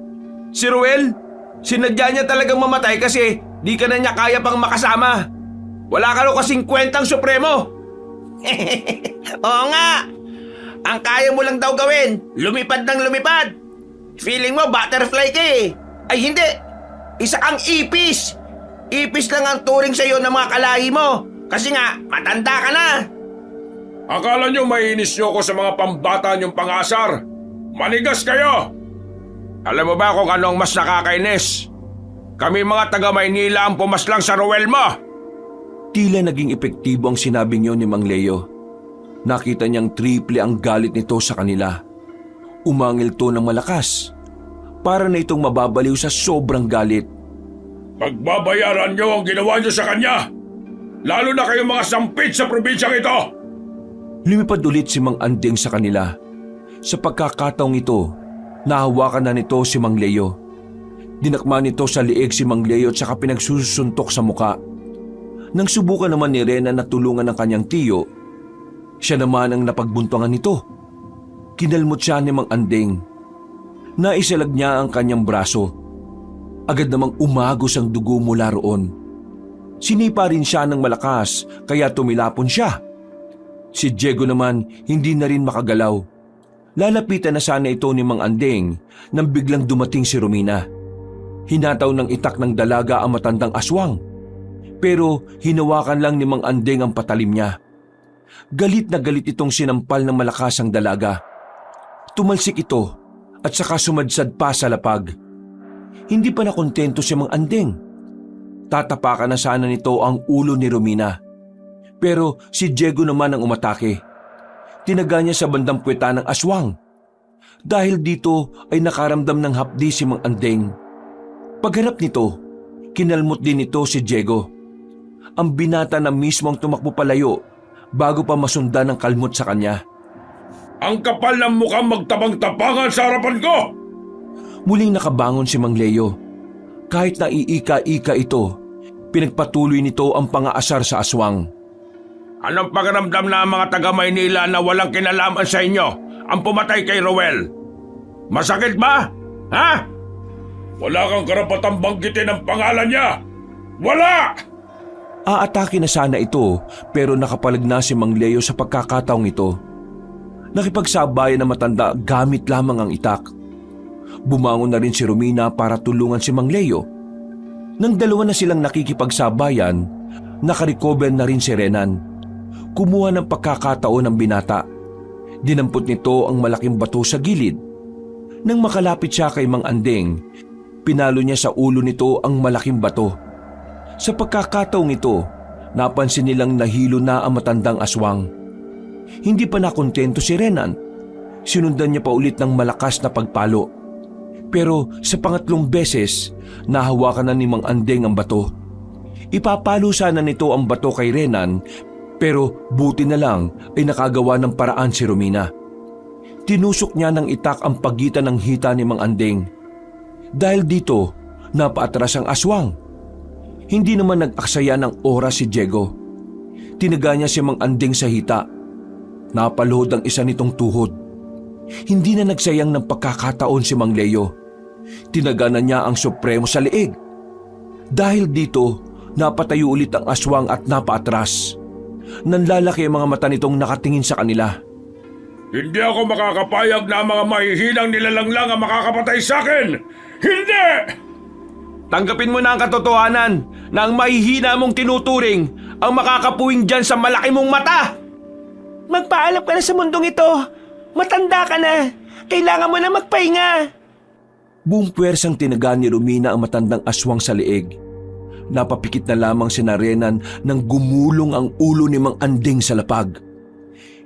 Si Ruel, sinadya niya talagang mamatay kasi di ka na niya kaya pang makasama. Wala ka rin kasing kwentang Supremo. Oo nga. Ang kaya mo lang daw gawin, lumipad ng lumipad. Feeling mo butterfly ka eh. Ay hindi. Isa kang ipis. Ipis lang ang turing sa'yo ng mga kalahi mo. Kasi nga, matanda ka na. Akala nyo mainis nyo ako sa mga pambata nyong pangasar? Manigas kayo! Alam mo ba kung ano ang mas nakakainis? Kami mga taga Maynila ang pumaslang sa Rowel mo. Tila naging epektibo ang sinabi niyo ni Mang Leo. Nakita niyang triple ang galit nito sa kanila. Umangil to ng malakas. Para na itong mababaliw sa sobrang galit. Pagbabayaran niyo ang ginawa niyo sa kanya! Lalo na kayong mga sampit sa probinsyang ito! Lumipad ulit si Mang Andeng sa kanila. Sa pagkakataong ito, nahawakan na nito si Mang Leo. Dinakma nito sa liig si Mang Leo at saka pinagsusuntok sa muka. Nang subukan naman ni Rena na tulungan ng kanyang tiyo, siya naman ang napagbuntungan nito. Kinalmot siya ni Mang Andeng. Naisalag niya ang kanyang braso. Agad namang umagos ang dugo mula roon. Sinipa rin siya ng malakas kaya tumilapon siya. Si Diego naman hindi na rin makagalaw. Lalapitan na sana ito ni Mang Andeng nang biglang dumating si Romina. Hinataw ng itak ng dalaga ang matandang aswang. Pero hinawakan lang ni Mang Andeng ang patalim niya. Galit na galit itong sinampal ng malakas ang dalaga. Tumalsik ito at saka sumadsad pa sa lapag. Hindi pa nakontento si Mang Andeng. Tatapakan na sana nito ang ulo ni Romina. Pero si Diego naman ang umatake. Tinaga niya sa bandang puweta ng aswang. Dahil dito ay nakaramdam ng hapdi si Mang Andeng. Pagharap nito, kinalmot din nito si Diego. Ang binata na mismo ang tumakbo palayo bago pa masundan ng kalmot sa kanya. Ang kapal ng mukhang magtabang-tapangan sa harapan ko! Muling nakabangon si Mang Leo. Kahit na iika-ika ito, pinagpatuloy nito ang pangaasar sa aswang. Anong pakiramdam na ang mga taga Maynila na walang kinalaman sa inyo ang pumatay kay Rowel? Masakit ba? Ha? Wala kang karapatang banggitin ang pangalan niya! Wala! Aatake na sana ito pero nakapalag na si Mang Leo sa pagkakataong ito. Nakipagsabayan na matanda gamit lamang ang itak. Bumangon na rin si Romina para tulungan si Mang Leo. Nang dalawa na silang nakikipagsabayan, nakarecover na rin si Renan. Kumuha ng pagkakataon ng binata. Dinampot nito ang malaking bato sa gilid. Nang makalapit siya kay Mang Andeng, pinalo niya sa ulo nito ang malaking bato. Sa pagkakataong ito, napansin nilang nahilo na ang matandang aswang. Hindi pa nakontento si Renan. Sinundan niya pa ulit ng malakas na pagpalo. Pero sa pangatlong beses, nahawakan na ni Mang Andeng ang bato. Ipapalo sana nito ang bato kay Renan, pero buti na lang ay nakagawa ng paraan si Romina. Tinusok niya ng itak ang pagitan ng hita ni Mang Andeng. Dahil dito, napaatras ang aswang. Hindi naman nag-aksaya ng oras si Diego. Tinaga niya si Mang Andeng sa hita. Napaluhod ang isa nitong tuhod. Hindi na nagsayang ng pagkakataon si Mang Leo. Tinaga na niya ang supremo sa liig. Dahil dito, napatayo ulit ang aswang at napaatras. Nanlalaki ang mga mata nitong nakatingin sa kanila. Hindi ako makakapayag na ang mga mahihinang nilalang lang ang makakapatay sa akin! Hindi! Tanggapin mo na ang katotohanan na ang mahihina mong tinuturing ang makakapuwing dyan sa malaki mong mata! Magpaalam ka na sa mundong ito. Matanda ka na. Kailangan mo na magpahinga. Buong puwersang tinaga ni Romina ang matandang aswang sa liig. Napapikit na lamang si Renan nang gumulong ang ulo ni Mang Andeng sa lapag.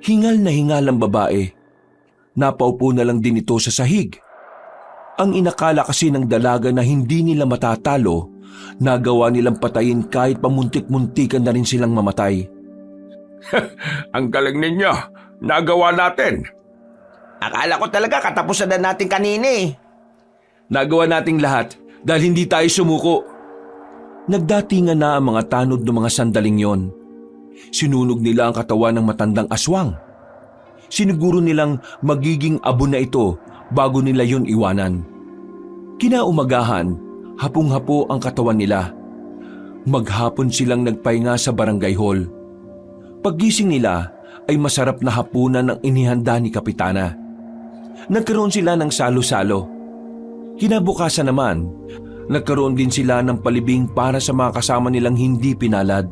Hingal na hingal ang babae. Napaupo na lang din ito sa sahig. Ang inakala kasi ng dalaga na hindi nila matatalo, nagawa nilang patayin kahit pamuntik-muntikan na rin silang mamatay. Ang galing ninyo. Nagawa natin. Akala ko talaga katapusan na natin kanina eh. Nagawa nating lahat dahil hindi tayo sumuko. Nagdatingan na ang mga tanod ng mga sandaling yon. Sinunog nila ang katawan ng matandang aswang. Siniguro nilang magiging abo na ito bago nila yon iwanan. Kinaumagahan, hapong-hapo ang katawan nila. Maghapon silang nagpahinga sa barangay hall. Paggising nila ay masarap na hapunan ang inihanda ni Kapitana. Nagkaroon sila ng salo-salo. Kinabukasan naman, nagkaroon din sila ng palibing para sa mga kasama nilang hindi pinalad.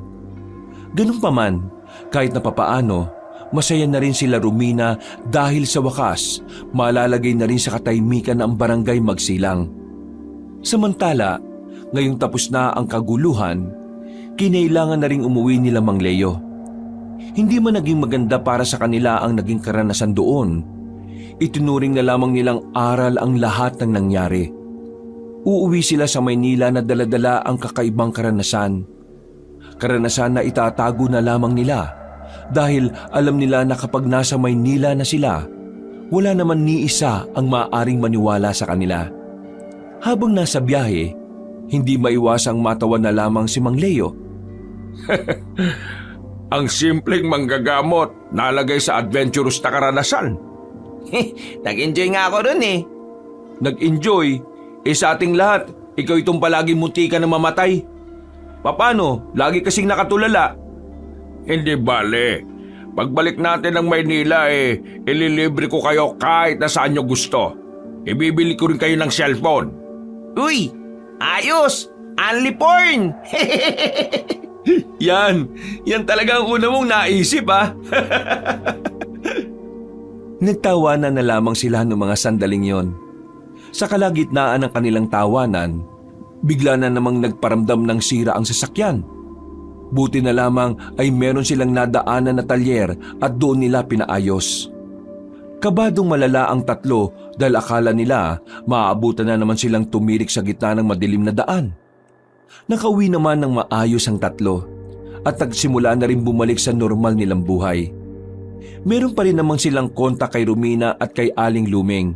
Ganun pa man, kahit na papaano, masaya na rin sila Romina dahil sa wakas, malalagay na rin sa katahimikan ang barangay magsilang. Samantala, Ngayong tapos na ang kaguluhan, kinailangan na ring umuwi nila Mang Leo. Hindi man naging maganda para sa kanila ang naging karanasan doon. Itinuring na lamang nilang aral ang lahat ng nangyari. Uuwi sila sa Maynila na dala-dala ang kakaibang karanasan. Karanasan na itatago na lamang nila dahil alam nila na kapag nasa Maynila na sila, wala naman ni isa ang maaaring maniwala sa kanila. Habang nasa biyahe, hindi maiwasang matawa na lamang si Mang Leo. Ang simpleng manggagamot nalagay sa adventurous na karanasan. Nag-enjoy nga ako dun eh. Nag-enjoy? Sa ating lahat, ikaw itong palaging munti ka na mamatay. Paano? Lagi kasing nakatulala. Hindi bale. Pagbalik natin ng Maynila ililibre ko kayo kahit na saan nyo gusto. Ibibili ko rin kayo ng cellphone. Uy! Ayos! Only porn! Yan talaga ang una mong naisip Nagtawanan na lamang sila noong mga sandaling yon. Sa kalagitnaan ng kanilang tawanan, bigla na namang nagparamdam ng sira ang sasakyan. Buti na lamang ay meron silang nadaanan na talyer at doon nila pinaayos. Kabadong malala ang tatlo dahil akala nila maaabutan na naman silang tumirik sa gitna ng madilim na daan. Nakauwi naman ng maayos ang tatlo at nagsimula na rin bumalik sa normal nilang buhay. Meron pa rin namang silang kontak kay Romina at kay Aling Lumeng.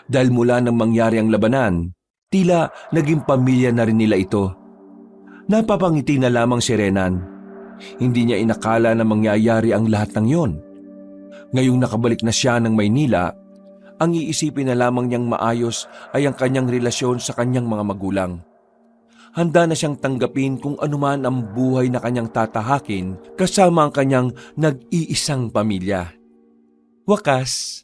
Dahil mula nang mangyari ang labanan, tila naging pamilya na rin nila ito. Napapangiti na lamang si Renan. Hindi niya inakala na mangyayari ang lahat ng yon. Ngayong nakabalik na siya ng Maynila, ang iisipin na lamang niyang maayos ay ang kanyang relasyon sa kanyang mga magulang. Handa na siyang tanggapin kung anuman ang buhay na kanyang tatahakin kasama ang kanyang nag-iisang pamilya. Wakas,